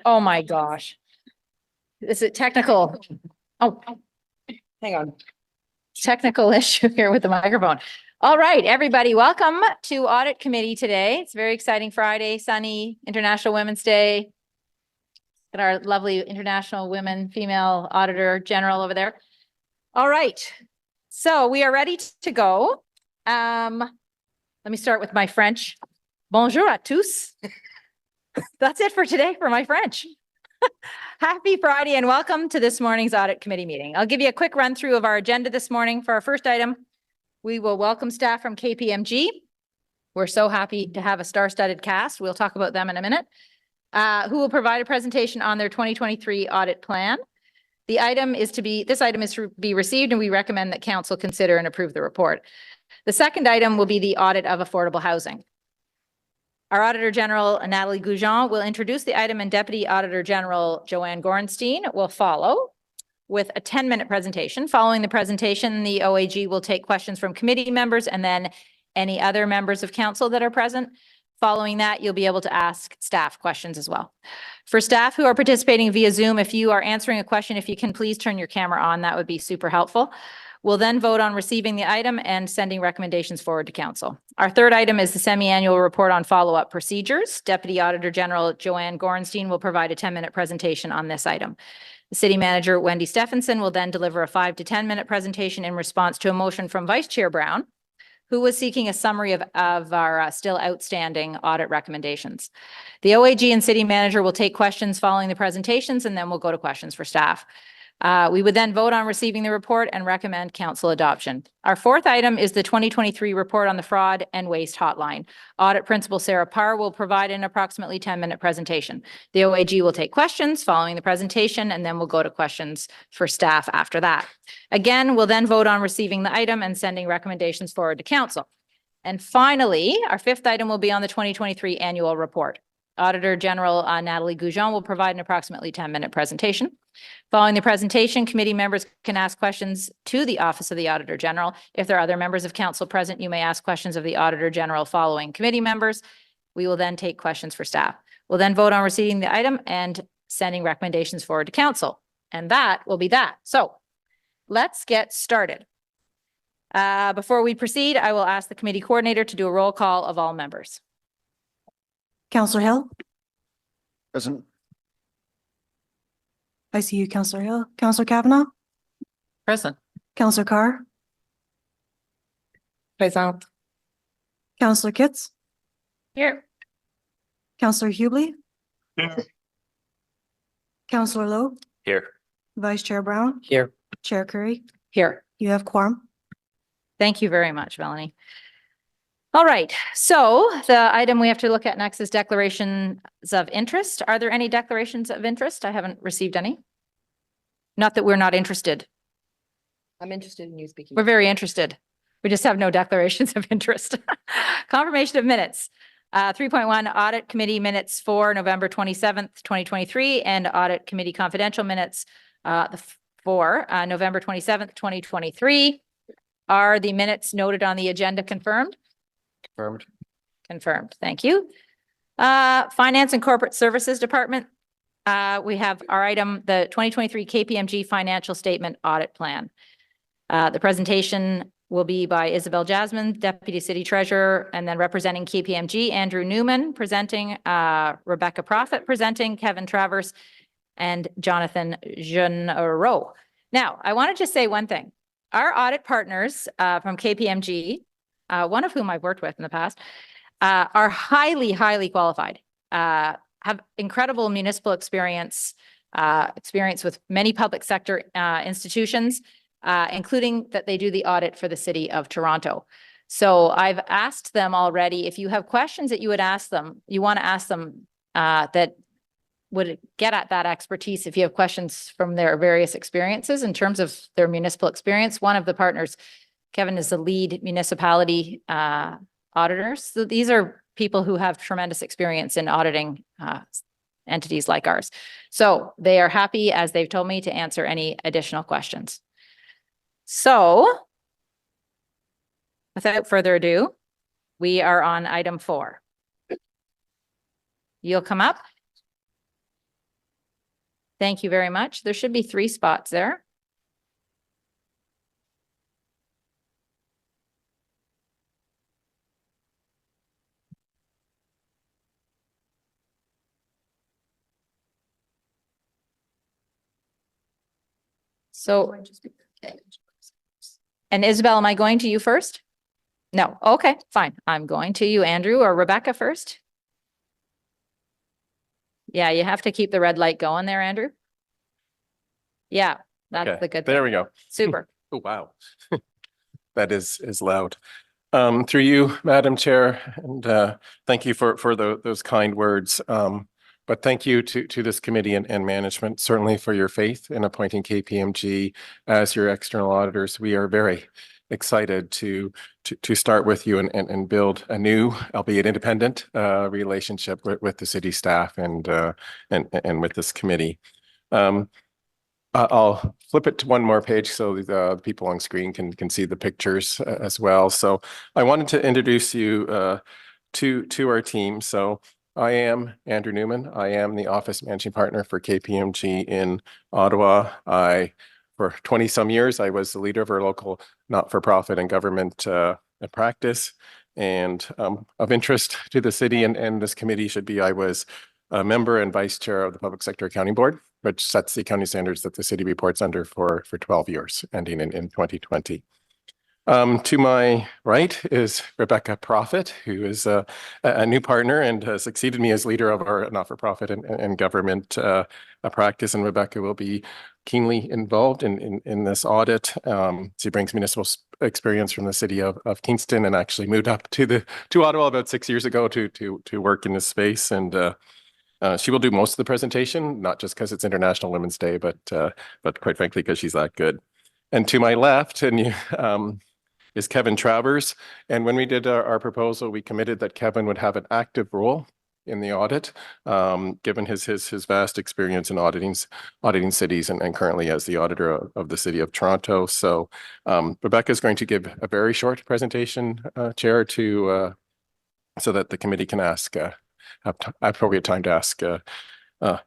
Oh my gosh. Is it technical? Oh, hang on. Technical issue here with the microphone. All right, everybody, welcome to Audit Committee today. It's a very exciting Friday, sunny, International Women's Day. Got our lovely International Women Female Auditor General over there. All right, so we are ready to go. Let me start with my French. Bonjour à tous. That's it for today for my French. Happy Friday and welcome to this morning's Audit Committee meeting. I'll give you a quick run through of our agenda this morning. For our first item, we will welcome staff from KPMG. We're so happy to have a star-studded cast. We'll talk about them in a minute. Who will provide a presentation on their 2023 audit plan. This item is to be received, and we recommend that council consider and approve the report. The second item will be the audit of affordable housing. Our Auditor General, Natalie Goujon, will introduce the item, and Deputy Auditor General Joanne Gorenstein will follow with a 10-minute presentation. Following the presentation, the OAG will take questions from committee members and then any other members of council that are present. Following that, you'll be able to ask staff questions as well. For staff who are participating via Zoom, if you are answering a question, if you can please turn your camera on, that would be super helpful. We'll then vote on receiving the item and sending recommendations forward to council. Our third item is the semi-annual report on follow-up procedures. Deputy Auditor General Joanne Gorenstein will provide a 10-minute presentation on this item. The City Manager, Wendy Stephenson, will then deliver a 5 to 10-minute presentation in response to a motion from Vice Chair Brown, who was seeking a summary of our still outstanding audit recommendations. The OAG and City Manager will take questions following the presentations, and then we'll go to questions for staff. We would then vote on receiving the report and recommend council adoption. Our fourth item is the 2023 report on the Fraud and Waste Hotline. Audit Principal Sarah Parr will provide an approximately 10-minute presentation. The OAG will take questions following the presentation, and then we'll go to questions for staff after that. Again, we'll then vote on receiving the item and sending recommendations forward to council. And finally, our fifth item will be on the 2023 annual report. Auditor General Natalie Goujon will provide an approximately 10-minute presentation. Following the presentation, committee members can ask questions to the Office of the Auditor General. If there are other members of council present, you may ask questions of the Auditor General following committee members. We will then take questions for staff. We'll then vote on receiving the item and sending recommendations forward to council. And that will be that. So let's get started. Before we proceed, I will ask the committee coordinator to do a roll call of all members. Councillor Hill. Present. I see you, Councillor Hill. Councillor Kavanaugh. Present. Councillor Carr. Present. Councillor Kitts. Here. Councillor Hubley. Here. Councillor Lowe. Here. Vice Chair Brown. Here. Chair Curry. Here. You have quorum. Thank you very much, Melanie. All right, so the item we have to look at next is declarations of interest. Are there any declarations of interest? I haven't received any. Not that we're not interested. I'm interested in you speaking. We're very interested. We just have no declarations of interest. Confirmation of minutes. 3.1 Audit Committee minutes for November 27th, 2023, and Audit Committee confidential minutes for November 27th, 2023. Are the minutes noted on the agenda confirmed? Confirmed. Confirmed. Thank you. Finance and Corporate Services Department. We have our item, the 2023 KPMG Financial Statement Audit Plan. The presentation will be by Isabel Jasmine, Deputy City Treasurer, and then representing KPMG, Andrew Newman presenting, Rebecca Prophet presenting, Kevin Travers, and Jonathan Jeannereau. Now, I want to just say one thing. Our audit partners from KPMG, one of whom I've worked with in the past, are highly, highly qualified, have incredible municipal experience, experience with many public sector institutions, including that they do the audit for the City of Toronto. So I've asked them already, if you have questions that you would ask them, you want to ask them that would get at that expertise. If you have questions from their various experiences in terms of their municipal experience, one of the partners, Kevin, is the lead municipality auditors. So these are people who have tremendous experience in auditing entities like ours. So they are happy, as they've told me, to answer any additional questions. So without further ado, we are on item 4. You'll come up. Thank you very much. There should be 3 spots there. So, and Isabel, am I going to you first? No. Okay, fine. I'm going to you, Andrew or Rebecca first. Yeah, you have to keep the red light going there, Andrew. Yeah, that's Okay, the good there thing. we go. Super. Oh, wow. That is loud. Through you, Madam Chair, and thank you for those kind words. But thank you to this committee and management, certainly for your faith in appointing KPMG as your external auditors. We are very excited to start with you and build a new, albeit independent, relationship with the city staff and with this committee. I'll flip it to one more page so the people on screen can see the pictures as well. So I wanted to introduce you to our team. So I am Andrew Newman. I am the office managing partner for KPMG in Ottawa. For 20 some years, I was the leader of our local not-for-profit and government practice. And of interest to the city and this committee should be I was a member and vice chair of the Public Sector Accounting Board, which sets the accounting standards that the city reports under for 12 years, ending in 2020. To my right is Rebecca Profit, who is a new partner and has succeeded me as leader of our not-for-profit and government practice. And Rebecca will be keenly involved in this audit. She brings municipal experience from the city of Kingston and actually moved up to Ottawa about 6 years ago to work in this space. And she will do most of the presentation, not just because it's International Women's Day, but quite frankly, because she's that good. And to my left, is Kevin Travers. And when we did our proposal, we committed that Kevin would have an active role in the audit, given his vast experience in auditing cities and currently as the auditor of the city of Toronto. So Rebecca is going to give a very short presentation, Chair, so that the committee can have appropriate time to ask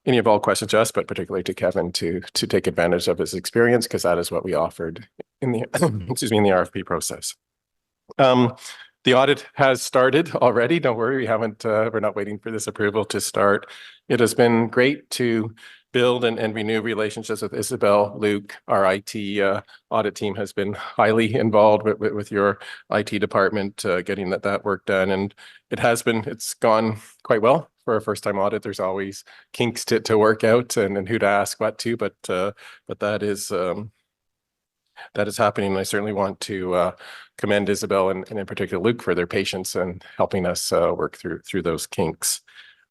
any of all questions to us, but particularly to Kevin to take advantage of his experience, because that is what we offered in the in the RFP process. The audit has started already. Don't worry, we're not waiting for this approval to start. It has been great to build and renew relationships with Isabel, Luke. Our IT audit team has been highly involved with your IT department, getting that work done. And it's gone quite well for a first-time audit. There's always kinks to work out and who to ask what to, but that is happening. And I certainly want to commend Isabel and in particular Luke for their patience and helping us work through those kinks.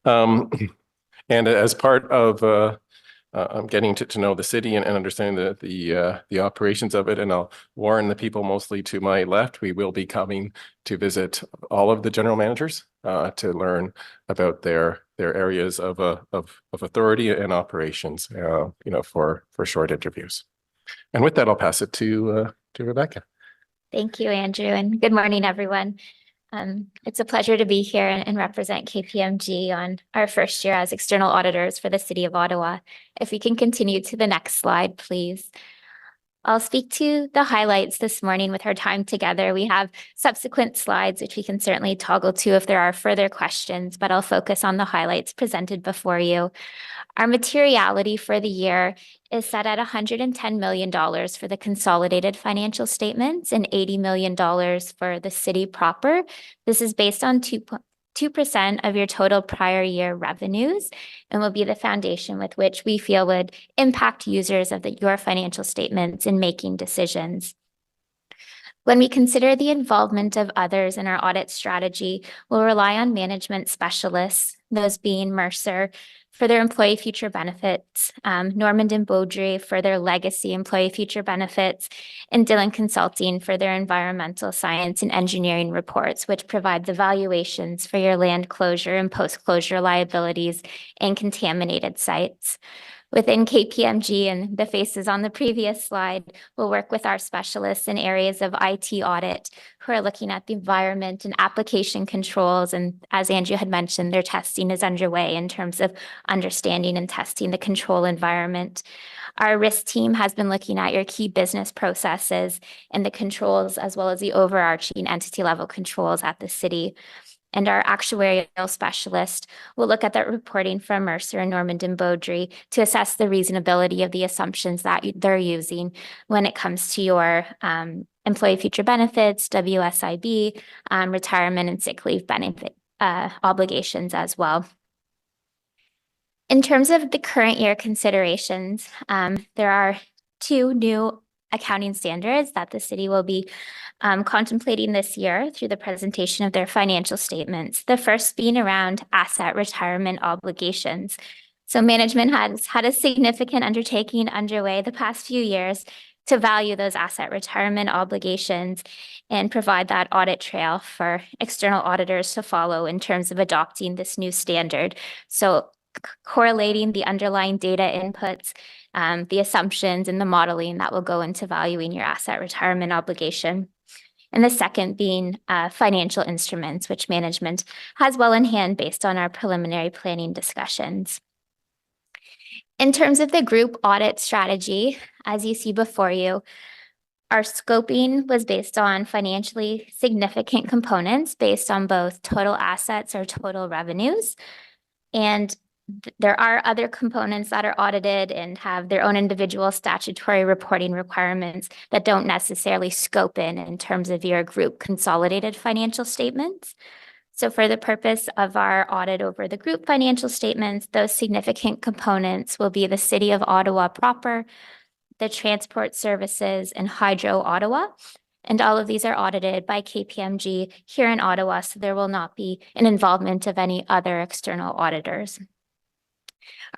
And as part of getting to know the city and understanding the operations of it, and I'll warn the people mostly to my left, we will be coming to visit all of the general managers to learn about their areas of authority and operations, for short interviews. And with that, I'll pass it to Rebecca. Thank you, Andrew, and good morning, everyone. It's a pleasure to be here and represent KPMG on our first year as external auditors for the City of Ottawa. If we can continue to the next slide, please. I'll speak to the highlights this morning with our time together. We have subsequent slides, which we can certainly toggle to if there are further questions, but I'll focus on the highlights presented before you. Our materiality for the year is set at $110 million for the consolidated financial statements and $80 million for the city proper. This is based on 2% of your total prior year revenues and will be the foundation with which we feel would impact users of your financial statements in making decisions. When we consider the involvement of others in our audit strategy, we'll rely on management specialists, those being Mercer, for their employee future benefits, Normand and Beaudry for their legacy employee future benefits, and Dillon Consulting for their environmental science and engineering reports, which provide the valuations for your land closure and post-closure liabilities and contaminated sites. Within KPMG and the faces on the previous slide, we'll work with our specialists in areas of IT audit who are looking at the environment and application controls. And as Andrew had mentioned, their testing is underway in terms of understanding and testing the control environment. Our risk team has been looking at your key business processes and the controls, as well as the overarching entity level controls at the city. And our actuarial specialist will look at that reporting from Mercer and Normandin Beaudry to assess the reasonability of the assumptions that they're using when it comes to your employee future benefits, WSIB, retirement and sick leave benefit obligations as well. In terms of the current year considerations, there are 2 new accounting standards that the city will be contemplating this year through the presentation of their financial statements. The first being around asset retirement obligations. So management has had a significant undertaking underway the past few years to value those asset retirement obligations and provide that audit trail for external auditors to follow in terms of adopting this new standard. So correlating the underlying data inputs, the assumptions and the modeling that will go into valuing your asset retirement obligation. And the second being financial instruments, which management has well in hand based on our preliminary planning discussions. In terms of the group audit strategy, as you see before you, our scoping was based on financially significant components based on both total assets or total revenues. And there are other components that are audited and have their own individual statutory reporting requirements that don't necessarily scope in terms of your group consolidated financial statements. So for the purpose of our audit over the group financial statements, those significant components will be the City of Ottawa proper, the transport services, and Hydro Ottawa. And all of these are audited by KPMG here in Ottawa, so there will not be an involvement of any other external auditors.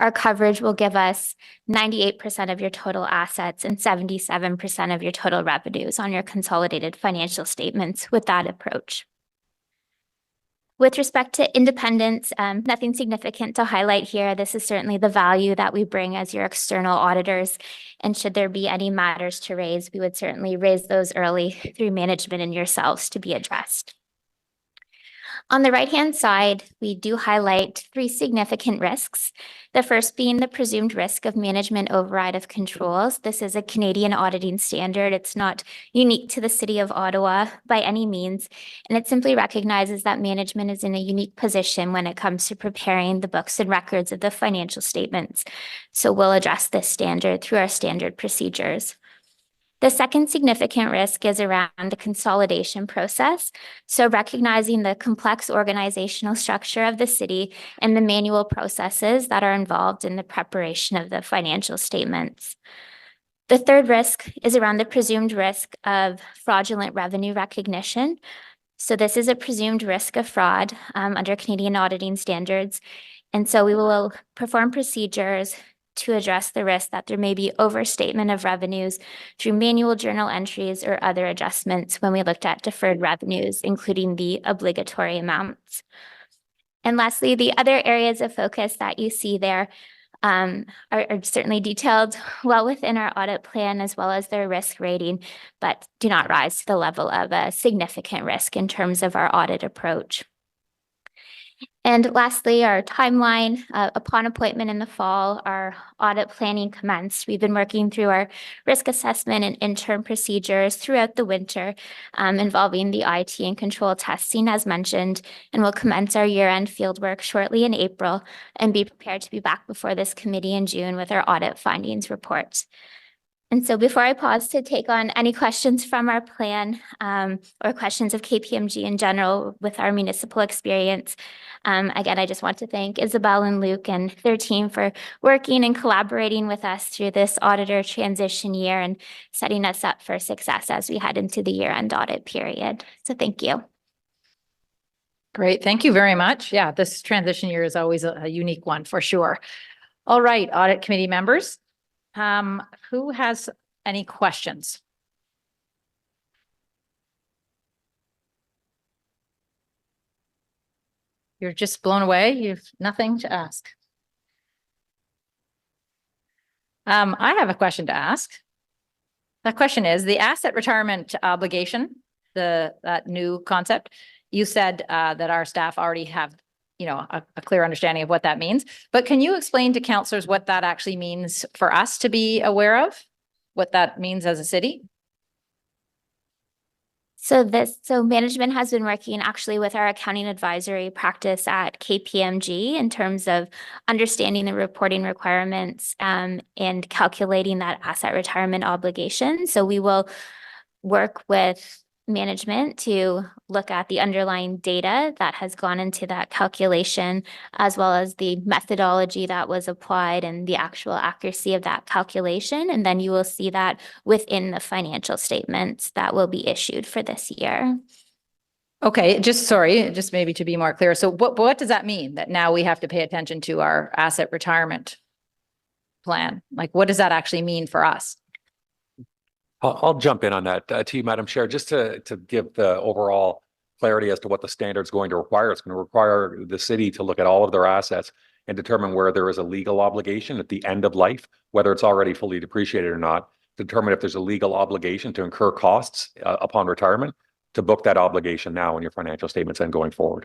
Our coverage will give us 98% of your total assets and 77% of your total revenues on your consolidated financial statements with that approach. With respect to independence, nothing significant to highlight here. This is certainly the value that we bring as your external auditors. And should there be any matters to raise, we would certainly raise those early through management and yourselves to be addressed. On the right-hand side, we do highlight 3 significant risks. The first being the presumed risk of management override of controls. This is a Canadian auditing standard. It's not unique to the City of Ottawa by any means, and it simply recognizes that management is in a unique position when it comes to preparing the books and records of the financial statements. So we'll address this standard through our standard procedures. The second significant risk is around the consolidation process. So recognizing the complex organizational structure of the city and the manual processes that are involved in the preparation of the financial statements. The third risk is around the presumed risk of fraudulent revenue recognition. So this is a presumed risk of fraud under Canadian auditing standards. And so we will perform procedures to address the risk that there may be overstatement of revenues through manual journal entries or other adjustments when we looked at deferred revenues, including the obligatory amounts. And lastly, the other areas of focus that you see there are certainly detailed well within our audit plan as well as their risk rating, but do not rise to the level of a significant risk in terms of our audit approach. And lastly, our timeline, upon appointment in the fall, our audit planning commenced. We've been working through our risk assessment and interim procedures throughout the winter, involving the IT and control testing as mentioned, and we'll commence our year-end fieldwork shortly in April and be prepared to be back before this committee in June with our audit findings report. And so before I pause to take on any questions from our plan or questions of KPMG in general with our municipal experience, again, I just want to thank Isabel and Luke and their team for working and collaborating with us through this auditor transition year and setting us up for success as we head into the year-end audit period. So thank you. Great. Thank you very much. Yeah, this transition year is always a unique one for sure. All right, audit committee members. Who has any questions? You're just blown away. You've nothing to ask. I have a question to ask. The question is the asset retirement obligation, that new concept. You said that our staff already have, a clear understanding of what that means. But can you explain to councillors what that actually means for us to be aware of? What that means as a city? So management has been working actually with our accounting advisory practice at KPMG in terms of understanding the reporting requirements and calculating that asset retirement obligation. So we will work with management to look at the underlying data that has gone into that calculation, as well as the methodology that was applied and the actual accuracy of that calculation. And then you will see that within the financial statements that will be issued for this year. Okay, just maybe to be more clear. So what does that mean? That now we have to pay attention to our asset retirement plan? Like, what does that actually mean for us? I'll jump in on that to you, Madam Chair, just to give the overall clarity as to what the standard's going to require. It's going to require the city to look at all of their assets and determine where there is a legal obligation at the end of life, whether it's already fully depreciated or not, determine if there's a legal obligation to incur costs upon retirement, to book that obligation now in your financial statements and going forward.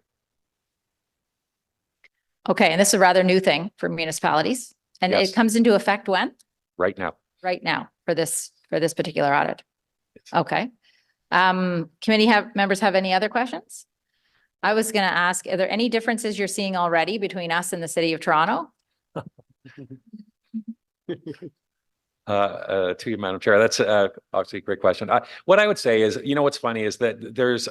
Okay, and this is a rather new thing for municipalities. And Yes. it comes into effect when? Right now. Right now for this particular audit. Yes. Okay. Committee members have any other questions? I was going to ask, are there any differences you're seeing already between us and the city of Toronto? To you, Madam Chair, that's obviously a great question. What I would say is, what's funny is that there's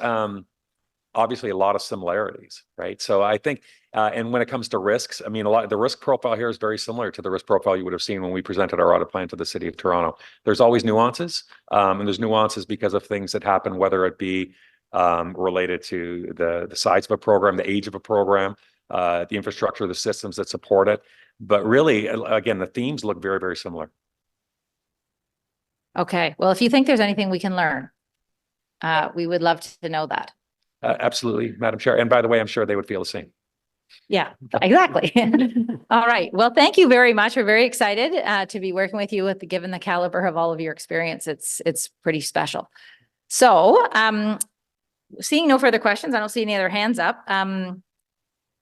obviously a lot of similarities, right? So I think, and when it comes to risks, I mean, the risk profile here is very similar to the risk profile you would have seen when we presented our audit plan to the city of Toronto. There's always nuances, and there's nuances because of things that happen, whether it be related to the size of a program, the age of a program, the infrastructure, the systems that support it. But really, again, the themes look very, very similar. Okay. Well, if you think there's anything we can learn, we would love to know that. Absolutely, Madam Chair. And by the way, I'm sure they would feel the same. Yeah, exactly. All right. Well, thank you very much. We're very excited to be working with you given the caliber of all of your experience. It's pretty special. So, seeing no further questions, I don't see any other hands up.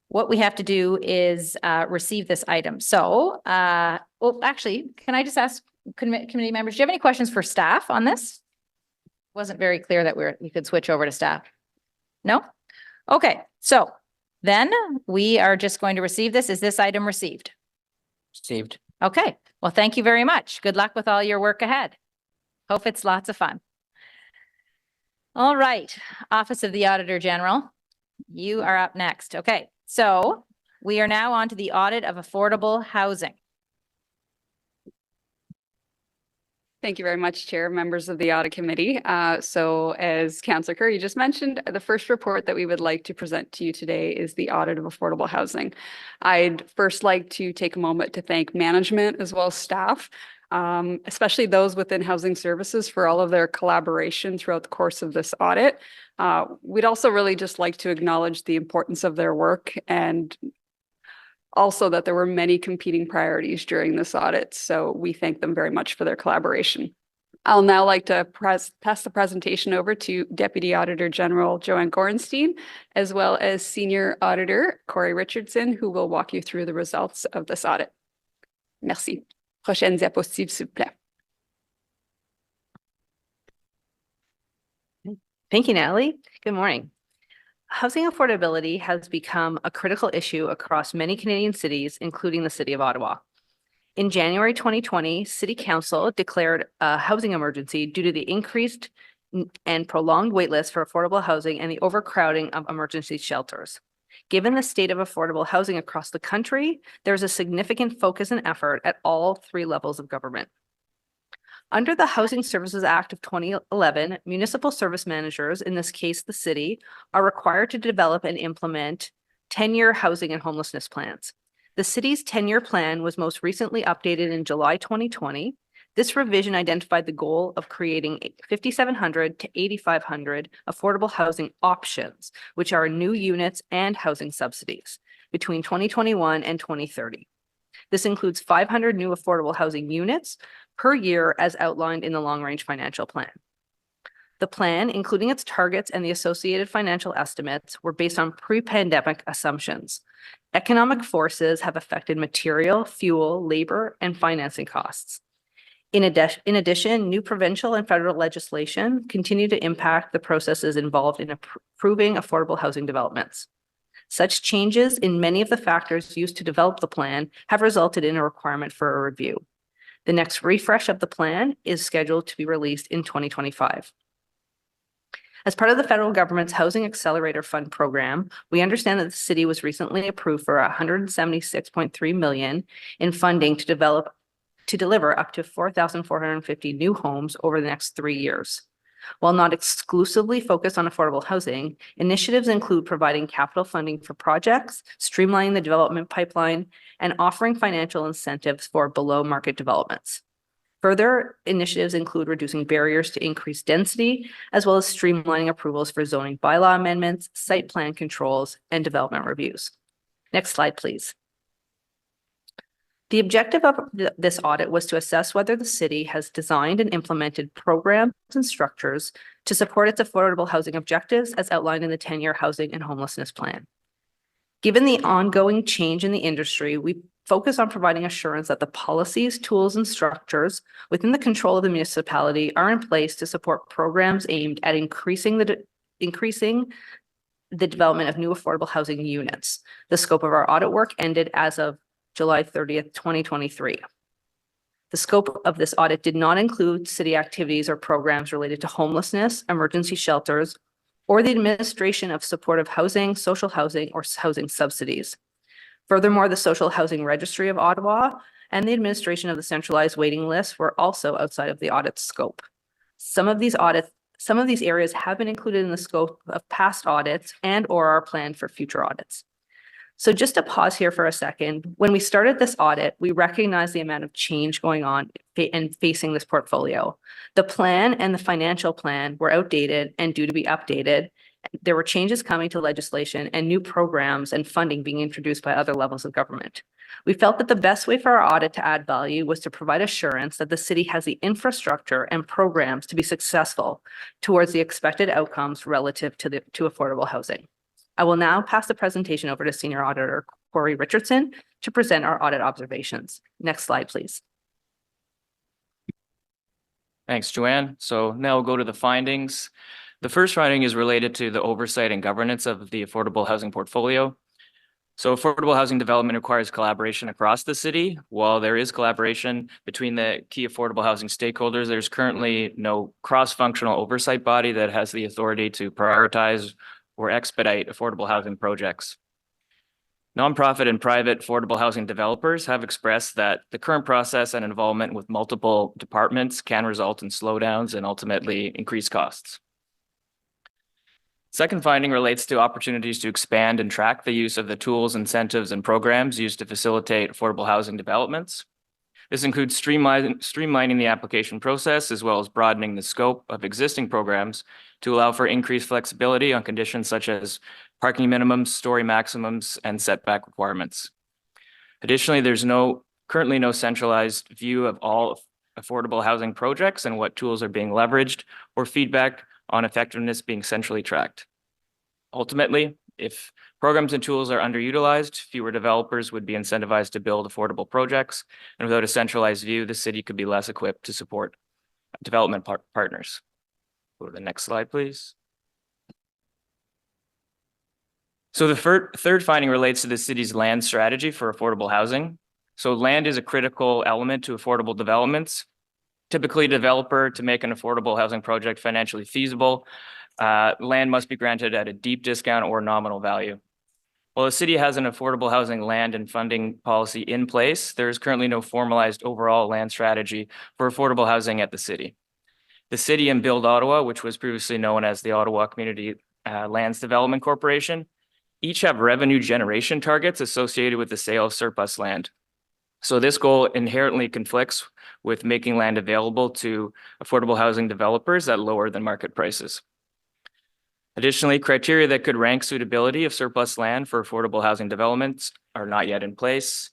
What we have to do is receive this item. So, well, actually, can I just ask committee members, do you have any questions for staff on this? Wasn't very clear that we could switch over to staff. No? Okay. So then we are just going to receive this. Is this item received? Received. Okay. Well, thank you very much. Good luck with all your work ahead. Hope it's lots of fun. All right. Office of the Auditor General, you are up next. Okay. So we are now on to the audit of affordable housing. Thank you very much, Chair, members of the Audit Committee. So as Councillor Curry just mentioned, the first report that we would like to present to you today is the audit of affordable housing. I'd first like to take a moment to thank management as well as staff, especially those within housing services, for all of their collaboration throughout the course of this audit. We'd also really just like to acknowledge the importance of their work, and also that there were many competing priorities during this audit. So we thank them very much for their collaboration. I'll now like to pass the presentation over to Deputy Auditor General Joanne Gorenstein, as well as Senior Auditor Corey Richardson, who will walk you through the results of this audit. Merci. Prochaine diapositive, s'il vous plaît. Thank you, Natalie. Good morning. Housing affordability has become a critical issue across many Canadian cities, including the City of Ottawa. In January 2020, City Council declared a housing emergency due to the increased and prolonged waitlist for affordable housing and the overcrowding of emergency shelters. Given the state of affordable housing across the country, there's a significant focus and effort at all three levels of government. Under the Housing Services Act of 2011, municipal service managers, in this case the city, are required to develop and implement 10-year housing and homelessness plans. The city's 10-year plan was most recently updated in July 2020. This revision identified the goal of creating 5,700 to 8,500 affordable housing options, which are new units and housing subsidies, between 2021 and 2030. This includes 500 new affordable housing units per year as outlined in the long-range financial plan. The plan, including its targets and the associated financial estimates, were based on pre-pandemic assumptions. Economic forces have affected material, fuel, labor, and financing costs. In addition, new provincial and federal legislation continue to impact the processes involved in approving affordable housing developments. Such changes in many of the factors used to develop the plan have resulted in a requirement for a review. The next refresh of the plan is scheduled to be released in 2025. As part of the federal government's Housing Accelerator Fund program, we understand that the city was recently approved for $176.3 million in funding to deliver up to 4,450 new homes over the next 3 years. While not exclusively focused on affordable housing, initiatives include providing capital funding for projects, streamlining the development pipeline, and offering financial incentives for below-market developments. Further initiatives include reducing barriers to increased density, as well as streamlining approvals for zoning bylaw amendments, site plan controls, and development reviews. Next slide, please. The objective of this audit was to assess whether the city has designed and implemented programs and structures to support its affordable housing objectives as outlined in the 10-year housing and homelessness plan. Given the ongoing change in the industry, we focus on providing assurance that the policies, tools, and structures within the control of the municipality are in place to support programs aimed at increasing the development of new affordable housing units. The scope of our audit work ended as of July 30th, 2023. The scope of this audit did not include city activities or programs related to homelessness, emergency shelters, or the administration of supportive housing, social housing, or housing subsidies. Furthermore, the Social Housing Registry of Ottawa and the administration of the centralized waiting list were also outside of the audit scope. Some of these areas have been included in the scope of past audits and/or are planned for future audits. So just to pause here for a second, when we started this audit, we recognized the amount of change going on and facing this portfolio. The plan and the financial plan were outdated and due to be updated. There were changes coming to legislation and new programs and funding being introduced by other levels of government. We felt that the best way for our audit to add value was to provide assurance that the city has the infrastructure and programs to be successful towards the expected outcomes relative to affordable housing. I will now pass the presentation over to Senior Auditor Corey Richardson to present our audit observations. Next slide, please. Thanks, Joanne. So now we'll go to the findings. The first finding is related to the oversight and governance of the affordable housing portfolio. So affordable housing development requires collaboration across the city. While there is collaboration between the key affordable housing stakeholders, there's currently no cross-functional oversight body that has the authority to prioritize or expedite affordable housing projects. Nonprofit and private affordable housing developers have expressed that the current process and involvement with multiple departments can result in slowdowns and ultimately increased costs. Second finding relates to opportunities to expand and track the use of the tools, incentives, and programs used to facilitate affordable housing developments. This includes streamlining the application process, as well as broadening the scope of existing programs to allow for increased flexibility on conditions such as parking minimums, story maximums, and setback requirements. Additionally, there's currently no centralized view of all affordable housing projects and what tools are being leveraged, or feedback on effectiveness being centrally tracked. Ultimately, if programs and tools are underutilized, fewer developers would be incentivized to build affordable projects, and without a centralized view, the city could be less equipped to support development partners. Go to the next slide, please. So the third finding relates to the city's land strategy for affordable housing. So land is a critical element to affordable developments. Typically, a developer, to make an affordable housing project financially feasible, land must be granted at a deep discount or nominal value. While the city has an affordable housing land and funding policy in place, there is currently no formalized overall land strategy for affordable housing at the city. The city and Build Ottawa, which was previously known as the Ottawa Community Lands Development Corporation, each have revenue generation targets associated with the sale of surplus land. So this goal inherently conflicts with making land available to affordable housing developers at lower than market prices. Additionally, criteria that could rank suitability of surplus land for affordable housing developments are not yet in place.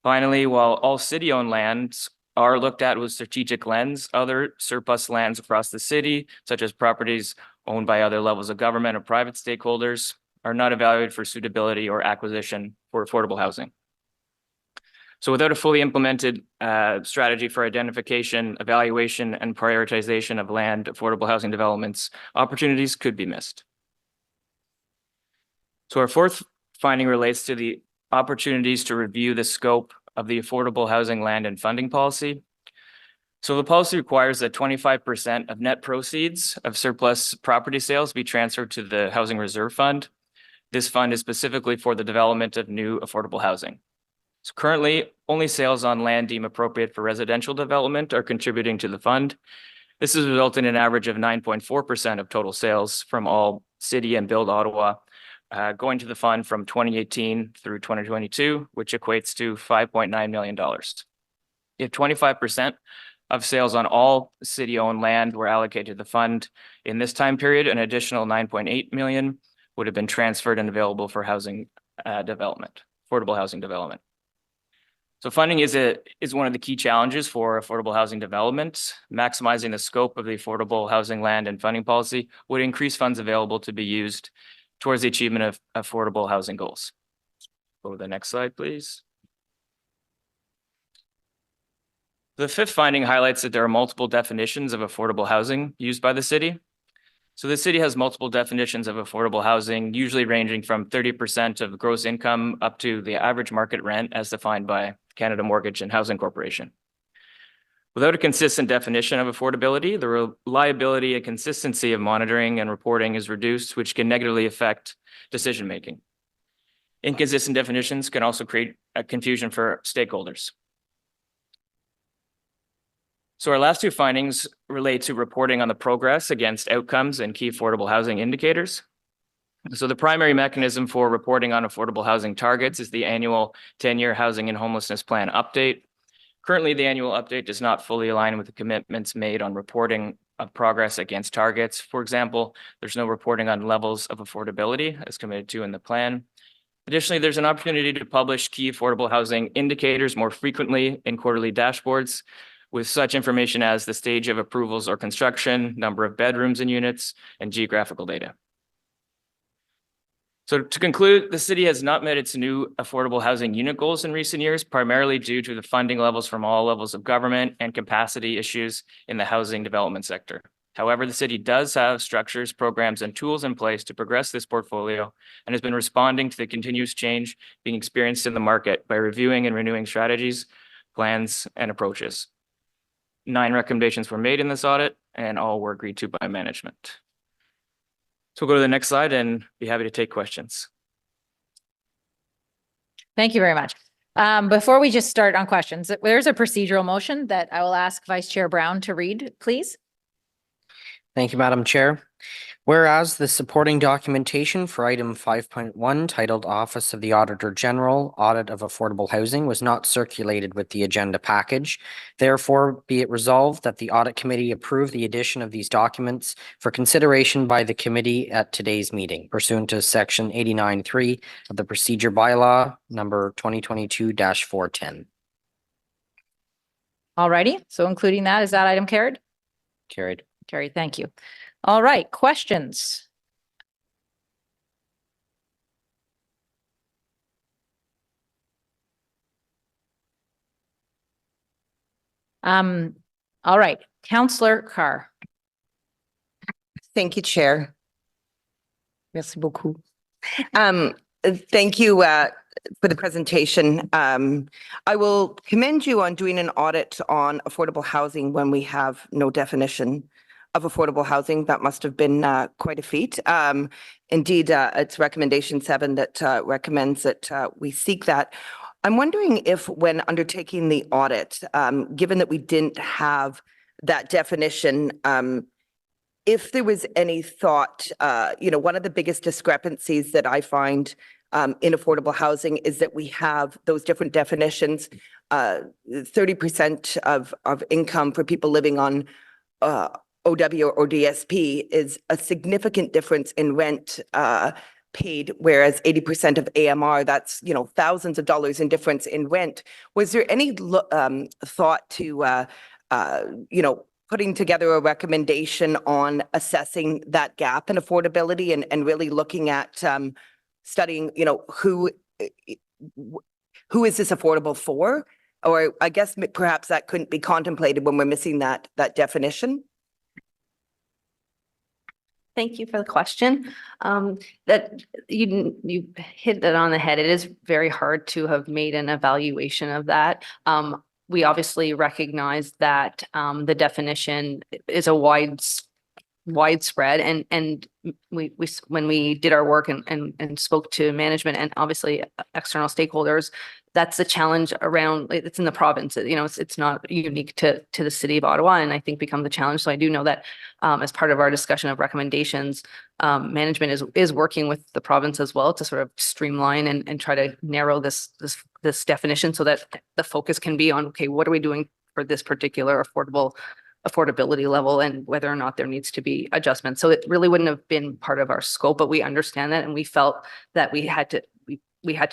Finally, while all city-owned lands are looked at with strategic lens, other surplus lands across the city, such as properties owned by other levels of government or private stakeholders, are not evaluated for suitability or acquisition for affordable housing. So without a fully implemented strategy for identification, evaluation, and prioritization of land affordable housing developments, opportunities could be missed. So our fourth finding relates to the opportunities to review the scope of the affordable housing land and funding policy. So the policy requires that 25% of net proceeds of surplus property sales be transferred to the Housing Reserve Fund. This fund is specifically for the development of new affordable housing. So currently, only sales on land deemed appropriate for residential development are contributing to the fund. This has resulted in an average of 9.4% of total sales from all City and Build Ottawa going to the fund from 2018 through 2022, which equates to $5.9 million. If 25% of sales on all city-owned land were allocated to the fund in this time period, an additional 9.8 million would have been transferred and available for housing development, affordable housing development. So funding is one of the key challenges for affordable housing development. Maximizing the scope of the affordable housing land and funding policy would increase funds available to be used towards the achievement of affordable housing goals. Go to the next slide, please. The fifth finding highlights that there are multiple definitions of affordable housing used by the city. So the city has multiple definitions of affordable housing, usually ranging from 30% of gross income up to the average market rent as defined by Canada Mortgage and Housing Corporation. Without a consistent definition of affordability, the reliability and consistency of monitoring and reporting is reduced, which can negatively affect decision-making. Inconsistent definitions can also create a confusion for stakeholders. So our last two findings relate to reporting on the progress against outcomes and key affordable housing indicators. So the primary mechanism for reporting on affordable housing targets is the annual 10-year housing and homelessness plan update. Currently, the annual update does not fully align with the commitments made on reporting of progress against targets. For example, there's no reporting on levels of affordability as committed to in the plan. Additionally, there's an opportunity to publish key affordable housing indicators more frequently in quarterly dashboards with such information as the stage of approvals or construction, number of bedrooms and units, and geographical data. So to conclude, the city has not met its new affordable housing unit goals in recent years, primarily due to the funding levels from all levels of government and capacity issues in the housing development sector. However, the city does have structures, programs, and tools in place to progress this portfolio and has been responding to the continuous change being experienced in the market by reviewing and renewing strategies, plans, and approaches. 9 recommendations were made in this audit, and all were agreed to by management. So we'll go to the next slide and be happy to take questions. Thank you very much. Before we just start on questions, there's a procedural motion that I will ask Vice Chair Brown to read, please. Thank you, Madam Chair. Whereas the supporting documentation for item 5.1 titled Office of the Auditor General Audit of Affordable Housing was not circulated with the agenda package. Therefore, be it resolved that the Audit Committee approve the addition of these documents for consideration by the committee at today's meeting pursuant to section 89.3 of the Procedure Bylaw number 2022-410. All righty. So including that, is that item carried? Carried. Carried. Thank you. All right. Questions? All right. Councillor Carr. Thank you, Chair. Merci beaucoup. Thank you for the presentation. I will commend you on doing an audit on affordable housing when we have no definition of affordable housing. That must have been quite a feat. Indeed, it's recommendation 7 that recommends that we seek that. I'm wondering if when undertaking the audit, given that we didn't have that definition, if there was any thought, one of the biggest discrepancies that I find in affordable housing is that we have those different definitions. 30% of income for people living on OW or DSP is a significant difference in rent paid, whereas 80% of AMR, that's, you know, thousands of dollars in difference in rent. Was there any thought to, you know, putting together a recommendation on assessing that gap in affordability and really looking at studying, you know, who is this affordable for? Or I guess perhaps that couldn't be contemplated when we're missing that definition. Thank you for the question. That you hit it on the head. It is very hard to have made an evaluation of that. We obviously recognize that the definition is a widespread and we when we did our work and spoke to management and obviously external stakeholders, that's the challenge around, it's in the province, you know, it's not unique to the city of Ottawa, and I think become the challenge. So I do know that as part of our discussion of recommendations, management is working with the province as well to sort of streamline and try to narrow this definition so that the focus can be on, okay, what are we doing for this particular affordability level and whether or not there needs to be adjustments. So it really wouldn't have been part of our scope, but we understand that and we felt that we had to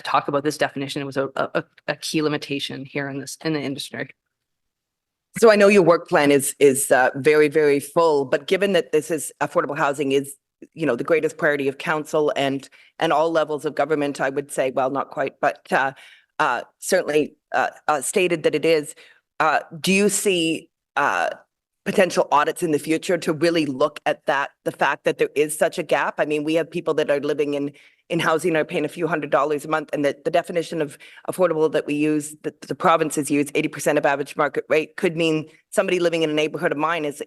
talk about this definition. It was a key limitation here in the industry. So I know your work plan is very, very full, but given that this is affordable housing is, you know, the greatest priority of council and all levels of government, I would say, well, not quite, but certainly stated that it is. Do you see potential audits in the future to really look at the fact that there is such a gap? I mean, we have people that are living in housing are paying a few $100s a month, and the definition of affordable that we use, that the provinces use, 80% of average market rate, could mean somebody living in a neighborhood of mine is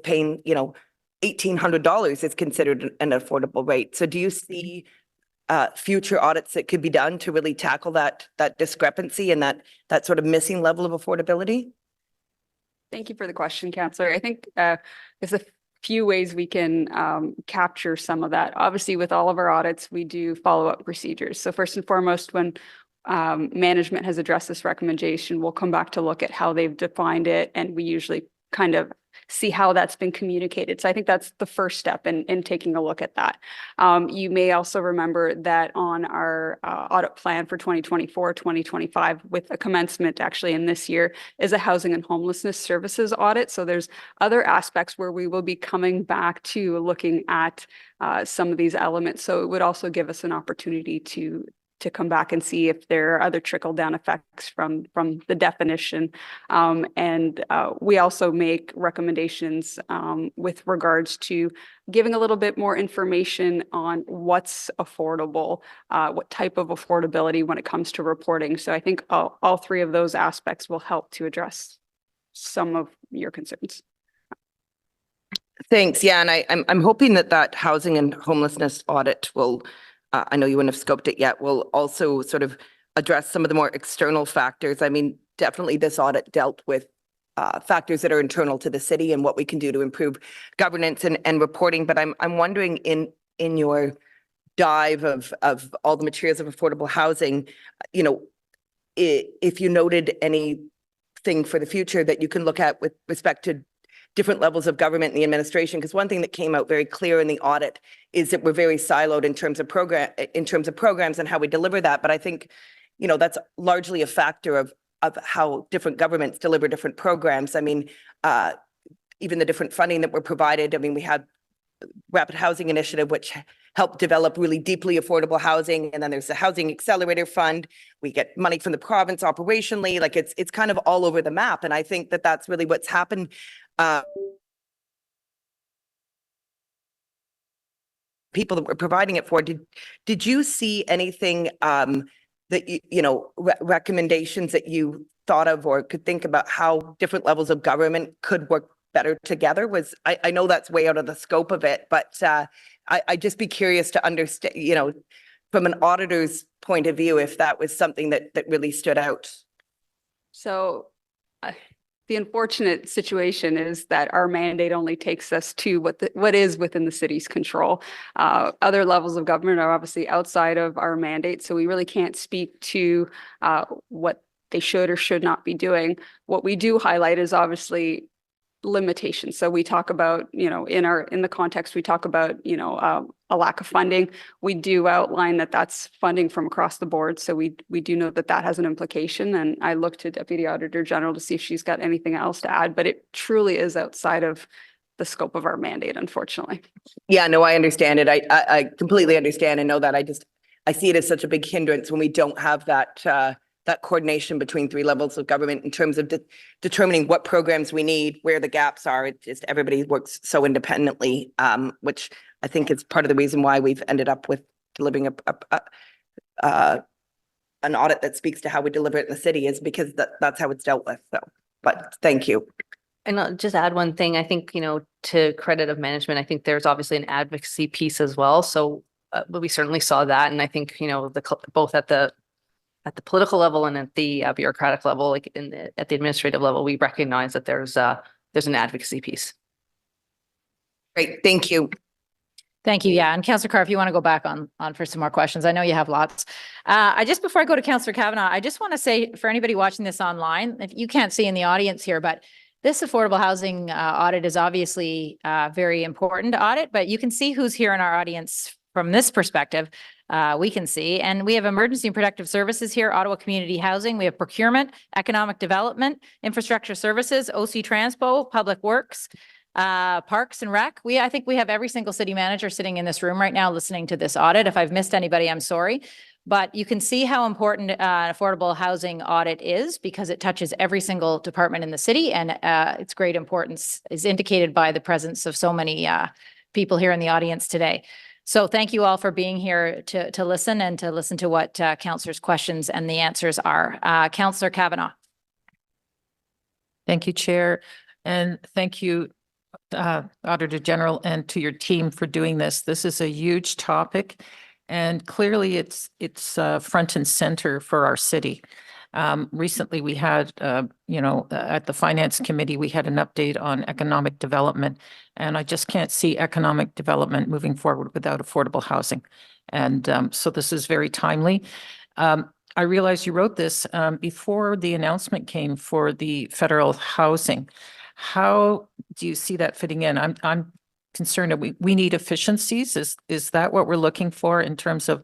paying, you know, $1,800 is considered an affordable rate. So do you see future audits that could be done to really tackle that discrepancy and that sort of missing level of affordability? Thank you for the question, Councillor. I think there's a few ways we can capture some of that. Obviously, with all of our audits, we do follow-up procedures. So first and foremost, when management has addressed this recommendation, we'll come back to look at how they've defined it, and we usually kind of see how that's been communicated. So I think that's the first step in taking a look at that. You may also remember that on our audit plan for 2024, 2025, with a commencement actually in this year, is a housing and homelessness services audit. So there's other aspects where we will be coming back to looking at some of these elements. So it would also give us an opportunity to come back and see if there are other trickle-down effects from the definition. We also make recommendations with regards to giving a little bit more information on what's affordable, what type of affordability when it comes to reporting. So I think all three of those aspects will help to address some of your concerns. Thanks. Yeah, and I'm hoping that housing and homelessness audit will, I know you wouldn't have scoped it yet, will also sort of address some of the more external factors. I mean, definitely this audit dealt with factors that are internal to the city and what we can do to improve governance and reporting. But I'm wondering in your dive of all the materials of affordable housing, you know, if you noted anything for the future that you can look at with respect to different levels of government and the administration, because one thing that came out very clear in the audit is that we're very siloed in terms of programs and how we deliver that. But I think, you know, that's largely a factor of how different governments deliver different programs. I mean, even the different funding that were provided. I mean, we had Rapid Housing Initiative, which helped develop really deeply affordable housing. And then there's the Housing Accelerator Fund. We get money from the province operationally. Like it's kind of all over the map. And I think that that's really what's happened. People that were providing it for. Did you see anything that you know, recommendations that you thought of or could think about how different levels of government could work better together? I know that's way out of the scope of it, but I'd just be curious to understand, you know, from an auditor's point of view, if that was something that really stood out. So the unfortunate situation is that our mandate only takes us to what is within the city's control. Other levels of government are obviously outside of our mandate, so we really can't speak to what they should or should not be doing. What we do highlight is obviously limitations. So we talk about, in the context, we talk about, a lack of funding. We do outline that that's funding from across the board. So we do know that that has an implication. And I look to Deputy Auditor General to see if she's got anything else to add, but it truly is outside of the scope of our mandate, unfortunately. Yeah, no, I understand it. I completely understand and know that. I see it as such a big hindrance when we don't have that coordination between three levels of government in terms of determining what programs we need, where the gaps are. It just, everybody works so independently, which I think is part of the reason why we've ended up with delivering an audit that speaks to how we deliver it in the city, is because that's how it's dealt with. So, but thank you. And I'll just add one thing. I think, to credit of management, I think there's obviously an advocacy piece as well. So but we certainly saw that. And I think, both at the political level and at the bureaucratic level, like at the administrative level, we recognize that there's an advocacy piece. Great, thank you. Thank you. Yeah. And Councillor Carr, if you want to go back on for some more questions, I know you have lots. Before I go to Councillor Kavanagh, I just want to say for anybody watching this online, if you can't see in the audience here, but this affordable housing audit is obviously a very important audit, but you can see who's here in our audience from this perspective. We can see, and we have emergency and protective services here, Ottawa Community Housing. We have procurement, economic development, infrastructure services, OC Transpo, Public Works, Parks and Rec. I think we have every single city manager sitting in this room right now listening to this audit. If I've missed anybody, I'm sorry. But you can see how important an affordable housing audit is, because it touches every single department in the city, and its great importance is indicated by the presence of so many people here in the audience today. So thank you all for being here to listen and to listen to what councillors' questions and the answers are. Councillor Kavanagh. Thank you, Chair. And thank you, Auditor General, and to your team for doing this. This is a huge topic, and clearly it's front and center for our city. Recently, we had, at the Finance Committee, we had an update on economic development, and I just can't see economic development moving forward without affordable housing. And so this is very timely. I realize you wrote this before the announcement came for the federal housing. How do you see that fitting in? I'm concerned that we need efficiencies. Is that what we're looking for in terms of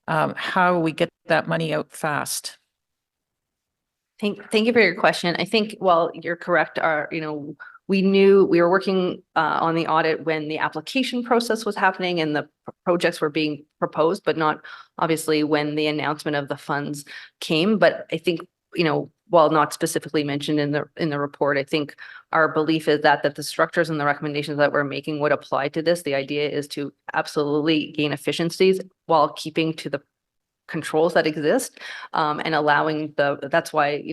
how we get that money out fast? Thank you for your question. I think, well, you're correct. We knew we were working on the audit when the application process was happening and the projects were being proposed, but not obviously when the announcement of the funds came. But I think, while not specifically mentioned in the report, I think our belief is that the structures and the recommendations that we're making would apply to this. The idea is to absolutely gain efficiencies while keeping to the controls that exist, and allowing that's why,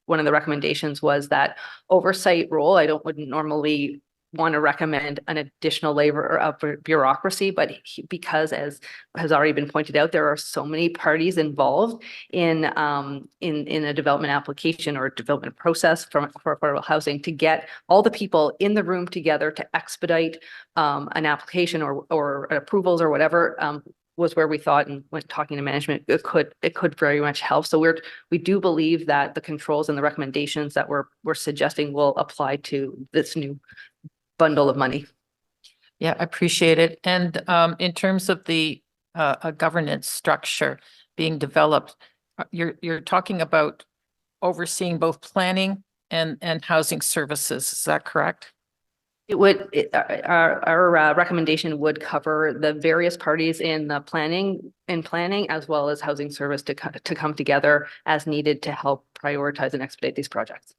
one of the recommendations was that oversight role. I wouldn't normally want to recommend an additional layer of bureaucracy, but because, as has already been pointed out, there are so many parties involved in a development application or development process for affordable housing, to get all the people in the room together to expedite an application or approvals or whatever, was where we thought, and when talking to management, it could very much help. So we do believe that the controls and the recommendations that we're suggesting will apply to this new bundle of money. Yeah, I appreciate it. And in terms of the a governance structure being developed, you're talking about overseeing both planning and housing services. Is that correct? Our recommendation would cover the various parties in the planning, as well as housing service to come together as needed to help prioritize and expedite these projects.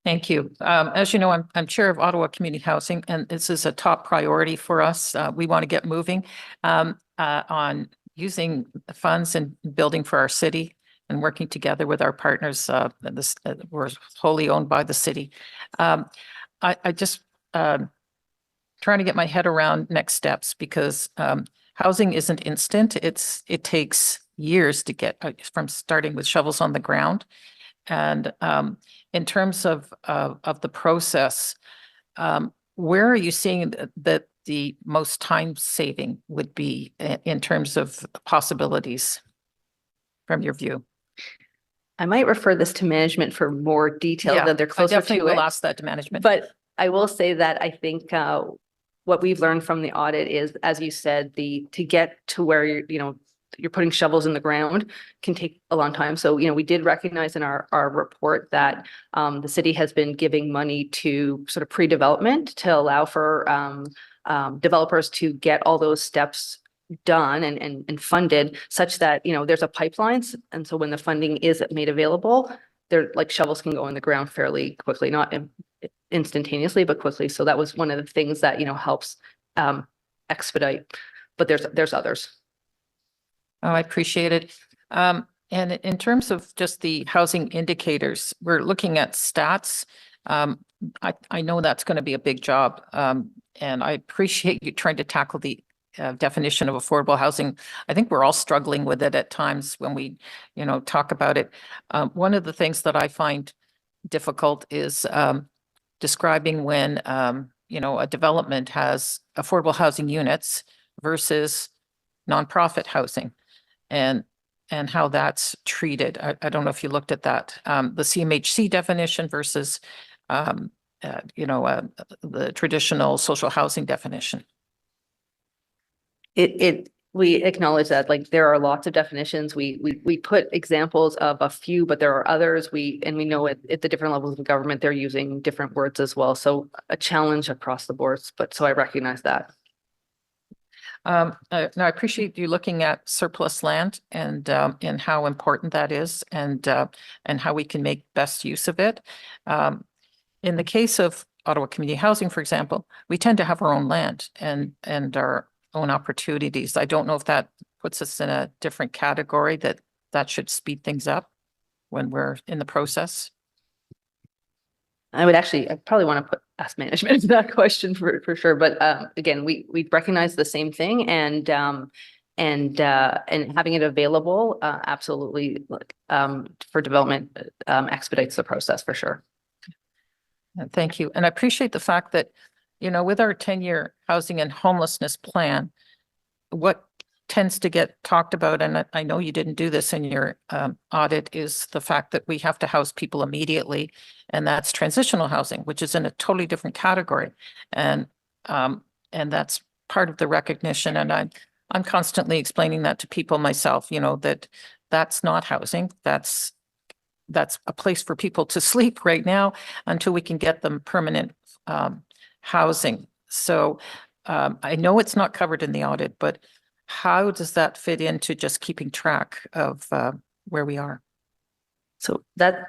Thank you. As you know, I'm chair of Ottawa Community Housing, and this is a top priority for us. We want to get moving on using the funds and building for our city and working together with our partners. We're wholly owned by the city. I just trying to get my head around next steps, because housing isn't instant. It takes years to get from starting with shovels on the ground. And in terms of the process, where are you seeing that the most time saving would be in terms of possibilities from your view? I might refer this to management for more detail, that they're closer I definitely to will it. ask that to management. But I will say that I think what we've learned from the audit is, as you said, to get to where you're putting shovels in the ground can take a long time. So, we did recognize in our report that the city has been giving money to sort of pre-development to allow for developers to get all those steps done and funded such that, there's a pipeline. And so when the funding is made available, there like shovels can go in the ground fairly quickly, not instantaneously, but quickly. So that was one of the things that, helps expedite, but there's others. Oh, I appreciate it. And in terms of just the housing indicators, we're looking at stats. I know that's going to be a big job. And I appreciate you trying to tackle the definition of affordable housing. I think we're all struggling with it at times when we, talk about it. One of the things that I find difficult is describing when, a development has affordable housing units versus nonprofit housing and how that's treated. I don't know if you looked at that. The CMHC definition versus, the traditional social housing definition. We acknowledge that there are lots of definitions. We put examples of a few, but there are others. We know at the different levels of government, they're using different words as well. So a challenge across the boards, but so I recognize that. Now I appreciate you looking at surplus land and how important that is and how we can make best use of it. In the case of Ottawa Community Housing, for example, we tend to have our own land and our own opportunities. I don't know if that puts us in a different category that should speed things up when we're in the process. I'd probably want to ask management that question for sure. But again, we recognize the same thing and having it available absolutely for development expedites the process for sure. Thank you. And I appreciate the fact that, with our 10-year housing and homelessness plan, what tends to get talked about, and I know you didn't do this in your audit, is the fact that we have to house people immediately, and that's transitional housing, which is in a totally different category. And that's part of the recognition. And I'm constantly explaining that to people myself, that's not housing. That's a place for people to sleep right now until we can get them permanent housing. So I know it's not covered in the audit, but how does that fit into just keeping track of where we are? So that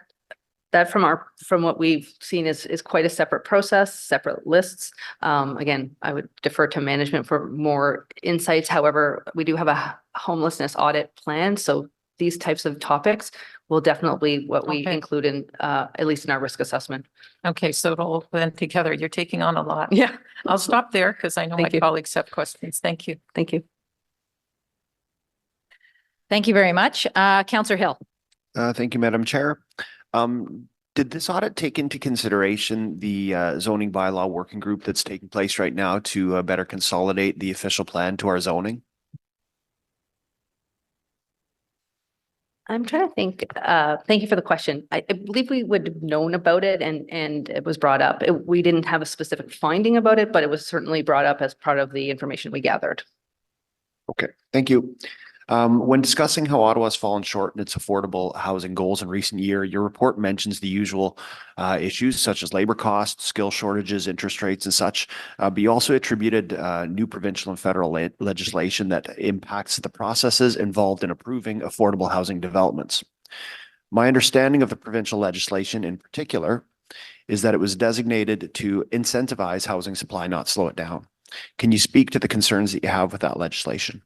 from what we've seen is quite a separate process, separate lists. Again, I would defer to management for more insights. However, we do have a homelessness audit plan. So these types of topics will definitely what we include in at least in our risk assessment. Okay, so it all blend together. You're taking on a lot. Yeah. I'll stop there because I know my colleagues have questions. Thank you. Thank you. Thank you very much. Councillor Hill. Thank you, Madam Chair. Did this audit take into consideration the zoning bylaw working group that's taking place right now to better consolidate the official plan to our zoning? I'm trying to think. Thank you for the question. I believe we would have known about it and it was brought up. We didn't have a specific finding about it, but it was certainly brought up as part of the information we gathered. Okay, thank you. When discussing how Ottawa has fallen short in its affordable housing goals in recent year, your report mentions the usual issues such as labor costs, skill shortages, interest rates and such, but you also attributed new provincial and federal legislation that impacts the processes involved in approving affordable housing developments. My understanding of the provincial legislation in particular is that it was designated to incentivize housing supply, not slow it down. Can you speak to the concerns that you have with that legislation?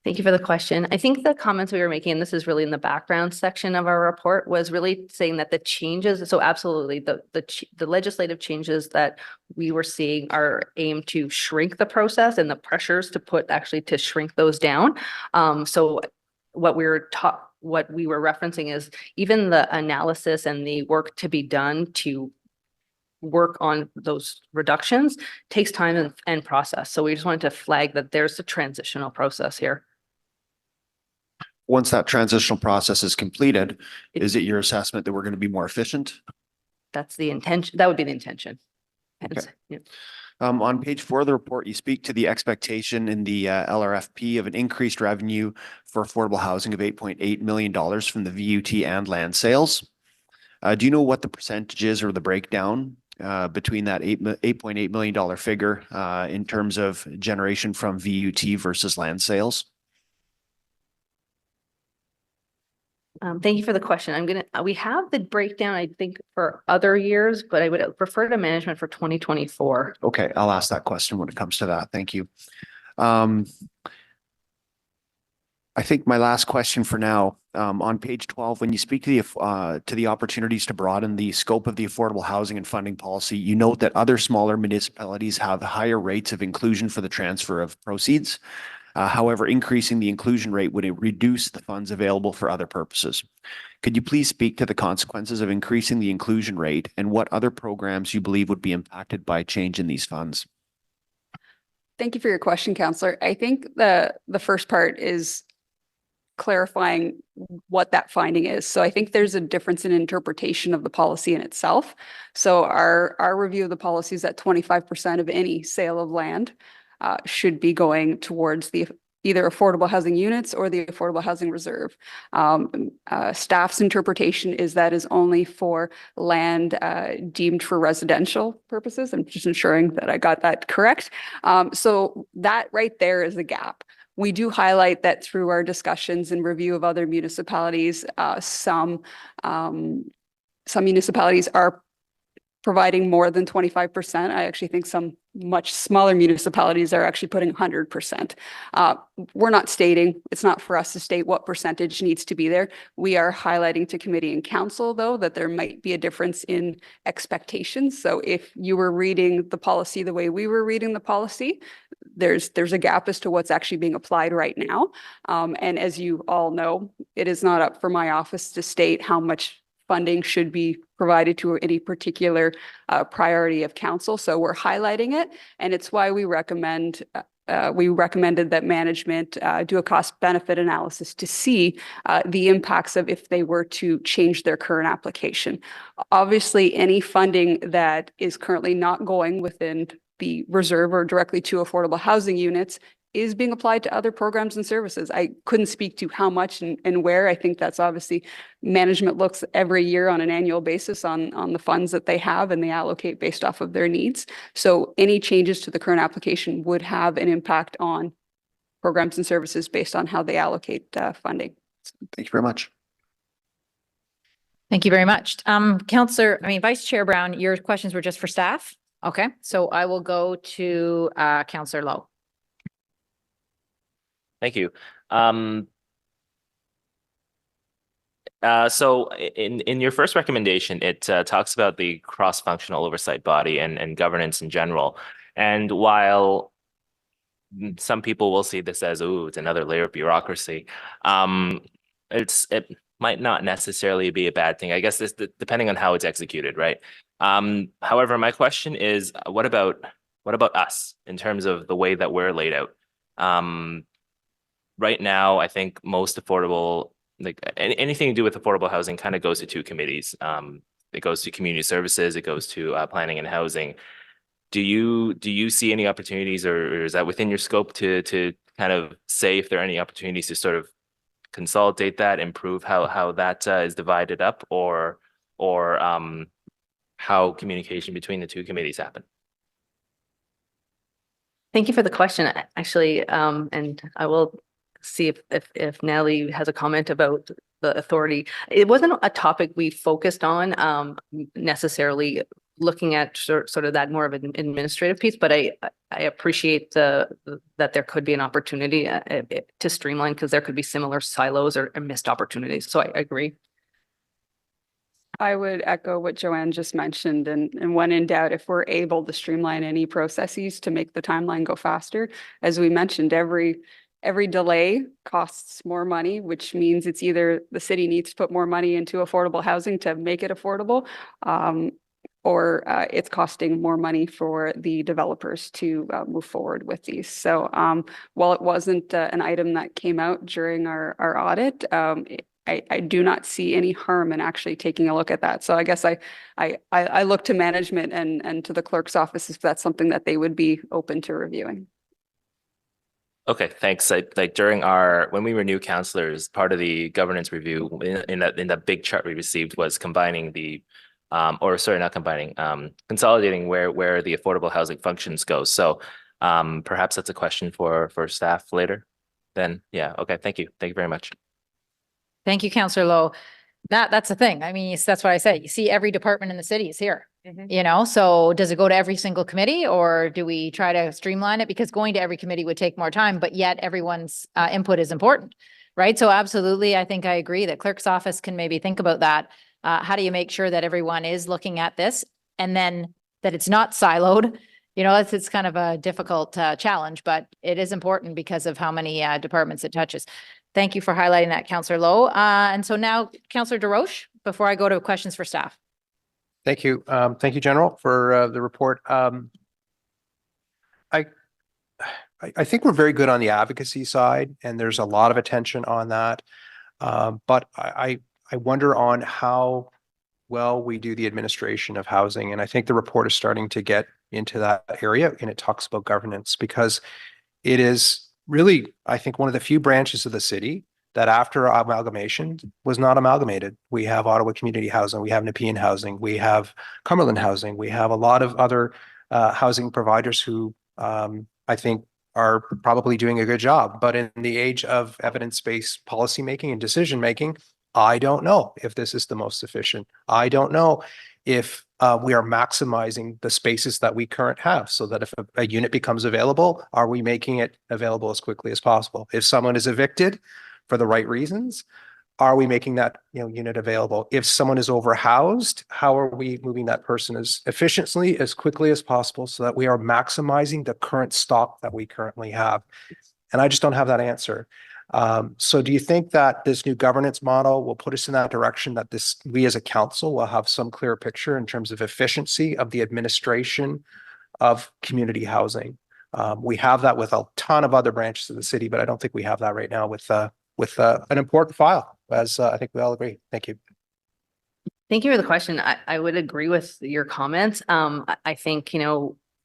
Thank you for the question. I think the comments we were making, and this is really in the background section of our report, was really saying that the changes, so absolutely the legislative changes that we were seeing are aimed to shrink the process and the pressures to shrink those down. So what we were referencing is even the analysis and the work to be done to work on those reductions takes time and process. So we just wanted to flag that there's a transitional process here. Once that transitional process is completed, is it your assessment that we're going to be more efficient? That's the intention. That would be the intention. Hence, yeah. On page 4 of the report, you speak to the expectation in the LRFP of an increased revenue for affordable housing of $8.8 million from the VUT and land sales. Do you know what the percentage is or the breakdown between that $8.8 million figure in terms of generation from VUT versus land sales? Thank you for the question. We have the breakdown, I think, for other years, but I would prefer to management for 2024. Okay, I'll ask that question when it comes to that. Thank you. I think my last question for now, on page 12, when you speak to the opportunities to broaden the scope of the affordable housing and funding policy, you note that other smaller municipalities have higher rates of inclusion for the transfer of proceeds. However, increasing the inclusion rate would reduce the funds available for other purposes. Could you please speak to the consequences of increasing the inclusion rate and what other programs you believe would be impacted by change in these funds? Thank you for your question, Councillor. I think the first part is clarifying what that finding is. So I think there's a difference in interpretation of the policy in itself. So our review of the policy is that 25% of any sale of land should be going towards the either affordable housing units or the affordable housing reserve. Staff's interpretation is that is only for land deemed for residential purposes. I'm just ensuring that I got that correct. So that right there is a gap. We do highlight that through our discussions and review of other municipalities, some municipalities are providing more than 25%. I actually think some much smaller municipalities are actually putting 100%. We're not stating, it's not for us to state what percentage needs to be there. We are highlighting to committee and council, though, that there might be a difference in expectations. So if you were reading the policy the way we were reading the policy, there's a gap as to what's actually being applied right now. And as you all know, it is not up for my office to state how much funding should be provided to any particular priority of council. So we're highlighting it, and it's why we recommended that management do a cost benefit analysis to see the impacts of if they were to change their current application. Obviously, any funding that is currently not going within the reserve or directly to affordable housing units is being applied to other programs and services. I couldn't speak to how much and where. I think that's obviously management looks every year on an annual basis on the funds that they have, and they allocate based off of their needs. So any changes to the current application would have an impact on programs and services based on how they allocate funding. Thank you very much. Thank you very much. Vice Chair Brown, your questions were just for staff? Okay, so I will go to Councillor Lowe. Thank you. So in your first recommendation, it talks about the cross-functional oversight body and governance in general. And while some people will see this as, ooh, it's another layer of bureaucracy, it might not necessarily be a bad thing. I guess this depending on how it's executed, right? However, my question is, what about us in terms of the way that we're laid out? Right now, I think most affordable, like anything to do with affordable housing kind of goes to two committees. It goes to community services, it goes to planning and housing. Do you see any opportunities, or is that within your scope to kind of say if there are any opportunities to sort of consolidate that, improve how that is divided up, or how communication between the two committees happen? Thank you for the question, actually, and I will see if Natalie has a comment about the authority. It wasn't a topic we focused on necessarily looking at sort of that more of an administrative piece, but I appreciate that there could be an opportunity to streamline, because there could be similar silos or missed opportunities. So I agree. I would echo what Joanne just mentioned, and when in doubt, if we're able to streamline any processes to make the timeline go faster, as we mentioned, every delay costs more money, which means it's either the city needs to put more money into affordable housing to make it affordable, or it's costing more money for the developers to move forward with these. So while it wasn't an item that came out during our audit, I do not see any harm in actually taking a look at that. So I guess I look to management and to the clerk's office if that's something that they would be open to reviewing. Okay, thanks. Like during when we were new counselors, part of the governance review in that big chart we received was combining not combining, consolidating where the affordable housing functions go. So perhaps that's a question for staff later. Then, yeah, okay, thank you. Thank you very much. Thank you, Councillor Lowe. That's the thing. I mean, that's what I said. You see every department in the city is here. You know, so does it go to every single committee or do we try to streamline it? Because going to every committee would take more time, but yet everyone's input is important, right? So absolutely, I think I agree that clerk's office can maybe think about that. How do you make sure that everyone is looking at this and then that it's not siloed? You know, it's kind of a difficult challenge, but it is important because of how many departments it touches. Thank you for highlighting that, Councillor Lowe. And so now, Councillor DeRoche, before I go to questions for staff. Thank you. Thank you, General, for the report. I think we're very good on the advocacy side, and there's a lot of attention on that. But I wonder on how well we do the administration of housing, and I think the report is starting to get into that area, and it talks about governance because it is really, I think, one of the few branches of the city that after amalgamation was not amalgamated. We have Ottawa Community Housing, we have Nepean Housing, we have Cumberland Housing, we have a lot of other housing providers who I think are probably doing a good job. But in the age of evidence-based policymaking and decision-making, I don't know if this is the most efficient. I don't know if we are maximizing the spaces that we currently have so that if a unit becomes available, are we making it available as quickly as possible? If someone is evicted for the right reasons, are we making that unit available? If someone is overhoused, how are we moving that person as efficiently, as quickly as possible so that we are maximizing the current stock that we currently have? And I just don't have that answer. So do you think that this new governance model will put us in that direction, that we as a council will have some clear picture in terms of efficiency of the administration of community housing? We have that with a ton of other branches of the city, but I don't think we have that right now with an important file, as I think we all agree. Thank you. Thank you for the question. I would agree with your comments. I think,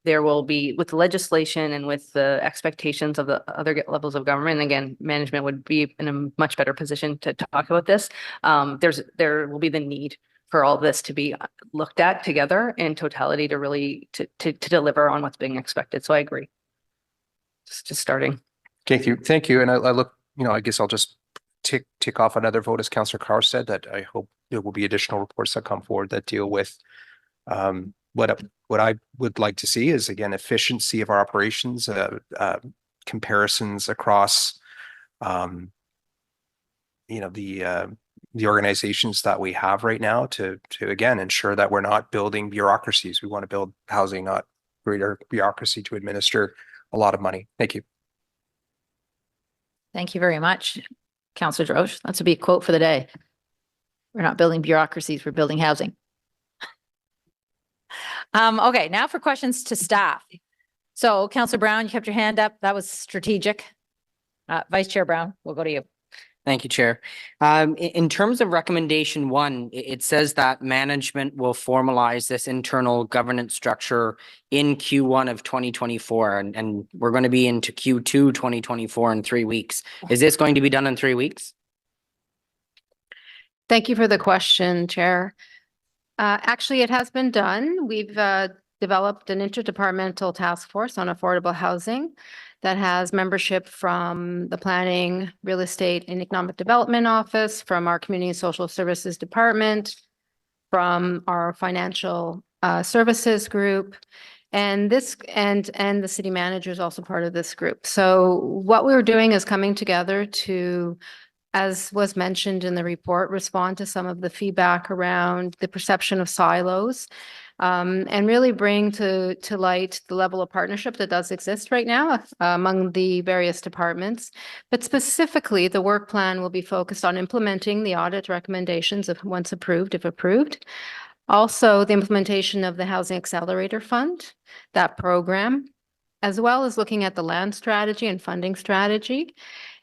there will be with the legislation and with the expectations of the other levels of government, and again, management would be in a much better position to talk about this. There will be the need for all this to be looked at together in totality to really to deliver on what's being expected. So I agree. Just starting. Thank you. Thank you. And I look, I guess I'll just tick off another vote, as Councillor Carr said, that I hope there will be additional reports that come forward that deal with what I would like to see is, again, efficiency of our operations, comparisons across, the organizations that we have right now to again ensure that we're not building bureaucracies. We want to build housing, not greater bureaucracy to administer a lot of money. Thank you. Thank you very much, Councillor DeRoche. That's a big quote for the day. We're not building bureaucracies, we're building housing. Okay, now for questions to staff. So Councillor Brown, you kept your hand up. That was strategic. Vice Chair Brown, we'll go to you. Thank you, Chair. In terms of recommendation 1, it says that management will formalize this internal governance structure in Q1 of 2024, and we're going to be into Q2 2024 in 3 weeks. Is this going to be done in 3 weeks? Thank you for the question, Chair. Actually, it has been done. We've developed an interdepartmental task force on affordable housing that has membership from the Planning, Real Estate and Economic Development Office, from our Community and Social Services Department, from our Financial Services Group, and the city manager is also part of this group. So what we're doing is coming together to, as was mentioned in the report, respond to some of the feedback around the perception of silos, and really bring to light the level of partnership that does exist right now among the various departments. But specifically, the work plan will be focused on implementing the audit recommendations if once approved, if approved. Also, the implementation of the Housing Accelerator Fund, that program, as well as looking at the land strategy and funding strategy.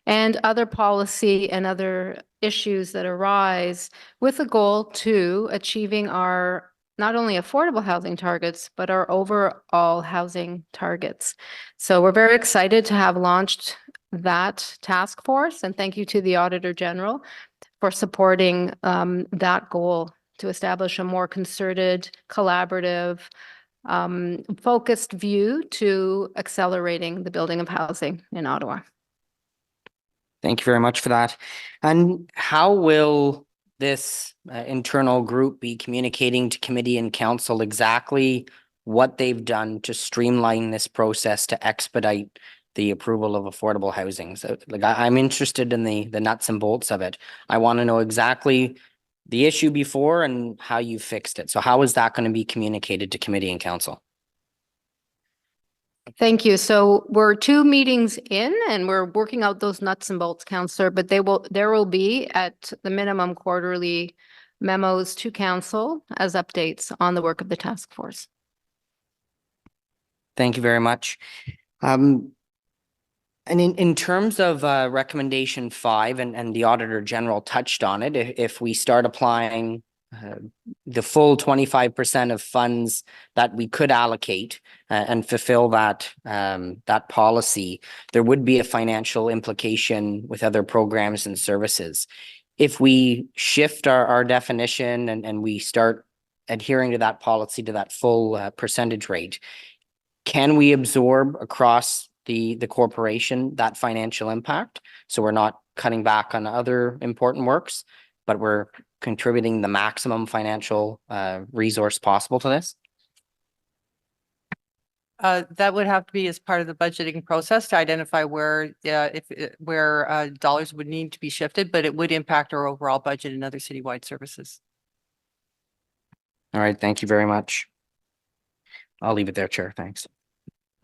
and other policy and other issues that arise with a goal to achieving our not only affordable housing targets, but our overall housing targets. So we're very excited to have launched that task force, and thank you to the Auditor General for supporting that goal to establish a more concerted, collaborative, focused view to accelerating the building of housing in Ottawa. Thank you very much for that. And how will this internal group be communicating to committee and council exactly what they've done to streamline this process to expedite the approval of affordable housing? So like I'm interested in the nuts and bolts of it. I want to know exactly the issue before and how you fixed it. So how is that going to be communicated to committee and council? Thank you. So we're 2 meetings in and we're working out those nuts and bolts, Councillor, but there will be at the minimum quarterly memos to council as updates on the work of the task force. Thank you very much. And in terms of recommendation 5 and the Auditor General touched on it, if we start applying the full 25% of funds that we could allocate and fulfill that that policy, there would be a financial implication with other programs and services. If we shift our definition and we start adhering to that policy to that full percentage rate, can we absorb across the corporation that financial impact? So we're not cutting back on other important works, but we're contributing the maximum financial resource possible to this? That would have to be as part of the budgeting process to identify where dollars would need to be shifted, but it would impact our overall budget and other citywide services. All right, thank you very much. I'll leave it there, Chair. Thanks.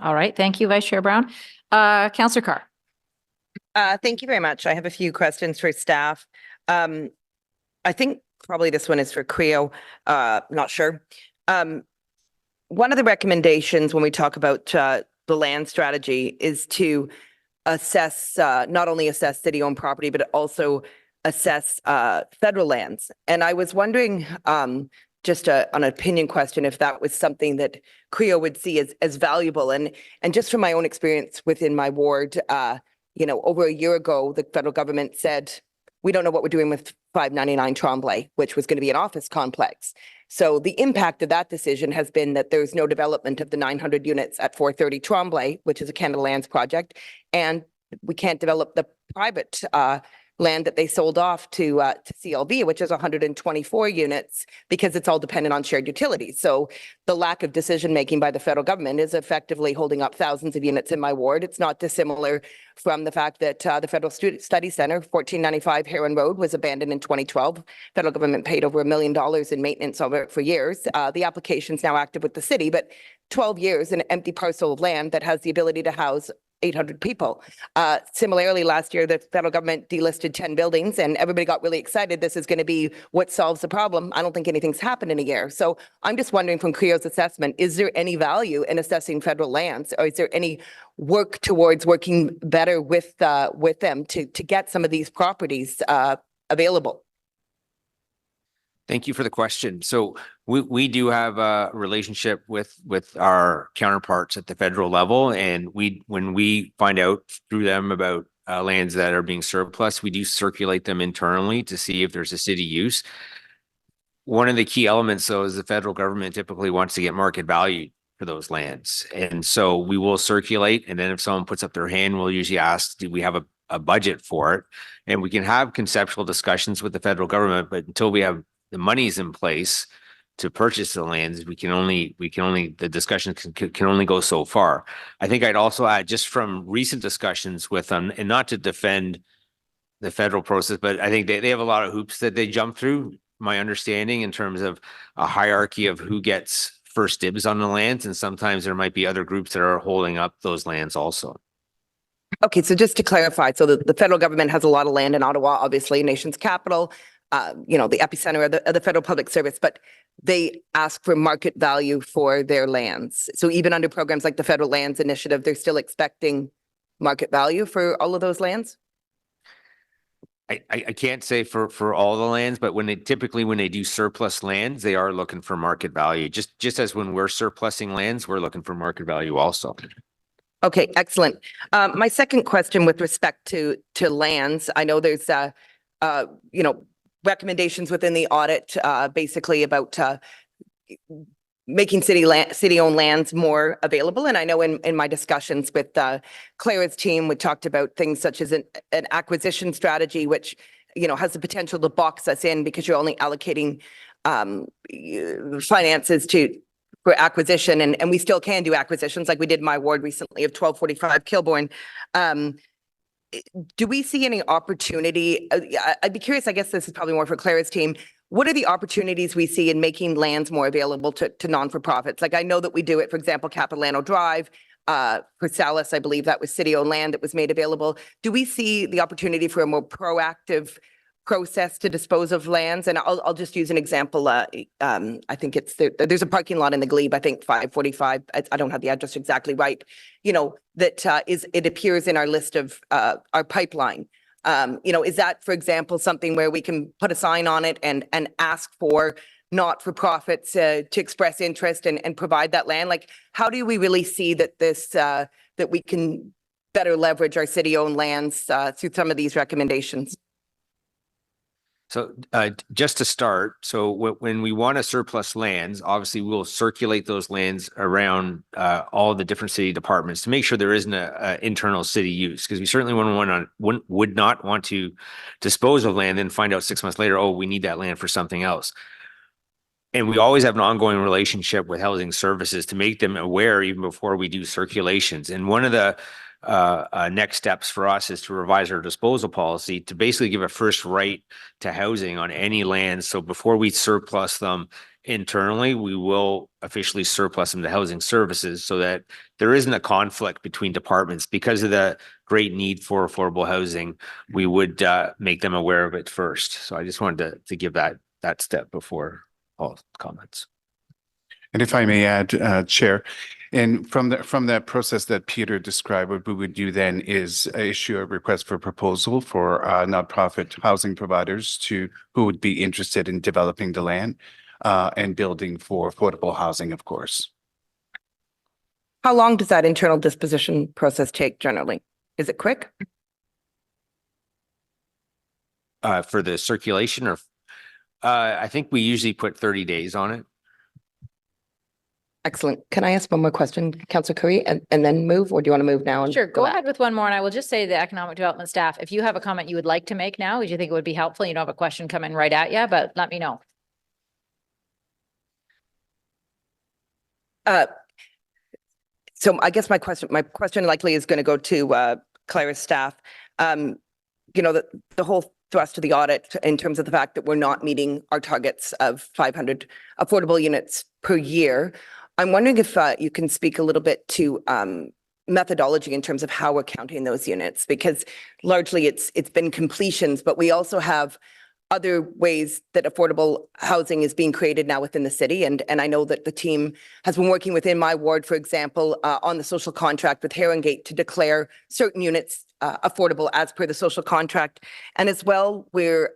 All right, thank you, Vice Chair Brown. Councillor Carr. Thank you very much. I have a few questions for staff. I think probably this one is for Creo, not sure. One of the recommendations when we talk about the land strategy is to assess, not only assess city-owned property, but also assess federal lands. And I was wondering, just on an opinion question, if that was something that Creo would see as valuable. And just from my own experience within my ward, over a year ago, the federal government said, we don't know what we're doing with 599 Tremblay, which was going to be an office complex. So the impact of that decision has been that there's no development of the 900 units at 430 Tremblay, which is a Canada Lands project, and we can't develop the private land that they sold off to CLV, which is 124 units, because it's all dependent on shared utilities. So the lack of decision-making by the federal government is effectively holding up thousands of units in my ward. It's not dissimilar from the fact that the Federal Study Center, 1495 Heron Road, was abandoned in 2012. Federal government paid over $1 million in maintenance of it for years. The application's now active with the city, but 12 years, an empty parcel of land that has the ability to house 800 people. Similarly, last year, the federal government delisted 10 buildings and everybody got really excited. This is going to be what solves the problem. I don't think anything's happened in a year. So I'm just wondering from Creo's assessment, is there any value in assessing federal lands, or is there any work towards working better with them to get some of these properties available? Thank you for the question. So we do have a relationship with our counterparts at the federal level, and when we find out through them about lands that are being surplus, we do circulate them internally to see if there's a city use. One of the key elements, though, is the federal government typically wants to get market value for those lands, and so we will circulate. And then if someone puts up their hand, we'll usually ask, do we have a budget for it? And we can have conceptual discussions with the federal government, but until we have the money's in place to purchase the lands, the discussions can only go so far. I think I'd also add, just from recent discussions with them, and not to defend the federal process, but I think they have a lot of hoops that they jump through, my understanding, in terms of a hierarchy of who gets first dibs on the lands. And sometimes there might be other groups that are holding up those lands also. Okay, so just to clarify, so the federal government has a lot of land in Ottawa, obviously, nation's capital, the epicenter of the federal public service, but they ask for market value for their lands. So even under programs like the Federal Lands Initiative, they're still expecting market value for all of those lands? I can't say for all the lands, but when they do surplus lands, they are looking for market value. Just as when we're surplusing lands, we're looking for market value also. Okay, excellent. My second question with respect to lands, I know there's recommendations within the audit, basically about making city-owned lands more available. And I know in my discussions with Clara's team, we talked about things such as an acquisition strategy, which, has the potential to box us in because you're only allocating finances for acquisition. And we still can do acquisitions like we did in my ward recently of 1245 Kilbourne. Do we see any opportunity? I'd be curious, I guess this is probably more for Clara's team. What are the opportunities we see in making lands more available to non-for-profits? Like I know that we do it, for example, Capilano Drive, for Salis, I believe that was city-owned land that was made available. Do we see the opportunity for a more proactive process to dispose of lands? And I'll just use an example. I think there's a parking lot in the Glebe, I think 545. I don't have the address exactly right. It appears in our list of our pipeline. Is that, for example, something where we can put a sign on it and ask for not-for-profits to express interest and provide that land? Like, how do we really see that that we can better leverage our city-owned lands through some of these recommendations? So just to start, so when we want to surplus lands, obviously we'll circulate those lands around all the different city departments to make sure there isn't an internal city use, because we certainly would not want to dispose of land and find out 6 months later, oh, we need that land for something else. And we always have an ongoing relationship with housing services to make them aware even before we do circulations. And one of the next steps for us is to revise our disposal policy to basically give a first right to housing on any land. So before we surplus them internally, we will officially surplus them to housing services so that there isn't a conflict between departments. Because of the great need for affordable housing, we would make them aware of it first. So I just wanted to give that step before all comments. And if I may add, Chair, and from that process that Peter described, what we would do then is issue a request for proposal for nonprofit housing providers who would be interested in developing the land and building for affordable housing, of course. How long does that internal disposition process take generally? Is it quick? For the circulation, or I think we usually put 30 days on it. Excellent. Can I ask one more question, Councillor Curry, and then move, or do you want to move now? Sure, go ahead with one more, and I will just say to the economic development staff, if you have a comment you would like to make now, would you think it would be helpful? You don't have a question coming right at you, but let me know. So I guess my question likely is going to go to Clara's staff. The whole thrust of the audit in terms of the fact that we're not meeting our targets of 500 affordable units per year. I'm wondering if you can speak a little bit to methodology in terms of how we're counting those units, because largely it's been completions, but we also have other ways that affordable housing is being created now within the city. And I know that the team has been working within my ward, for example, on the social contract with Herongate to declare certain units affordable as per the social contract. And as well, we're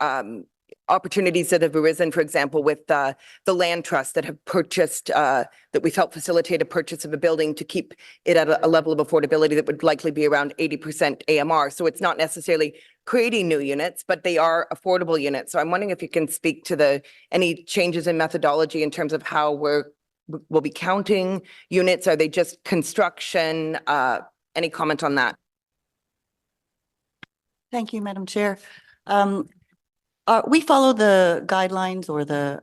opportunities that have arisen, for example, with the land trusts that have purchased, that we've helped facilitate a purchase of a building to keep it at a level of affordability that would likely be around 80% AMR. So it's not necessarily creating new units, but they are affordable units. So I'm wondering if you can speak to any changes in methodology in terms of how we'll be counting units. Are they just construction? Any comment on that? Thank you, Madam Chair. We follow the guidelines or the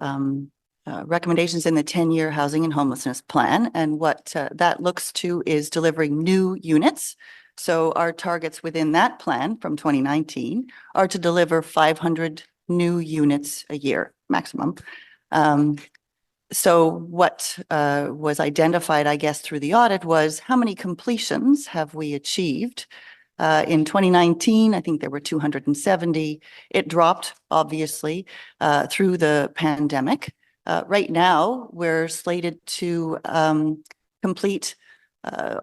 recommendations in the 10-year housing and homelessness plan. And what that looks to is delivering new units. So our targets within that plan from 2019 are to deliver 500 new units a year maximum. So what was identified, I guess, through the audit was how many completions have we achieved? In 2019, I think there were 270. It dropped, obviously, through the pandemic. Right now, we're slated to complete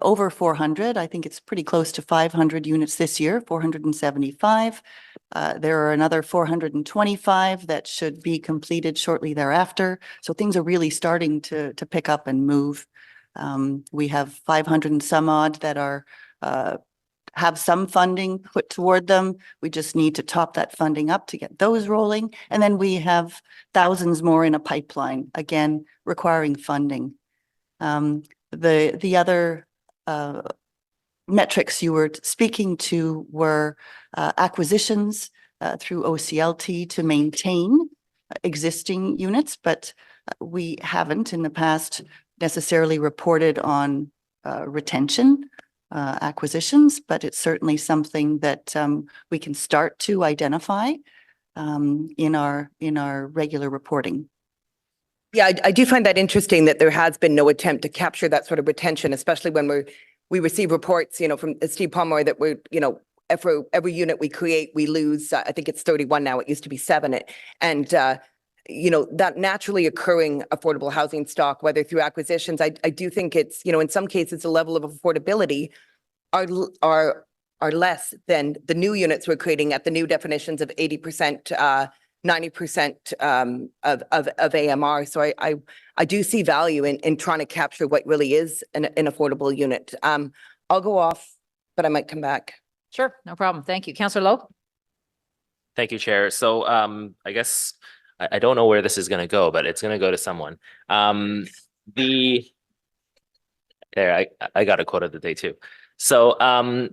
over 400. I think it's pretty close to 500 units this year, 475. There are another 425 that should be completed shortly thereafter. So things are really starting to pick up and move. We have 500 and some odd that are have some funding put toward them. We just need to top that funding up to get those rolling. And then we have thousands more in a pipeline, again, requiring funding. The other metrics you were speaking to were acquisitions through OCLT to maintain existing units, but we haven't in the past necessarily reported on retention acquisitions, but it's certainly something that we can start to identify in our regular reporting. Yeah, I do find that interesting that there has been no attempt to capture that sort of retention, especially when we receive reports, from Steve Pomeroy that we're, for every unit we create, we lose, I think it's 31 now, it used to be 7. And, that naturally occurring affordable housing stock, whether through acquisitions, I do think it's, in some cases, the level of affordability are less than the new units we're creating at the new definitions of 80%, 90% of AMR. So I do see value in trying to capture what really is an affordable unit. I'll go off, but I might come back. Sure, no problem. Thank you. Councillor Lowe? Thank you, Chair. So I guess I don't know where this is going to go, but it's going to go to someone. I got a quote of the day too. So I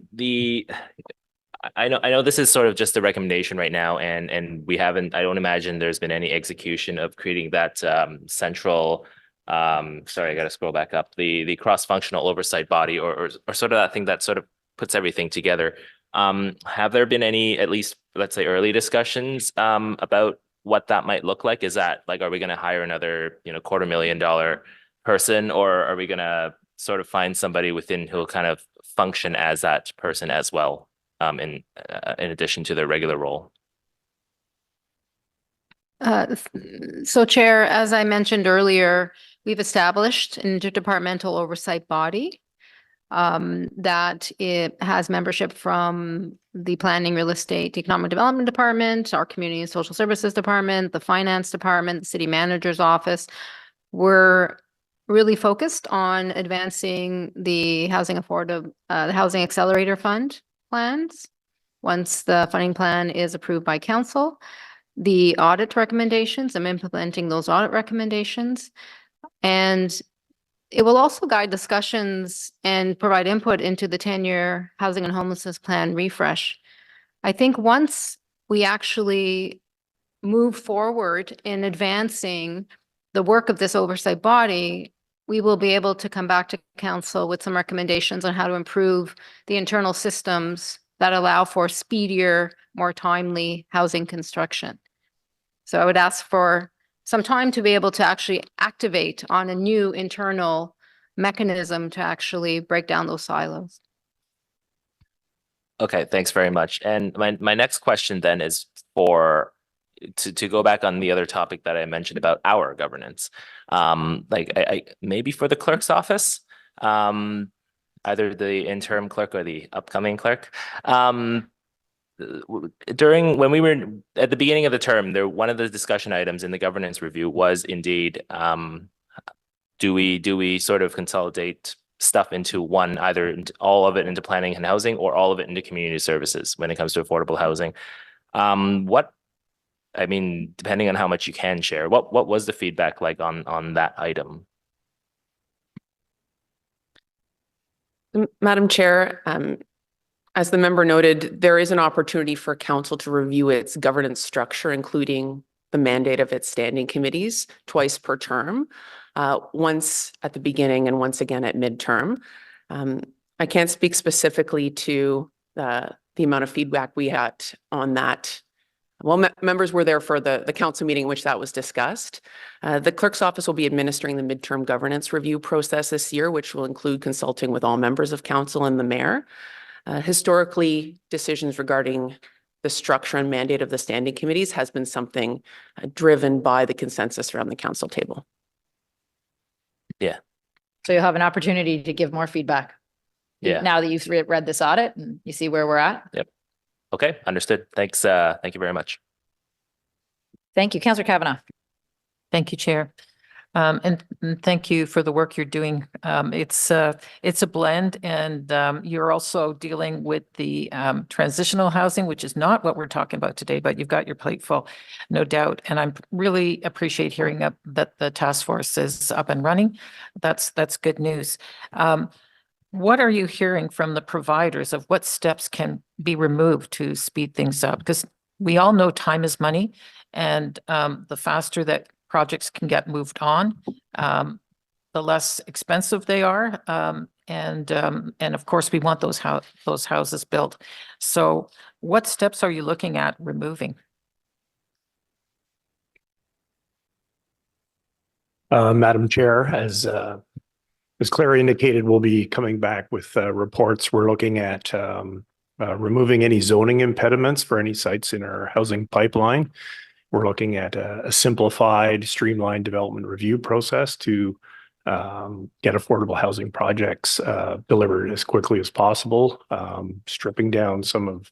know this is sort of just a recommendation right now, and we haven't, I don't imagine there's been any execution of creating that central, sorry, I got to scroll back up, the cross-functional oversight body or sort of that thing that sort of puts everything together. Have there been any, at least, let's say, early discussions about what that might look like? Is that like, are we going to hire another, $250,000 person, or are we going to sort of find somebody within who'll kind of function as that person as well? In addition to their regular role? So Chair, as I mentioned earlier, we've established an interdepartmental oversight body that it has membership from the Planning, Real Estate, Economic Development Department, our Community and Social Services Department, the Finance Department, the City Manager's Office. We're really focused on advancing the Housing Accelerator Fund plans. Once the funding plan is approved by council, the audit recommendations, I'm implementing those audit recommendations. And it will also guide discussions and provide input into the 10-year housing and homelessness plan refresh. I think once we actually move forward in advancing the work of this oversight body, we will be able to come back to council with some recommendations on how to improve the internal systems that allow for speedier, more timely housing construction. So I would ask for some time to be able to actually activate on a new internal mechanism to actually break down those silos. Okay, thanks very much. And my next question then is to go back on the other topic that I mentioned about our governance. I maybe for the clerk's office, either the interim clerk or the upcoming clerk. When we were at the beginning of the term, one of the discussion items in the governance review was indeed, do we sort of consolidate stuff into one, either all of it into planning and housing or all of it into community services when it comes to affordable housing? Depending on how much you can share, what was the feedback like on that item? Madam Chair, as the member noted, there is an opportunity for council to review its governance structure, including the mandate of its standing committees twice per term, once at the beginning and once again at midterm. I can't speak specifically to the amount of feedback we had on that. Well, members were there for the council meeting in which that was discussed. The clerk's office will be administering the midterm governance review process this year, which will include consulting with all members of council and the mayor. Historically, decisions regarding the structure and mandate of the standing committees has been something driven by the consensus around the council table. Yeah. So you'll have an opportunity to give more feedback. Yeah. Now that you've read this audit and you see where we're at. Yep. Okay, understood. Thanks. Thank you very much. Thank you. Councillor Kavanagh. Thank you, Chair. And thank you for the work you're doing. It's a blend, and you're also dealing with the transitional housing, which is not what we're talking about today, but you've got your plate full, no doubt. And I really appreciate hearing that the task force is up and running. That's good news. What are you hearing from the providers of what steps can be removed to speed things up? Because we all know time is money, and the faster that projects can get moved on, the less expensive they are. And of course, we want those houses built. So what steps are you looking at removing? Madam Chair, as Claire indicated, we'll be coming back with reports. We're looking at removing any zoning impediments for any sites in our housing pipeline. We're looking at a simplified, streamlined development review process to get affordable housing projects delivered as quickly as possible, stripping down some of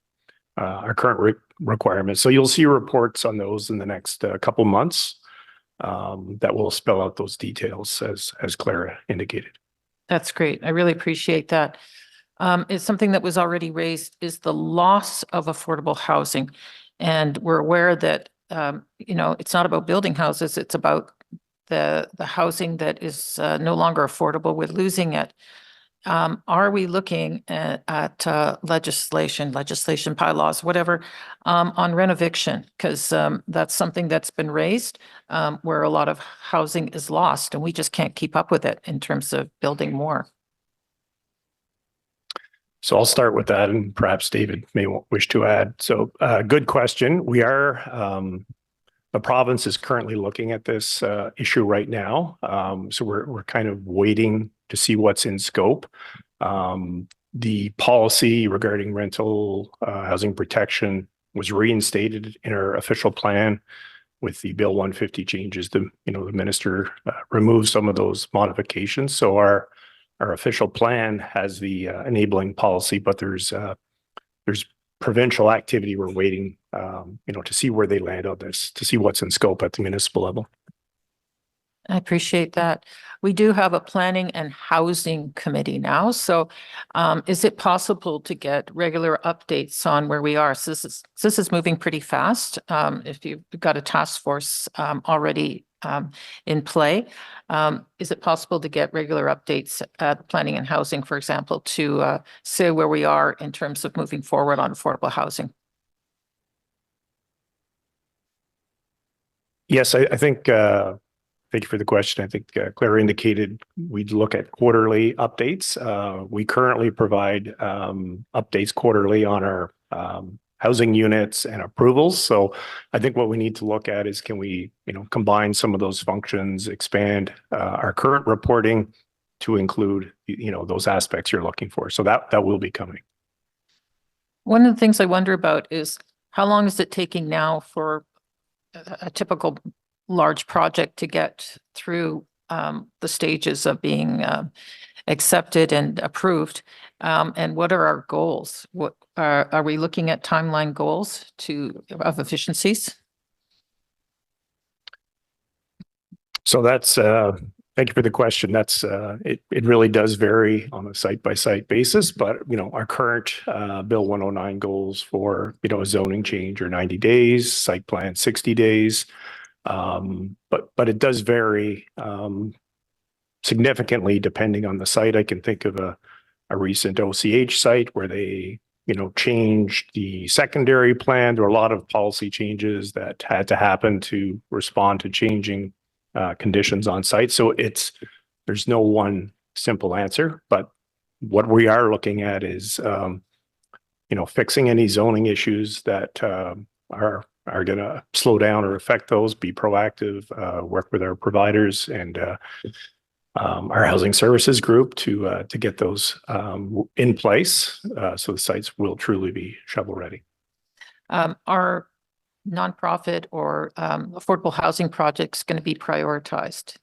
our current requirements. So you'll see reports on those in the next couple months that will spell out those details as Clara indicated. That's great. I really appreciate that. It's something that was already raised is the loss of affordable housing. And we're aware that, it's not about building houses. It's about the housing that is no longer affordable. We're losing it. Are we looking at legislation, bylaws, whatever, on renoviction? Because that's something that's been raised where a lot of housing is lost and we just can't keep up with it in terms of building more. So I'll start with that, and perhaps David may wish to add. So good question. The province is currently looking at this issue right now. So we're kind of waiting to see what's in scope. The policy regarding rental housing protection was reinstated in our official plan with the Bill 150 changes. The minister removed some of those modifications. So our official plan has the enabling policy, but there's provincial activity. We're waiting, to see where they land on this, to see what's in scope at the municipal level. I appreciate that. We do have a planning and housing committee now. So is it possible to get regular updates on where we are? So this is moving pretty fast. If you've got a task force already in play, is it possible to get regular updates at planning and housing, for example, to say where we are in terms of moving forward on affordable housing? Yes, I think, thank you for the question. I think Claire indicated we'd look at quarterly updates. We currently provide updates quarterly on our housing units and approvals. So I think what we need to look at is, can we, combine some of those functions, expand our current reporting to include, those aspects you're looking for. So that will be coming. One of the things I wonder about is how long is it taking now for a typical large project to get through the stages of being accepted and approved? And what are our goals? What are we looking at timeline goals of efficiencies? So that's, thank you for the question. That's, it really does vary on a site by site basis, but, our current Bill 109 goals for, a zoning change are 90 days, site plan 60 days. But it does vary significantly depending on the site. I can think of a recent OCH site where they, changed the secondary plan. There were a lot of policy changes that had to happen to respond to changing conditions on site. So there's no one simple answer, but what we are looking at is, fixing any zoning issues that are going to slow down or affect those, be proactive, work with our providers and our housing services group to get those in place so the sites will truly be shovel ready. Are nonprofit or affordable housing projects going to be prioritized?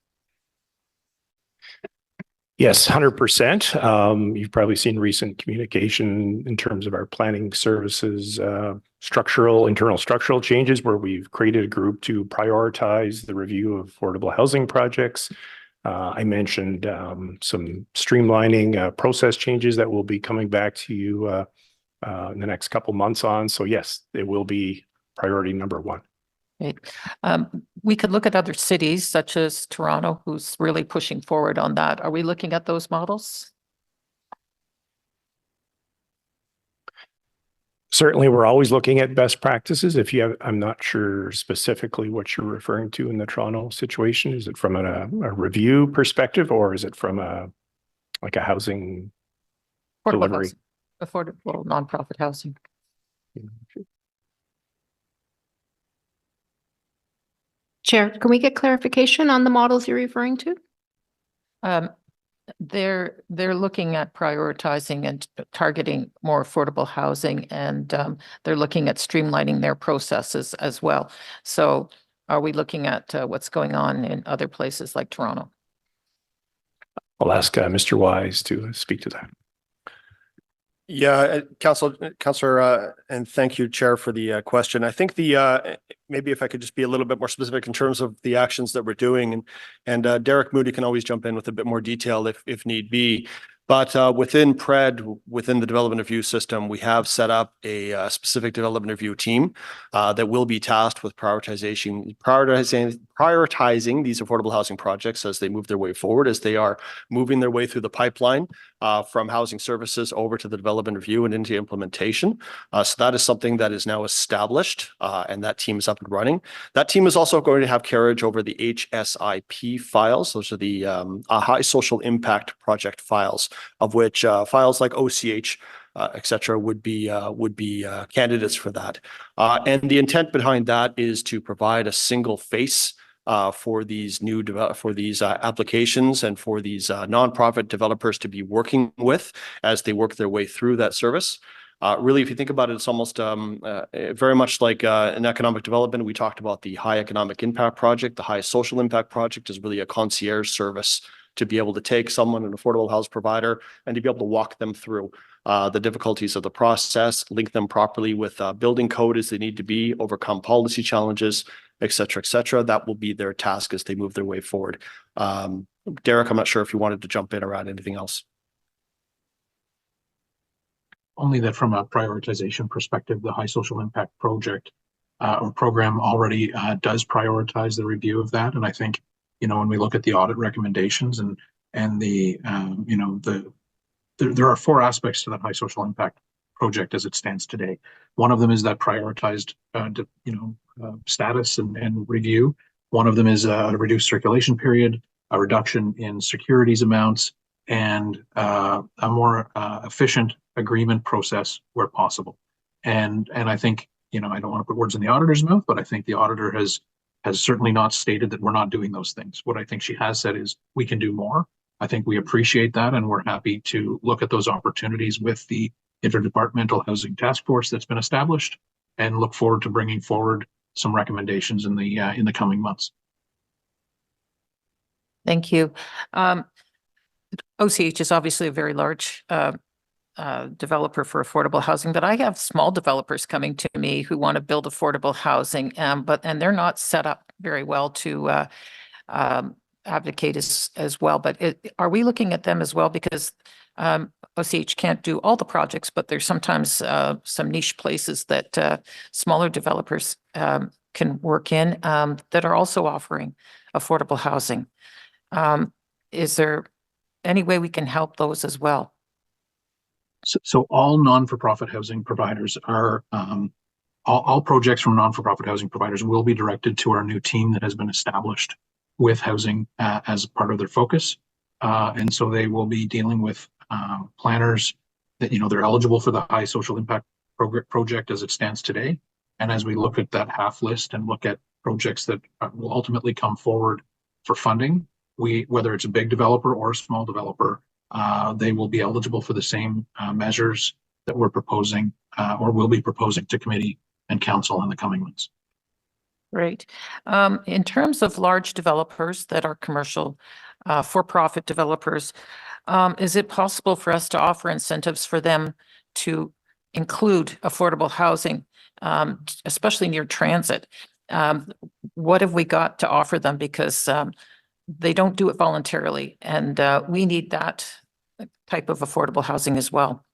Yes, 100%. You've probably seen recent communication in terms of our planning services, internal structural changes where we've created a group to prioritize the review of affordable housing projects. I mentioned some streamlining process changes that will be coming back to you in the next couple months on. So yes, it will be priority number one. Right. We could look at other cities such as Toronto, who's really pushing forward on that. Are we looking at those models? Certainly, we're always looking at best practices. I'm not sure specifically what you're referring to in the Toronto situation. Is it from a review perspective, or is it from a housing delivery? Affordable nonprofit housing. Chair, can we get clarification on the models you're referring to? They're looking at prioritizing and targeting more affordable housing, and they're looking at streamlining their processes as well. So are we looking at what's going on in other places like Toronto? I'll ask Mr. Wise to speak to that. Yeah, Councillor, and thank you, Chair, for the question. I think maybe if I could just be a little bit more specific in terms of the actions that we're doing, and Derek Moody can always jump in with a bit more detail if need be. But within PRED, within the development review system, we have set up a specific development review team that will be tasked with prioritizing these affordable housing projects as they move their way forward, as they are moving their way through the pipeline from housing services over to the development review and into implementation. So that is something that is now established, and that team is up and running. That team is also going to have carriage over the HSIP files. Those are the high social impact project files, of which files like OCH, et cetera, would be candidates for that. And the intent behind that is to provide a single face for these applications and for these nonprofit developers to be working with as they work their way through that service. Really, if you think about it, it's almost very much like in economic development. We talked about the high economic impact project. The high social impact project is really a concierge service to be able to take someone, an affordable house provider, and to be able to walk them through the difficulties of the process, link them properly with building code as they need to be, overcome policy challenges, et cetera, et cetera. That will be their task as they move their way forward. Derek, I'm not sure if you wanted to jump in or add anything else. Only that from a prioritization perspective, the high social impact project or program already does prioritize the review of that. And I think, when we look at the audit recommendations and the, there are 4 aspects to that high social impact project as it stands today. One of them is that prioritized, status and review. One of them is a reduced circulation period, a reduction in securities amounts, and a more efficient agreement process where possible. And I think, I don't want to put words in the auditor's mouth, but I think the auditor has certainly not stated that we're not doing those things. What I think she has said is we can do more. I think we appreciate that, and we're happy to look at those opportunities with the Interdepartmental Housing Task Force that's been established, and look forward to bringing forward some recommendations in the coming months. Thank you. OCH is obviously a very large developer for affordable housing, but I have small developers coming to me who want to build affordable housing, and they're not set up very well to advocate as well. But are we looking at them as well? Because OCH can't do all the projects, but there's sometimes some niche places that smaller developers can work in that are also offering affordable housing. Is there any way we can help those as well? So all non-for-profit housing providers are, all projects from non-for-profit housing providers will be directed to our new team that has been established with housing as part of their focus. And so they will be dealing with planners that, they're eligible for the high social impact project as it stands today. And as we look at that half list and look at projects that will ultimately come forward for funding, whether it's a big developer or a small developer, they will be eligible for the same measures that we're proposing or will be proposing to committee and council in the coming months. Great. In terms of large developers that are commercial, for-profit developers. Is it possible for us to offer incentives for them to include affordable housing, especially near transit? What have we got to offer them? Because they don't do it voluntarily, and we need that type of affordable housing as well.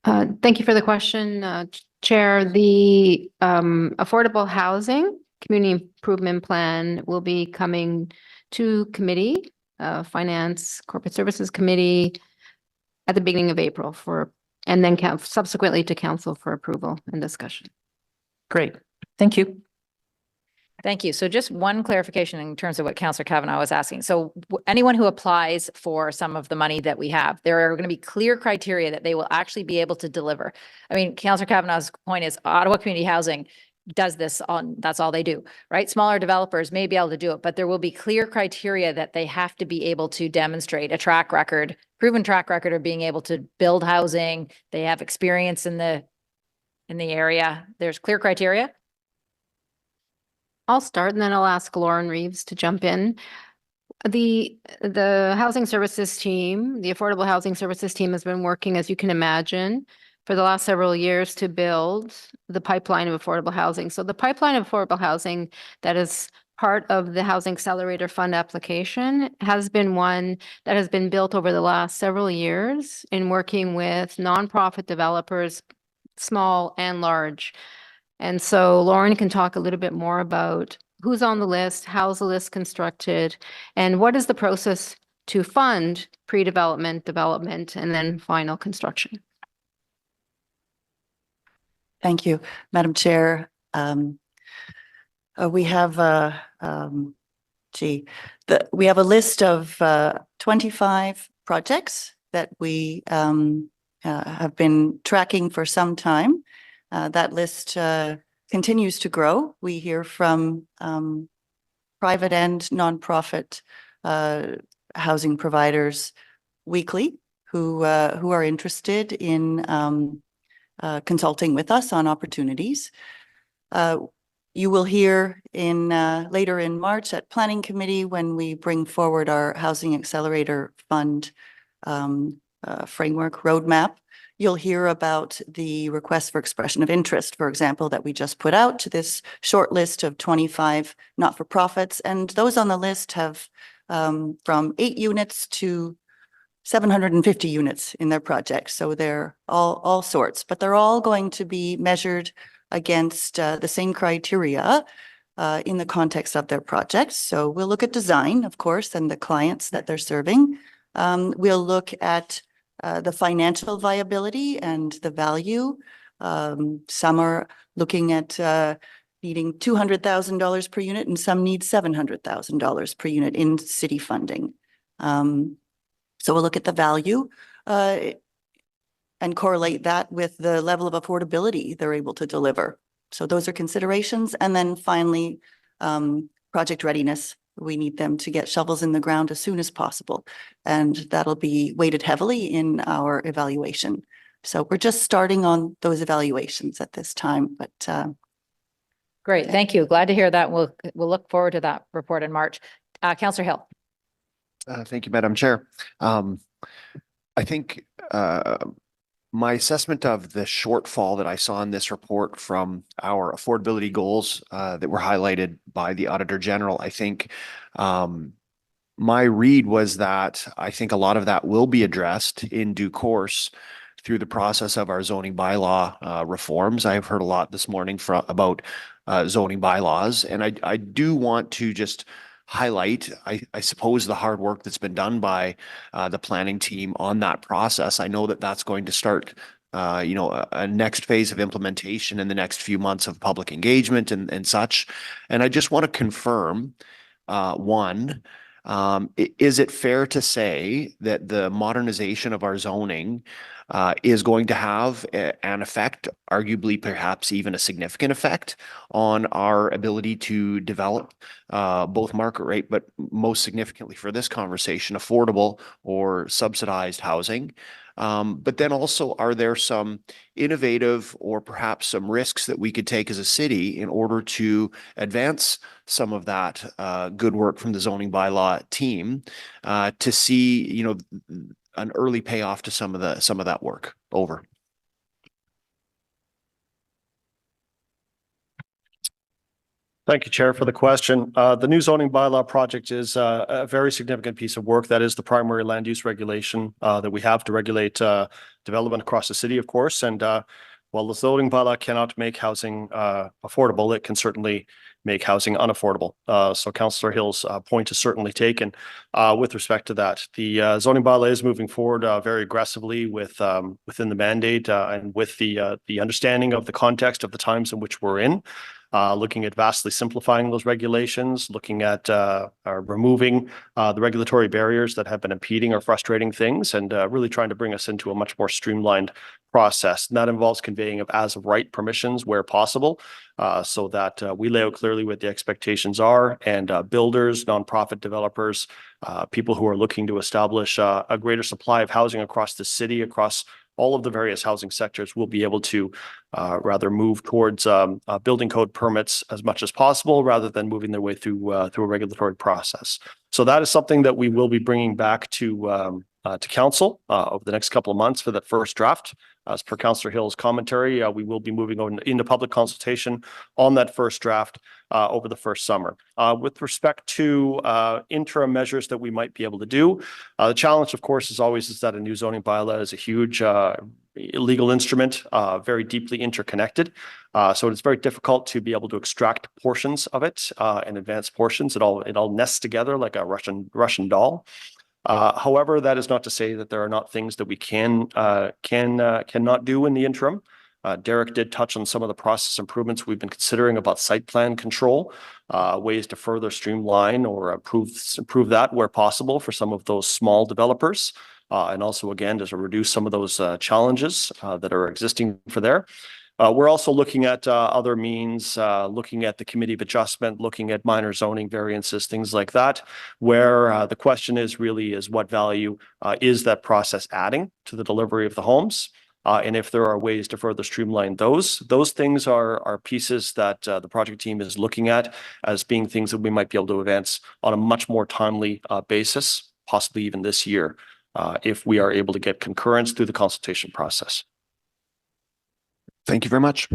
Thank you for the question, Chair. The affordable housing community improvement plan will be coming to committee, Finance Corporate Services Committee at the beginning of April and then subsequently to council for approval and discussion. Great. Thank you. Thank you. So just one clarification in terms of what Councillor Kavanaugh was asking. So anyone who applies for some of the money that we have, there are going to be clear criteria that they will actually be able to deliver. I mean, Councillor Kavanaugh's point is Ottawa Community Housing does this that's all they do, right? Smaller developers may be able to do it, but there will be clear criteria that they have to be able to demonstrate a track record, proven track record of being able to build housing. They have experience in the area. There's clear criteria. I'll start and then I'll ask Lauren Reeves to jump in. The housing services team, the affordable housing services team has been working, as you can imagine, for the last several years to build the pipeline of affordable housing. So the pipeline of affordable housing that is part of the Housing Accelerator Fund application has been one that has been built over the last several years in working with nonprofit developers, small and large. And so Lauren can talk a little bit more about who's on the list, how's the list constructed, and what is the process to fund pre-development, development, and then final construction. Thank you, Madam Chair. We have we have a list of 25 projects that we have been tracking for some time. That list continues to grow. We hear from private and nonprofit housing providers weekly who are interested in consulting with us on opportunities. You will hear later in March at Planning Committee when we bring forward our Housing Accelerator Fund framework roadmap. You'll hear about the request for expression of interest, for example, that we just put out to this short list of 25 not-for-profits. And those on the list have from 8 units to 750 units in their projects. So they're all sorts, but they're all going to be measured against the same criteria in the context of their projects. So we'll look at design, of course, and the clients that they're serving. We'll look at the financial viability and the value. Some are looking at needing $200,000 per unit and some need $700,000 per unit in city funding. So we'll look at the value and correlate that with the level of affordability they're able to deliver. So those are considerations. And then finally, project readiness. We need them to get shovels in the ground as soon as possible. And that'll be weighted heavily in our evaluation. So we're just starting on those evaluations at this time, but great. Thank you. Glad to hear that. We'll look forward to that report in March. Councillor Hill. Thank you, Madam Chair. I think my assessment of the shortfall that I saw in this report from our affordability goals that were highlighted by the Auditor General, I think my read was that I think a lot of that will be addressed in due course through the process of our zoning bylaw reforms. I've heard a lot this morning about zoning bylaws, and I do want to just highlight, I suppose, the hard work that's been done by the planning team on that process. I know that that's going to start, a next phase of implementation in the next few months of public engagement and such. And I just want to confirm, one, is it fair to say that the modernization of our zoning is going to have an effect, arguably perhaps even a significant effect on our ability to develop both market rate, but most significantly for this conversation, affordable or subsidized housing? But then also, are there some innovative or perhaps some risks that we could take as a city in order to advance some of that good work from the zoning bylaw team to see, you know, an early payoff to some of that work? Over. Thank you, Chair, for the question. The new zoning bylaw project is a very significant piece of work. That is the primary land use regulation that we have to regulate development across the city, of course. And while the zoning bylaw cannot make housing affordable, it can certainly make housing unaffordable. So Councillor Hill's point is certainly taken with respect to that. The zoning bylaw is moving forward very aggressively within the mandate and with the understanding of the context of the times in which we're in. Looking at vastly simplifying those regulations, looking at removing the regulatory barriers that have been impeding or frustrating things, and really trying to bring us into a much more streamlined process. And that involves conveying of as of right permissions where possible, so that we lay out clearly what the expectations are, and builders, nonprofit developers, people who are looking to establish a greater supply of housing across the city, across all of the various housing sectors, will be able to rather move towards building code permits as much as possible, rather than moving their way through a regulatory process. So that is something that we will be bringing back to council over the next couple of months for that first draft. As per Councillor Hill's commentary, we will be moving on into public consultation on that first draft over the first summer. With respect to interim measures that we might be able to do, the challenge, of course, is that a new zoning bylaw is a huge legal instrument, very deeply interconnected. So it's very difficult to be able to extract portions of it and advance portions. It all nests together like a Russian doll. However, that is not to say that there are not things that we cannot do in the interim. Derek did touch on some of the process improvements we've been considering about site plan control, ways to further streamline or improve that where possible for some of those small developers. And also, again, to reduce some of those challenges that are existing for there. We're also looking at other means, looking at the committee of adjustment, looking at minor zoning variances, things like that, where the question is what value is that process adding to the delivery of the homes? And if there are ways to further streamline those things are pieces that the project team is looking at as being things that we might be able to advance on a much more timely basis, possibly even this year, if we are able to get concurrence through the consultation process. Thank you very much.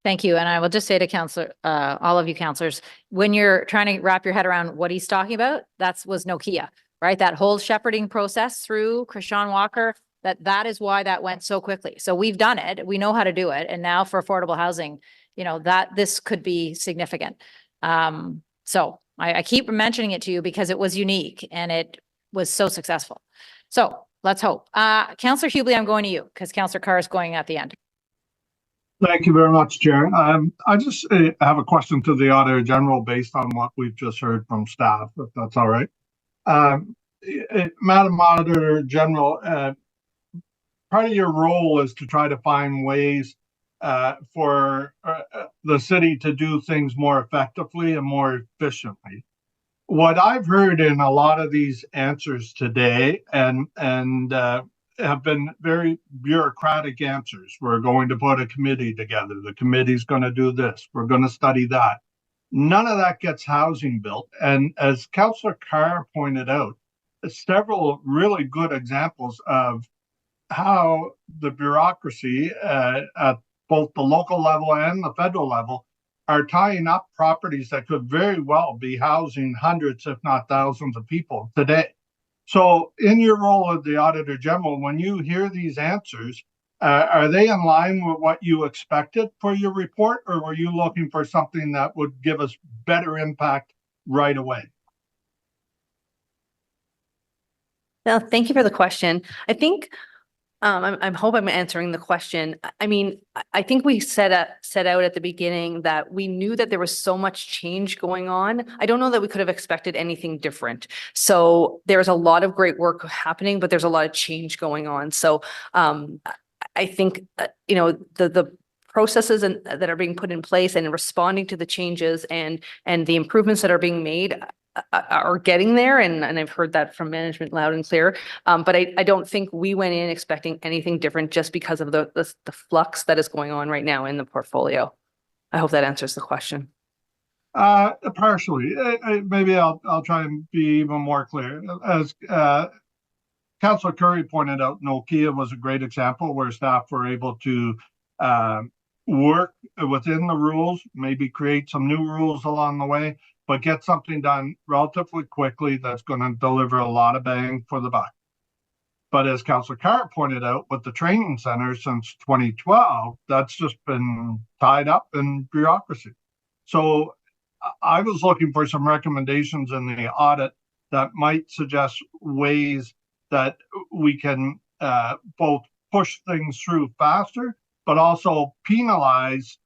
Thank you. And I will just say to Councillor, all of you councillors, when you're trying to wrap your head around what he's talking about, was Nokia, right? That whole shepherding process through Krishan Walker, that is why that went so quickly. So we've done it. We know how to do it. And now for affordable housing, you know, this could be significant. So I keep mentioning it to you because it was unique and it was so successful. So let's hope. Councillor Hubley, I'm going to you because Councillor Carr is going at the end. Thank you very much, Chair. I just have a question to the Auditor General based on what we've just heard from staff, if that's all right. Madam Auditor General, part of your role is to try to find ways for the city to do things more effectively and more efficiently. What I've heard in a lot of these answers today and have been very bureaucratic answers. We're going to put a committee together. The committee's going to do this. We're going to study that. None of that gets housing built. And as Councillor Carr pointed out, several really good examples of how the bureaucracy at both the local level and the federal level are tying up properties that could very well be housing hundreds, if not thousands of people today. So in your role as the Auditor General, when you hear these answers, are they in line with what you expected for your report, or were you looking for something that would give us better impact right away? Well, thank you for the question. I think I hope I'm answering the question. I mean, I think we set out at the beginning that we knew that there was so much change going on. I don't know that we could have expected anything different. So there's a lot of great work happening, but there's a lot of change going on. So I think, you know, the processes that are being put in place and responding to the changes and the improvements that are being made, are getting there, and I've heard that from management loud and clear. But I don't think we went in expecting anything different just because of the flux that is going on right now in the portfolio. I hope that answers the question. Partially. Maybe I'll try and be even more clear. As Councillor Curry pointed out, Nokia was a great example where staff were able to work within the rules, maybe create some new rules along the way, but get something done relatively quickly that's going to deliver a lot of bang for the buck. But as Councillor Carr pointed out, with the training center since 2012, that's just been tied up in bureaucracy. So I was looking for some recommendations in the audit that might suggest ways that we can both push things through faster, but also penalize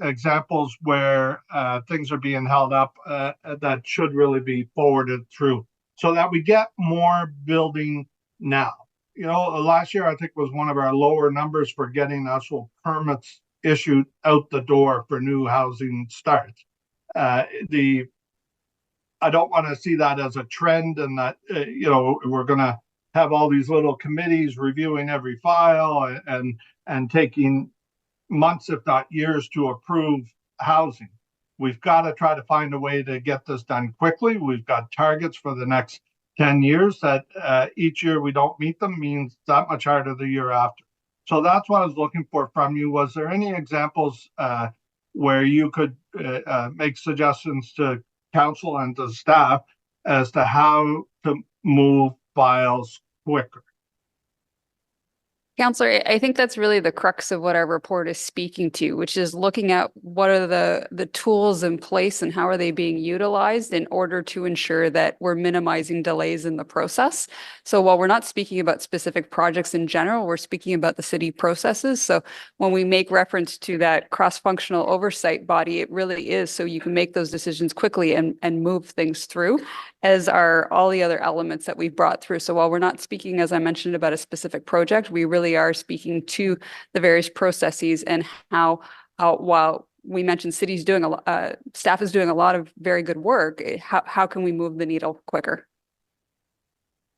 examples where things are being held up that should really be forwarded through, so that we get more building now. You know, last year I think was one of our lower numbers for getting actual permits issued out the door for new housing starts. I don't want to see that as a trend, and that you know, we're going to have all these little committees reviewing every file and taking months, if not years, to approve housing. We've got to try to find a way to get this done quickly. We've got targets for the next 10 years that each year we don't meet them means that much harder the year after. So that's what I was looking for from you. Was there any examples where you could make suggestions to council and to staff as to how to move files quicker? Counselor, I think that's really the crux of what our report is speaking to, which is looking at what are the tools in place and how are they being utilized in order to ensure that we're minimizing delays in the process. So while we're not speaking about specific projects in general, we're speaking about the city processes. So when we make reference to that cross-functional oversight body, it really is so you can make those decisions quickly and move things through, as are all the other elements that we've brought through. So while we're not speaking, as I mentioned, about a specific project, we really are speaking to the various processes and how while we mentioned cities doing staff is doing a lot of very good work, how can we move the needle quicker?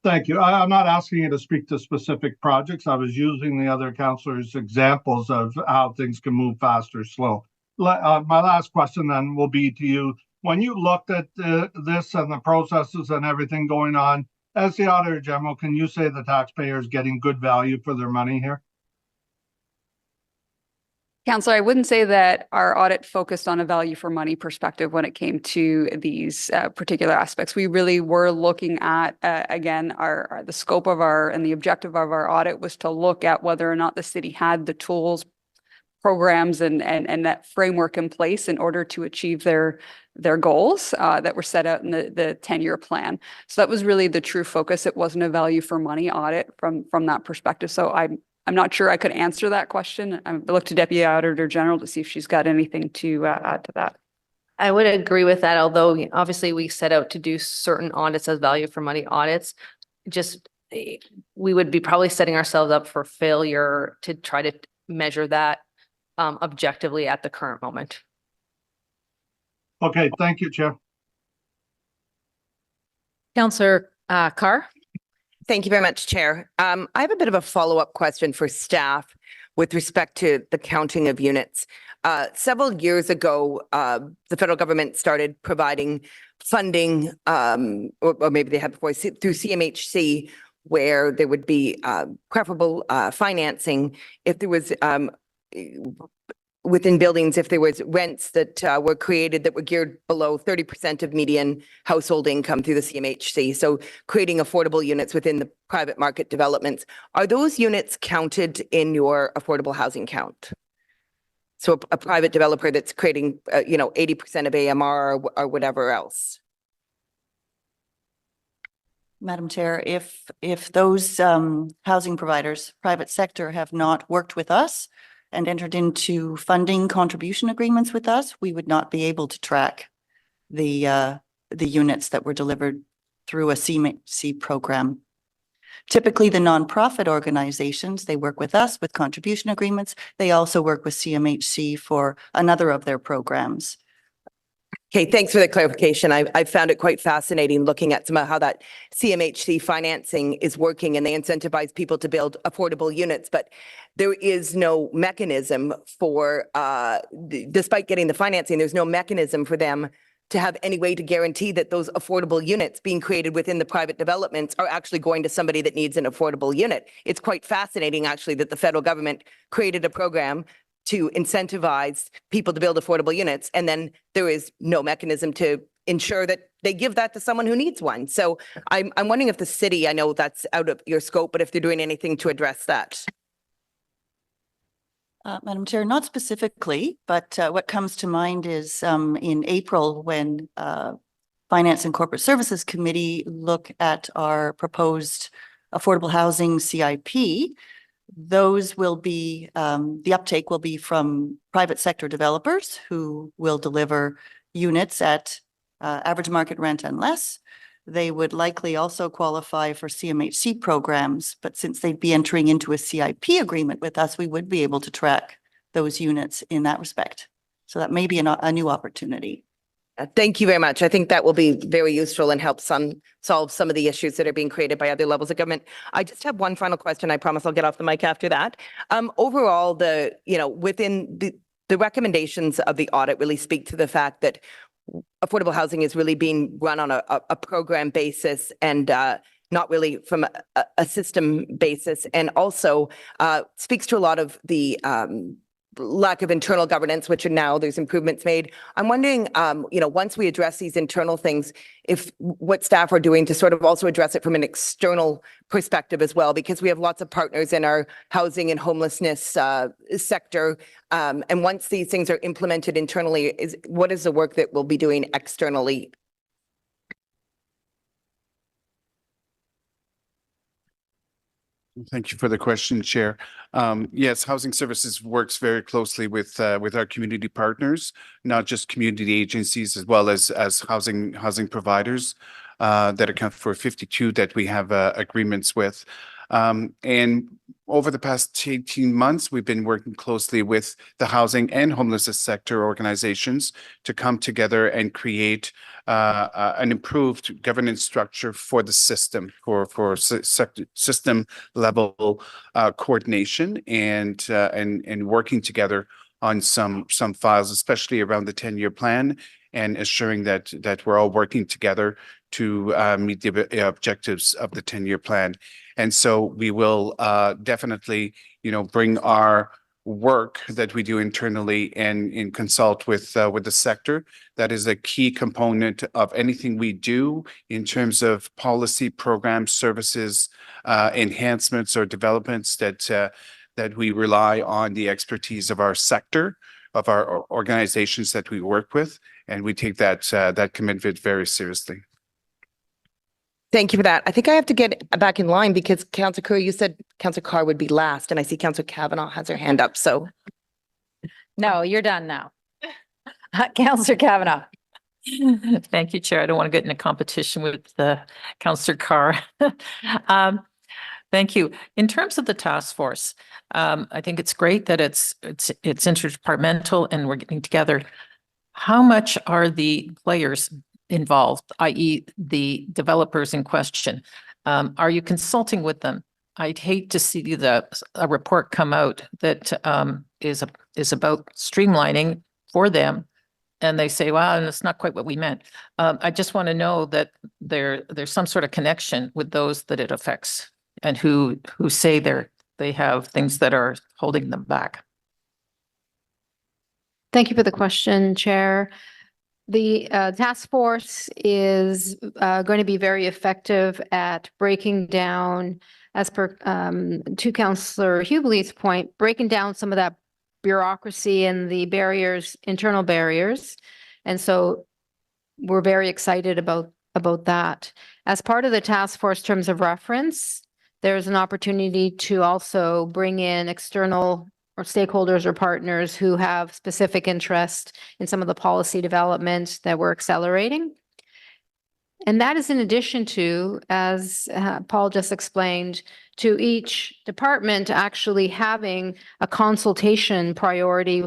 Thank you. I'm not asking you to speak to specific projects. I was using the other councillors' examples of how things can move fast or slow. My last question then will be to you. When you looked at this and the processes and everything going on, as the Auditor General, can you say the taxpayer is getting good value for their money here? Councillor, I wouldn't say that our audit focused on a value for money perspective when it came to these particular aspects. We really were looking at, again, the scope of and the objective of our audit was to look at whether or not the city had the tools, programs, and that framework in place in order to achieve their goals that were set out in the 10-year plan. So that was really the true focus. It wasn't a value for money audit from that perspective. So I'm not sure I could answer that question. I look to Deputy Auditor General to see if she's got anything to add to that. I would agree with that, although obviously we set out to do certain audits as value for money audits. Just we would be probably setting ourselves up for failure to try to measure that objectively at the current moment. Okay, thank you, Chair. Councillor Carr. Thank you very much, Chair. I have a bit of a follow-up question for staff with respect to the counting of units. Several years ago, the federal government started providing funding, or maybe they had before, through CMHC, where there would be preferable financing if there was within buildings, if there was rents that were created that were geared below 30% of median household income through the CMHC. So creating affordable units within the private market developments. Are those units counted in your affordable housing count? So a private developer that's creating, 80% of AMR or whatever else? Madam Chair, if those housing providers, private sector, have not worked with us and entered into funding contribution agreements with us, we would not be able to track the units that were delivered through a CMHC program. Typically, the nonprofit organizations, they work with us with contribution agreements. They also work with CMHC for another of their programs. Okay, thanks for the clarification. I found it quite fascinating looking at some of how that CMHC financing is working, and they incentivize people to build affordable units, but there is no mechanism for, despite getting the financing, there's no mechanism for them to have any way to guarantee that those affordable units being created within the private developments are actually going to somebody that needs an affordable unit. It's quite fascinating, actually, that the federal government created a program to incentivize people to build affordable units, and then there is no mechanism to ensure that they give that to someone who needs one. So I'm wondering if the city, I know that's out of your scope, but if they're doing anything to address that. Madam Chair, not specifically, but what comes to mind is in April when Finance and Corporate Services Committee look at our proposed affordable housing CIP, those will be, the uptake will be from private sector developers who will deliver units at average market rent and less. They would likely also qualify for CMHC programs, but since they'd be entering into a CIP agreement with us, we would be able to track those units in that respect. So that may be a new opportunity. Thank you very much. I think that will be very useful and help solve some of the issues that are being created by other levels of government. I just have one final question. I promise I'll get off the mic after that. Overall, within the recommendations of the audit really speak to the fact that affordable housing is really being run on a program basis and not really from a system basis, and also speaks to a lot of the lack of internal governance, which are now there's improvements made. I'm wondering, once we address these internal things, if what staff are doing to sort of also address it from an external perspective as well, because we have lots of partners in our housing and homelessness sector. And once these things are implemented internally, what is the work that we'll be doing externally? Thank you for the question, Chair. Yes, Housing Services works very closely with our community partners, not just community agencies, as well as housing providers that account for 52 that we have agreements with. And over the past 18 months, we've been working closely with the housing and homelessness sector organizations to come together and create an improved governance structure for the system, for system level coordination and working together on some files, especially around the 10-year plan, and assuring that we're all working together to meet the objectives of the 10-year plan. And so we will definitely, bring our work that we do internally and consult with the sector. That is a key component of anything we do in terms of policy, programs, services, enhancements or developments that we rely on the expertise of our sector, of our organizations that we work with, and we take that commitment very seriously. Thank you for that. I think I have to get back in line because Councillor Curry, you said Councillor Carr would be last, and I see Councillor Kavanaugh has her hand up, so. No, you're done now. Councillor Kavanaugh. Thank you, Chair. I don't want to get in a competition with Councillor Carr. Thank you. In terms of the task force, I think it's great that it's interdepartmental and we're getting together. How much are the players involved, i.e. the developers in question? Are you consulting with them? I'd hate to see a report come out that is about streamlining for them, and they say, "Wow, it's not quite what we meant." I just want to know that there's some sort of connection with those that it affects, and who say they have things that are holding them back. Thank you for the question, Chair. The task force is going to be very effective at breaking down, as per to Councillor Hubley's point, breaking down some of that bureaucracy and the barriers, internal barriers. And so we're very excited about that. As part of the task force terms of reference, there's an opportunity to also bring in external or stakeholders or partners who have specific interest in some of the policy development that we're accelerating. And that is in addition to, as Paul just explained, to each department actually having a consultation priority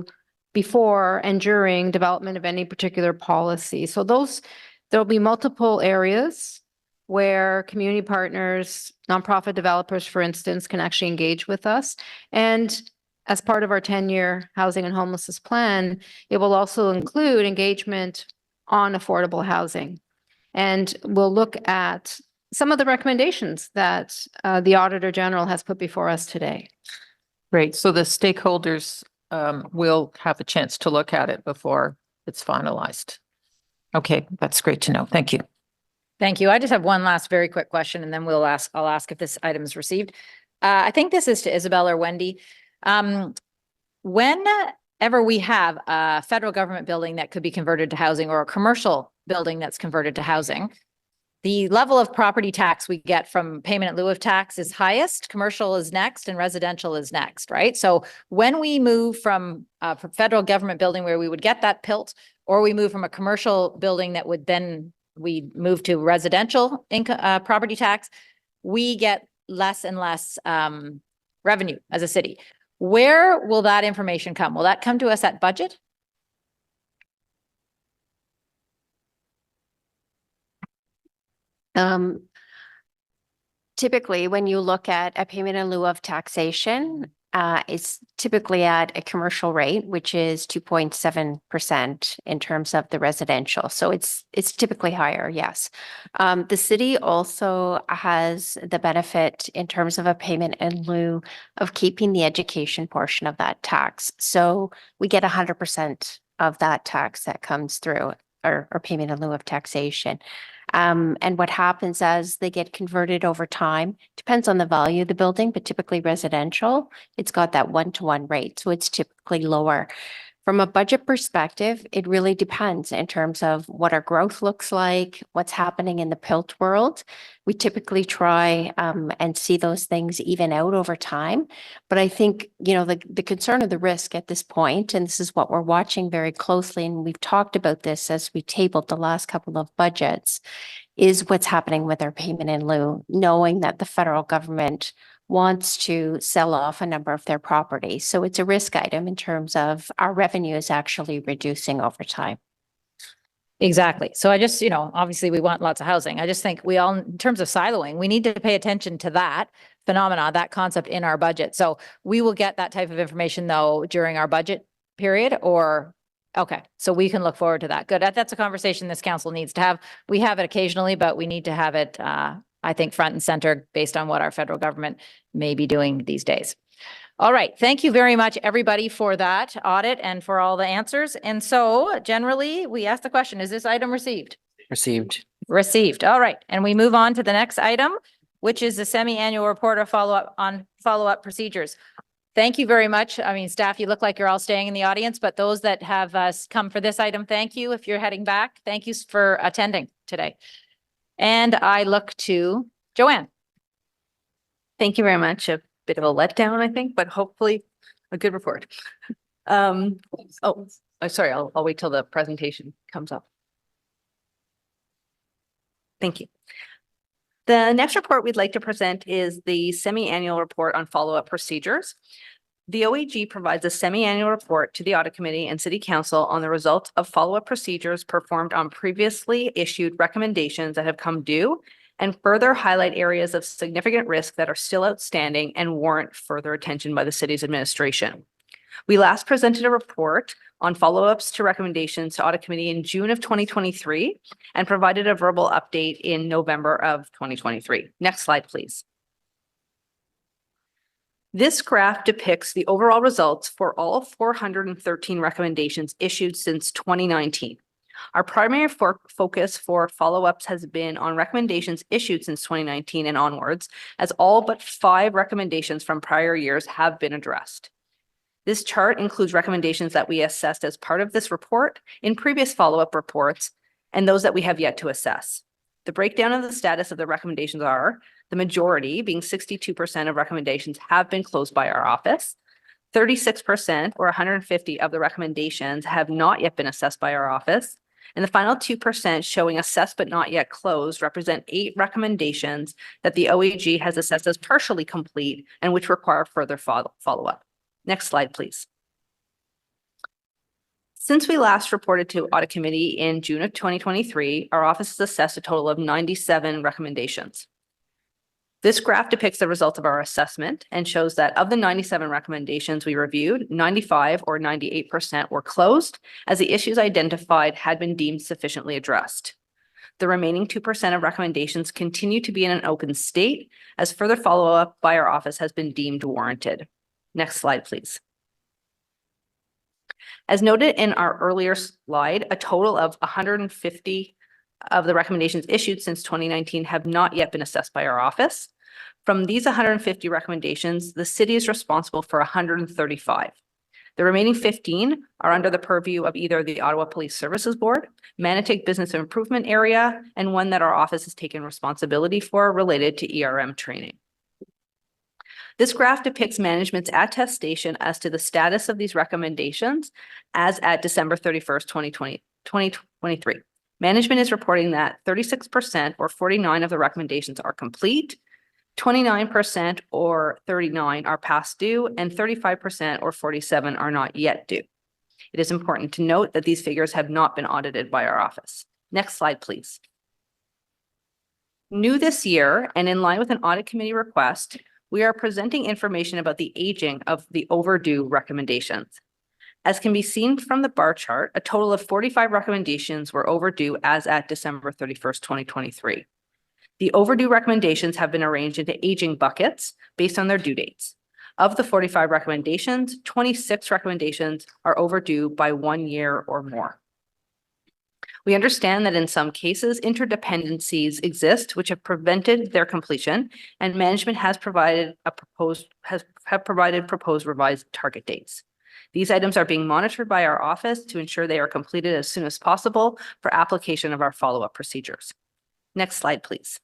before and during development of any particular policy. So there'll be multiple areas where community partners, nonprofit developers, for instance, can actually engage with us. And as part of our 10-year housing and homelessness plan, it will also include engagement on affordable housing. And we'll look at some of the recommendations that the Auditor General has put before us today. Great. So the stakeholders will have a chance to look at it before it's finalized. Okay, that's great to know. Thank you. Thank you. I just have one last very quick question and then I'll ask if this item is received. I think this is to Isabel or Wendy. Whenever we have a federal government building that could be converted to housing or a commercial building that's converted to housing, the level of property tax we get from payment in lieu of tax is highest, commercial is next, and residential is next, right? So when we move from a federal government building where we would get that PILT, or we move from a commercial building that would then we move to residential income property tax, we get less and less revenue as a city. Where will that information come? Will that come to us at budget? Typically, when you look at a payment in lieu of taxation, it's typically at a commercial rate, which is 2.7% in terms of the residential. So it's typically higher, yes. The city also has the benefit in terms of a payment in lieu of keeping the education portion of that tax. So we get 100% of that tax that comes through, or payment in lieu of taxation. And what happens as they get converted over time, depends on the value of the building, but typically residential, it's got that 1-to-1 rate. So it's typically lower. From a budget perspective, it really depends in terms of what our growth looks like, what's happening in the PILT world. We typically try and see those things even out over time. But I think, you know, the concern of the risk at this point, and this is what we're watching very closely, and we've talked about this as we tabled the last couple of budgets, is what's happening with our payment in lieu, knowing that the federal government wants to sell off a number of their properties. So it's a risk item in terms of our revenue is actually reducing over time. Exactly. So I just, obviously we want lots of housing. I just think we all, in terms of siloing, we need to pay attention to that phenomena, that concept in our budget. So we will get that type of information though during our budget period okay. So we can look forward to that. Good. That's a conversation this council needs to have. We have it occasionally, but we need to have it, I think, front and center based on what our federal government may be doing these days. All right. Thank you very much, everybody, for that audit and for all the answers. And so generally, we ask the question, is this item received? Received. Received. All right. And we move on to the next item, which is the semi-annual report of follow-up procedures. Thank you very much. I mean, staff, you look like you're all staying in the audience, but those that have come for this item, thank you. If you're heading back, thank you for attending today. And I look to Joanne. Thank you very much. A bit of a letdown, I think, but hopefully a good report. Sorry, I'll wait till the presentation comes up. Thank you. The next report we'd like to present is the semi-annual report on follow-up procedures. The OAG provides a semi-annual report to the Audit Committee and City Council on the results of follow-up procedures performed on previously issued recommendations that have come due and further highlight areas of significant risk that are still outstanding and warrant further attention by the city's administration. We last presented a report on follow-ups to recommendations to Audit Committee in June of 2023 and provided a verbal update in November of 2023. Next slide, please. This graph depicts the overall results for all 413 recommendations issued since 2019. Our primary focus for follow-ups has been on recommendations issued since 2019 and onwards, as all but 5 recommendations from prior years have been addressed. This chart includes recommendations that we assessed as part of this report in previous follow-up reports and those that we have yet to assess. The breakdown of the status of the recommendations are: the majority, being 62% of recommendations, have been closed by our office. 36% or 150 of the recommendations have not yet been assessed by our office. And the final 2% showing assessed but not yet closed represent 8 recommendations that the OAG has assessed as partially complete and which require further follow-up. Next slide, please. Since we last reported to Audit Committee in June of 2023, our office has assessed a total of 97 recommendations. This graph depicts the results of our assessment and shows that of the 97 recommendations we reviewed, 95 or 98% were closed as the issues identified had been deemed sufficiently addressed. The remaining 2% of recommendations continue to be in an open state as further follow-up by our office has been deemed warranted. Next slide, please. As noted in our earlier slide, a total of 150 of the recommendations issued since 2019 have not yet been assessed by our office. From these 150 recommendations, the city is responsible for 135. The remaining 15 are under the purview of either the Ottawa Police Services Board, Manotick Business Improvement Area, and one that our office has taken responsibility for related to ERM training. This graph depicts management's attestation as to the status of these recommendations as at December 31st, 2023. Management is reporting that 36% or 49 of the recommendations are complete, 29% or 39 are past due, and 35% or 47 are not yet due. It is important to note that these figures have not been audited by our office. Next slide, please. New this year, and in line with an Audit Committee request, we are presenting information about the aging of the overdue recommendations. As can be seen from the bar chart, a total of 45 recommendations were overdue as at December 31st, 2023. The overdue recommendations have been arranged into aging buckets based on their due dates. Of the 45 recommendations, 26 recommendations are overdue by 1 year or more. We understand that in some cases, interdependencies exist which have prevented their completion, and management has provided proposed revised target dates. These items are being monitored by our office to ensure they are completed as soon as possible for application of our follow-up procedures. Next slide, please.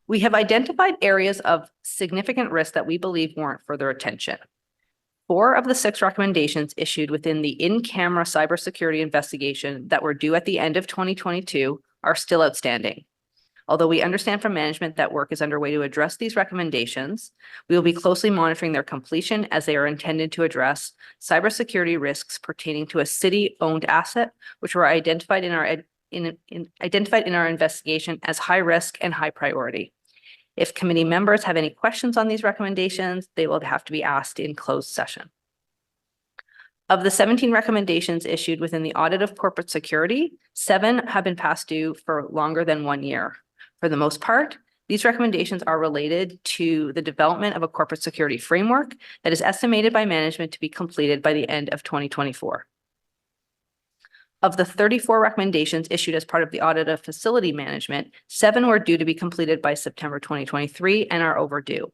We have identified areas of significant risk that we believe warrant further attention. 4 of the 6 recommendations issued within the in-camera cybersecurity investigation that were due at the end of 2022 are still outstanding. Although we understand from management that work is underway to address these recommendations, we will be closely monitoring their completion as they are intended to address cybersecurity risks pertaining to a city-owned asset, which were identified in our investigation as high risk and high priority. If committee members have any questions on these recommendations, they will have to be asked in closed session. Of the 17 recommendations issued within the audit of corporate security, 7 have been past due for longer than 1 year. For the most part, these recommendations are related to the development of a corporate security framework that is estimated by management to be completed by the end of 2024. Of the 34 recommendations issued as part of the audit of facility management, 7 were due to be completed by September 2023 and are overdue.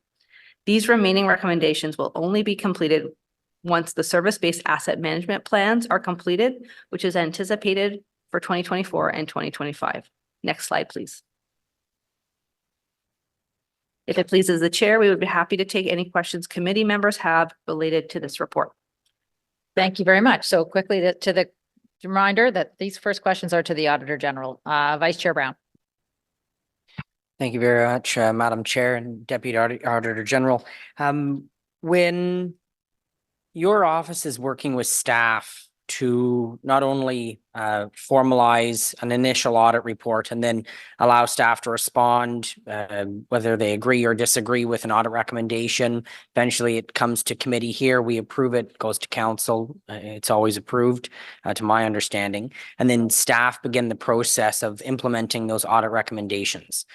These remaining recommendations will only be completed once the service-based asset management plans are completed, which is anticipated for 2024 and 2025. Next slide, please. If it pleases the chair, we would be happy to take any questions committee members have related to this report. Thank you very much. So quickly to the reminder that these first questions are to the Auditor General. Vice Chair Brown. Thank you very much, Madam Chair and Deputy Auditor General. When your office is working with staff to not only formalize an initial audit report and then allow staff to respond, whether they agree or disagree with an audit recommendation. Eventually it comes to committee here, we approve it, goes to council. It's always approved to my understanding. And then staff begin the process of implementing those audit recommendations.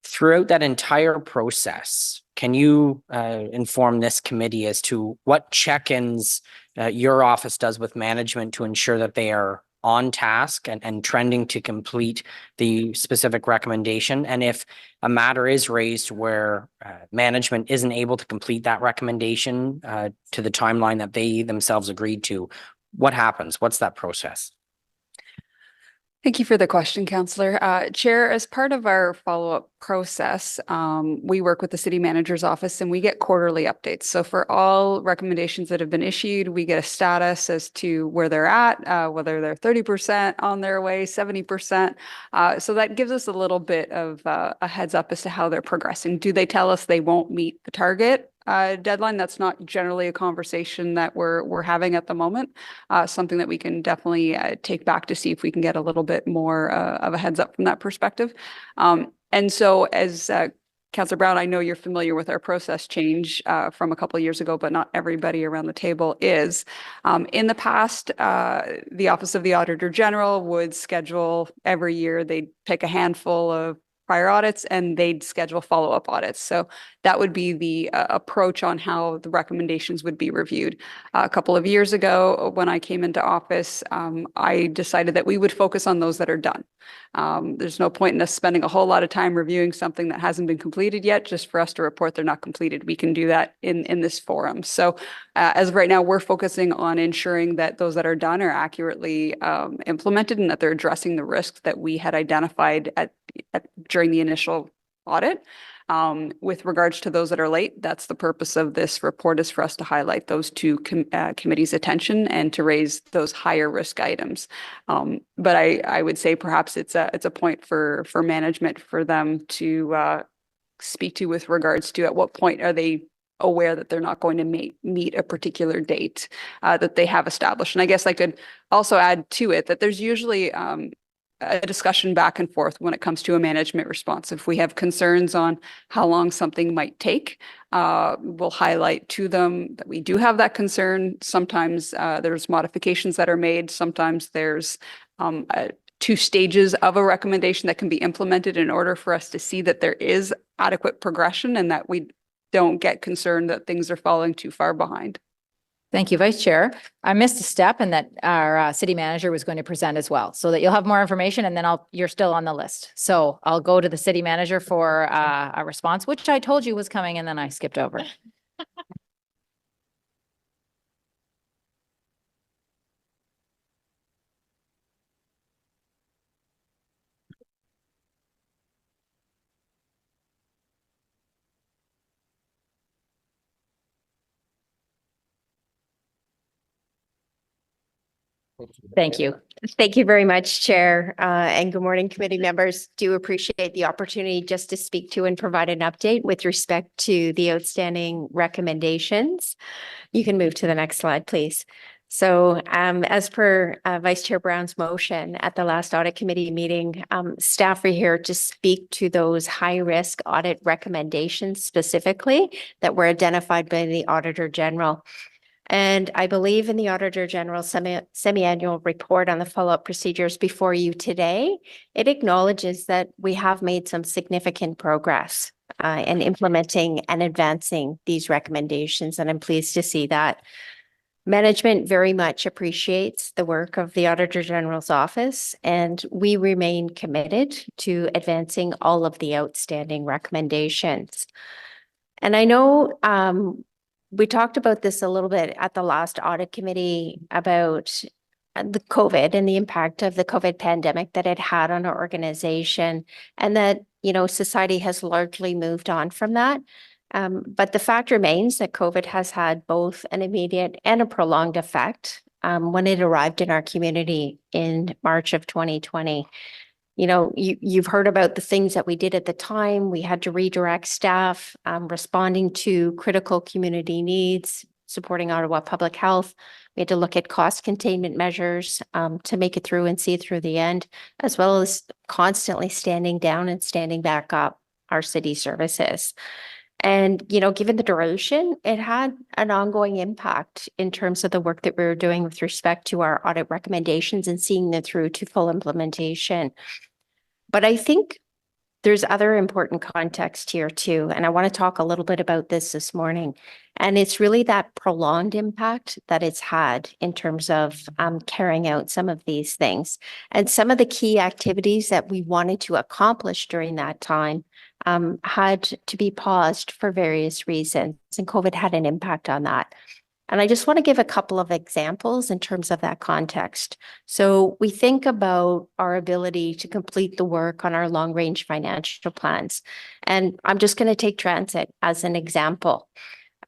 Throughout that entire process, can you inform this committee as to what check-ins your office does with management to ensure that they are on task and trending to complete the specific recommendation? And if a matter is raised where management isn't able to complete that recommendation to the timeline that they themselves agreed to, what happens? What's that process? Thank you for the question, Councillor. Chair, as part of our follow-up process, we work with the City Manager's Office and we get quarterly updates. So for all recommendations that have been issued, we get a status as to where they're at, whether they're 30% on their way, 70%. So that gives us a little bit of a heads up as to how they're progressing. Do they tell us they won't meet the target deadline. That's not generally a conversation that we're having at the moment. Something that we can definitely take back to see if we can get a little bit more of a heads up from that perspective. And so as Councillor Brown, I know you're familiar with our process change from a couple of years ago, but not everybody around the table is. In the past, the Office of the Auditor General would schedule every year, they'd pick a handful of prior audits and they'd schedule follow-up audits. So that would be the approach on how the recommendations would be reviewed. A couple of years ago, when I came into office, I decided that we would focus on those that are done. There's no point in us spending a whole lot of time reviewing something that hasn't been completed yet, just for us to report they're not completed. We can do that in this forum. So as of right now, we're focusing on ensuring that those that are done are accurately implemented and that they're addressing the risks that we had identified during the initial audit. With regards to those that are late, that's the purpose of this report, is for us to highlight those two committees' attention and to raise those higher risk items. But I would say perhaps it's a point for management for them to speak to with regards to at what point are they aware that they're not going to meet a particular date that they have established. And I guess I could also add to it that there's usually a discussion back and forth when it comes to a management response. If we have concerns on how long something might take, we'll highlight to them that we do have that concern. Sometimes there's modifications that are made. Sometimes there's two stages of a recommendation that can be implemented in order for us to see that there is adequate progression and that we don't get concerned that things are falling too far behind. Thank you, Vice Chair. I missed a step and that our city manager was going to present as well, so that you'll have more information and then you're still on the list. So I'll go to the city manager for a response, which I told you was coming and then I skipped over. Thank you. Thank you very much, Chair, and good morning, committee members. Do appreciate the opportunity just to speak to and provide an update with respect to the outstanding recommendations. You can move to the next slide, please. So as per Vice Chair Brown's motion at the last audit committee meeting, staff are here to speak to those high-risk audit recommendations specifically that were identified by the Auditor General. And I believe in the Auditor General's semi-annual report on the follow-up procedures before you today, it acknowledges that we have made some significant progress in implementing and advancing these recommendations, and I'm pleased to see that. Management very much appreciates the work of the Auditor General's office, and we remain committed to advancing all of the outstanding recommendations. And I know we talked about this a little bit at the last audit committee about the COVID and the impact of the COVID pandemic that it had on our organization, and that, society has largely moved on from that. But the fact remains that COVID has had both an immediate and a prolonged effect when it arrived in our community in March of 2020. You've heard about the things that we did at the time. We had to redirect staff, responding to critical community needs, supporting Ottawa public health. We had to look at cost containment measures to make it through and see it through the end, as well as constantly standing down and standing back up our city services. And, given the duration, it had an ongoing impact in terms of the work that we were doing with respect to our audit recommendations and seeing them through to full implementation. But I think there's other important context here too, and I want to talk a little bit about this morning. And it's really that prolonged impact that it's had in terms of carrying out some of these things. And some of the key activities that we wanted to accomplish during that time had to be paused for various reasons, and COVID had an impact on that. And I just want to give a couple of examples in terms of that context. So we think about our ability to complete the work on our long-range financial plans. And I'm just going to take transit as an example.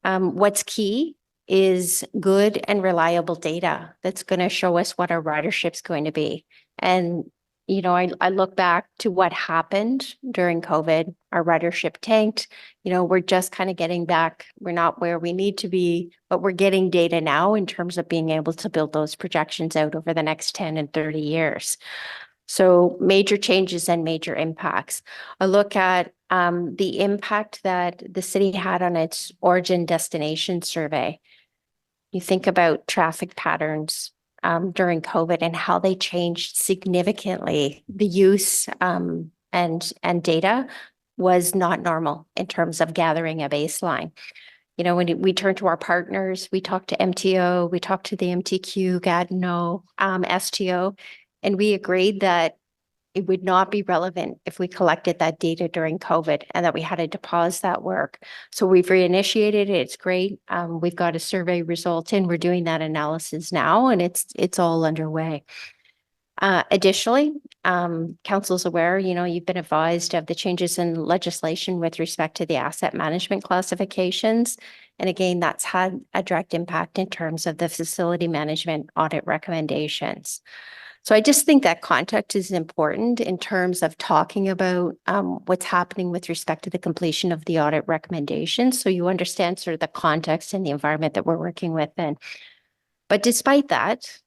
What's key is good and reliable data that's going to show us what our ridership's going to be. And I look back to what happened during COVID. Our ridership tanked. We're just kind of getting back. We're not where we need to be, but we're getting data now in terms of being able to build those projections out over the next 10 and 30 years. So major changes and major impacts. I look at the impact that the city had on its origin destination survey. You think about traffic patterns during COVID and how they changed significantly. The use and data was not normal in terms of gathering a baseline. When we turn to our partners, we talk to MTO, we talk to the MTQ, Gatineau, STO, and we agreed that it would not be relevant if we collected that data during COVID and that we had to pause that work. So we've reinitiated it. It's great. We've got a survey result in. We're doing that analysis now, and it's all underway. Additionally, council's aware, you've been advised of the changes in legislation with respect to the asset management classifications. And again, that's had a direct impact in terms of the facility management audit recommendations. So I just think that context is important in terms of talking about what's happening with respect to the completion of the audit recommendations. So you understand sort of the context and the environment that we're working with in. But despite that,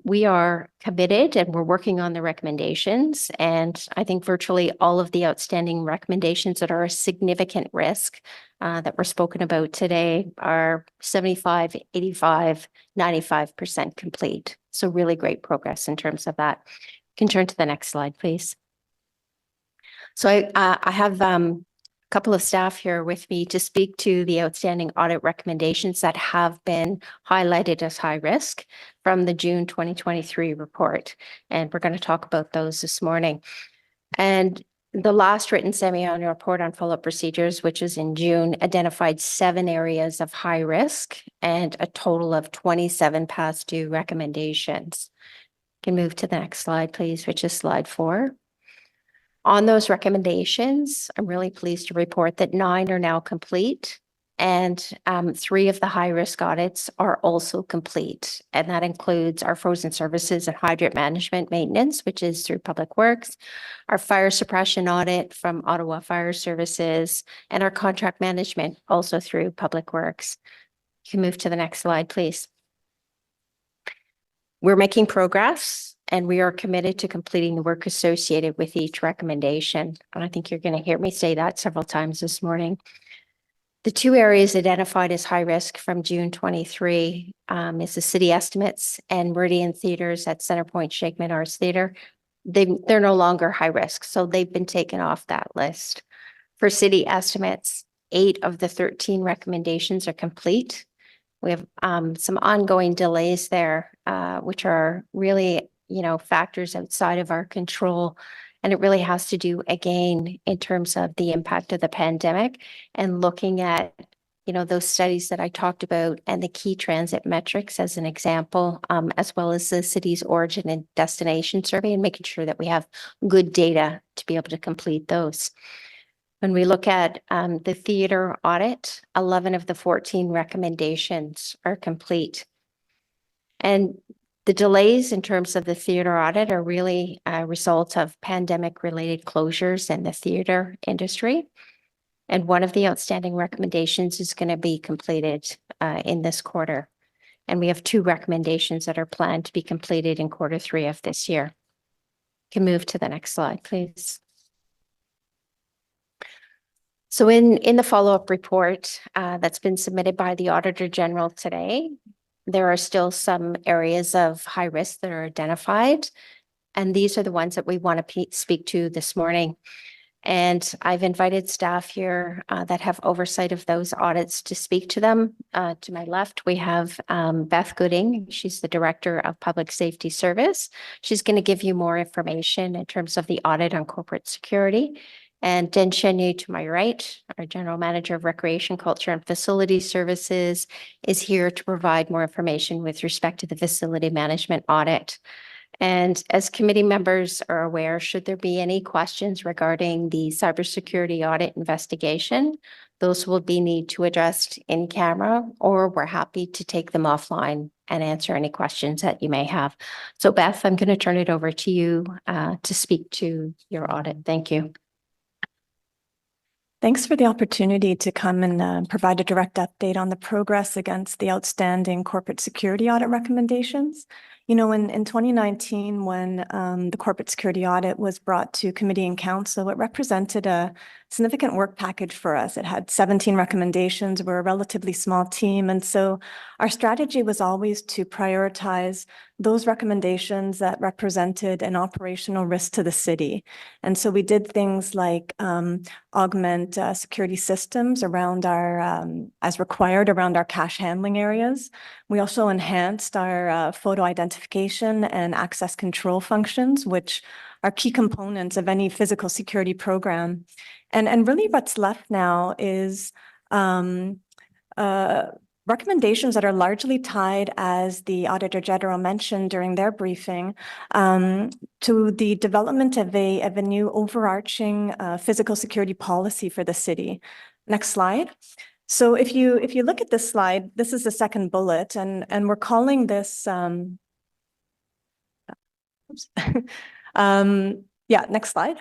we are committed and we're working on the recommendations. And I think virtually all of the outstanding recommendations that are a significant risk that were spoken about today are 75, 85, 95% complete. So really great progress in terms of that. You can turn to the next slide, please. So I have a couple of staff here with me to speak to the outstanding audit recommendations that have been highlighted as high risk from the June 2023 report. And we're going to talk about those this morning. And the last written semi-annual report on follow-up procedures, which is in June, identified 7 areas of high risk and a total of 27 past due recommendations. You can move to the next slide, please, which is slide 4. On those recommendations, I'm really pleased to report that 9 are now complete, and 3 of the high-risk audits are also complete. And that includes our frozen services and hydrant management maintenance, which is through Public Works, our fire suppression audit from Ottawa Fire Services, and our contract management also through Public Works. You can move to the next slide, please. We're making progress, and we are committed to completing the work associated with each recommendation. And I think you're going to hear me say that several times this morning. The 2 areas identified as high risk from June 23 is the city estimates and Meridian Theaters at Centrepoint Shakeman Arts Theatre. They're no longer high risk, so they've been taken off that list. For city estimates, 8 of the 13 recommendations are complete. We have some ongoing delays there, which are really, factors outside of our control. And it really has to do, again, in terms of the impact of the pandemic and looking at, those studies that I talked about and the key transit metrics as an example, as well as the city's origin and destination survey, and making sure that we have good data to be able to complete those. When we look at the theater audit, 11 of the 14 recommendations are complete. And the delays in terms of the theater audit are really a result of pandemic-related closures in the theater industry. And one of the outstanding recommendations is going to be completed in this quarter. And we have 2 recommendations that are planned to be completed in Q3 of this year. You can move to the next slide, please. So in the follow-up report that's been submitted by the Auditor General today, there are still some areas of high risk that are identified, and these are the ones that we want to speak to this morning. And I've invited staff here that have oversight of those audits to speak to them. To my left, we have Beth Gooding. She's the Director of Public Safety Service. She's going to give you more information in terms of the audit on corporate security. And Den Shenyu to my right, our General Manager of Recreation, Culture and Facility Services, is here to provide more information with respect to the facility management audit. And as committee members are aware, should there be any questions regarding the cybersecurity audit investigation, those will be need to address in camera, or we're happy to take them offline and answer any questions that you may have. So Beth, I'm going to turn it over to you to speak to your audit. Thank you. Thanks for the opportunity to come and provide a direct update on the progress against the outstanding corporate security audit recommendations. You know, in 2019, when the corporate security audit was brought to committee and council, it represented a significant work package for us. It had 17 recommendations. We're a relatively small team. And so our strategy was always to prioritize those recommendations that represented an operational risk to the city. And so we did things like augment security systems around our, as required, around our cash handling areas. We also enhanced our photo identification and access control functions, which are key components of any physical security program. And really what's left now is recommendations that are largely tied, as the Auditor General mentioned during their briefing, to the development of a new overarching physical security policy for the city. Next slide. So if you look at this slide, this is the second bullet, and we're calling this yeah, next slide.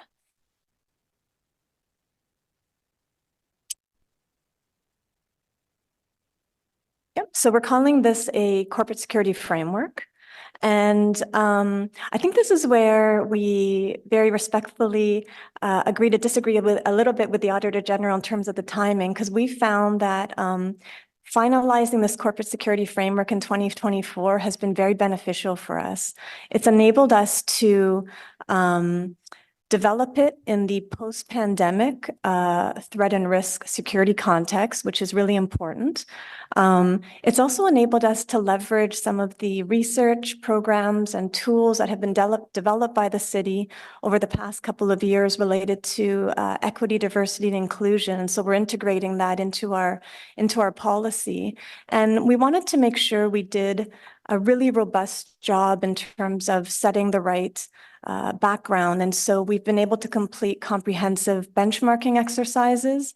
Yep. So we're calling this a corporate security framework. And I think this is where we very respectfully agree to disagree with a little bit with the Auditor General in terms of the timing, because we found that finalizing this corporate security framework in 2024 has been very beneficial for us. It's enabled us to develop it in the post-pandemic threat and risk security context, which is really important. It's also enabled us to leverage some of the research programs and tools that have been developed by the city over the past couple of years related to equity, diversity, and inclusion. And so we're integrating that into our policy. And we wanted to make sure we did a really robust job in terms of setting the right background. And so we've been able to complete comprehensive benchmarking exercises,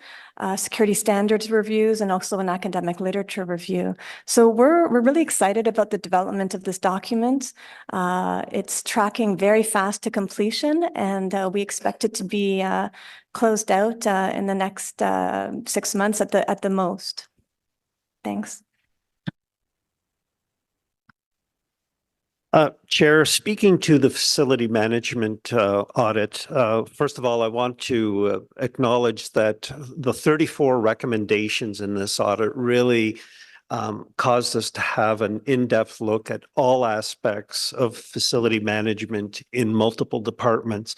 security standards reviews, and also an academic literature review. So we're really excited about the development of this document. It's tracking very fast to completion, and we expect it to be closed out in the next 6 months at the most. Thanks. Chair, speaking to the facility management audit, first of all, I want to acknowledge that the 34 recommendations in this audit really caused us to have an in-depth look at all aspects of facility management in multiple departments.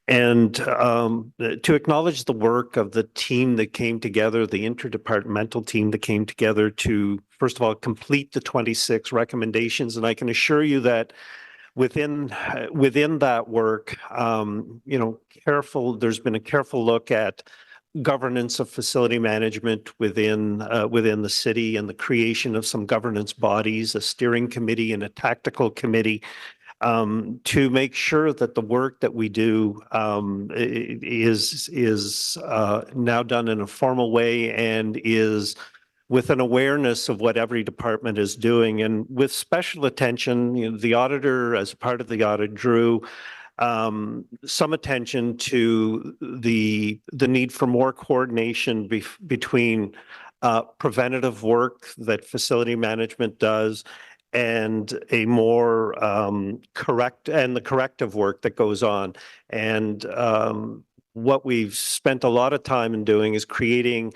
And to acknowledge the work of the team that came together, the interdepartmental team that came together to, first of all, complete the 26 recommendations. And I can assure you that within that work, there's been a careful look at governance of facility management within the city, and the creation of some governance bodies, a steering committee and a tactical committee, to make sure that the work that we do is now done in a formal way and is with an awareness of what every department is doing, and with special attention. The auditor, as part of the audit, drew some attention to the need for more coordination between preventative work that facility management does and a more corrective work that goes on. And what we've spent a lot of time in doing is creating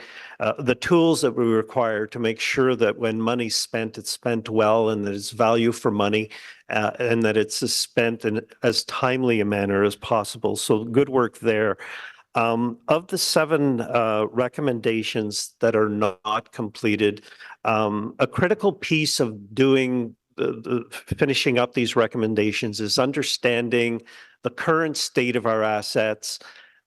the tools that we require to make sure that when money's spent, it's spent well, and that it's value for money, and that it's spent in as timely a manner as possible. So good work there. Of the 7 recommendations that are not completed, a critical piece of doing finishing up these recommendations is understanding the current state of our assets,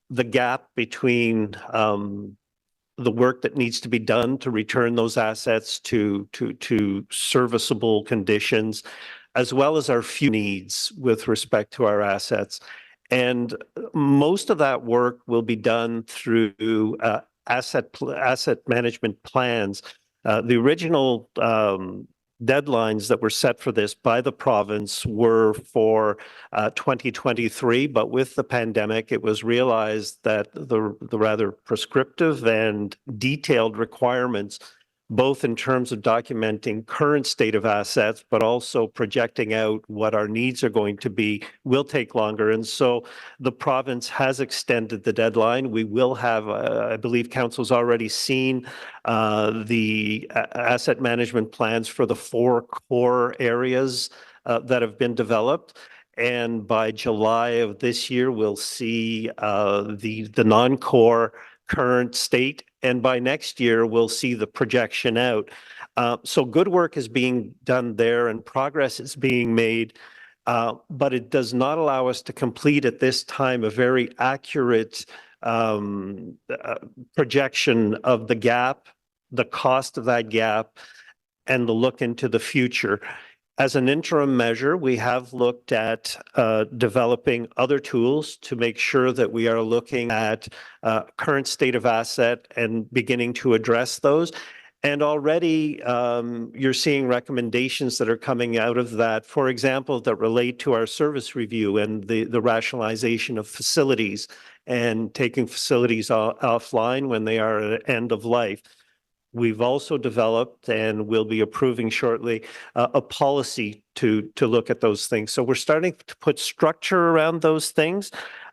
the gap between the work that needs to be done to return those assets to serviceable conditions, as well as our future needs with respect to our assets. And most of that work will be done through asset management plans. The original deadlines that were set for this by the province were for 2023, but with the pandemic, it was realized that the rather prescriptive and detailed requirements, both in terms of documenting current state of assets, but also projecting out what our needs are going to be, will take longer. And so the province has extended the deadline. We will have, I believe council's already seen the asset management plans for the 4 core areas that have been developed. And by July of this year, we'll see the non-core current state, and by next year we'll see the projection out. So good work is being done there and progress is being made, but it does not allow us to complete at this time a very accurate projection of the gap, the cost of that gap, and the look into the future. As an interim measure, we have looked at developing other tools to make sure that we are looking at current state of asset and beginning to address those. And already you're seeing recommendations that are coming out of that, for example, that relate to our service review and the rationalization of facilities and taking facilities offline when they are at end of life. We've also developed and will be approving shortly a policy to look at those things. So we're starting to put structure around those things.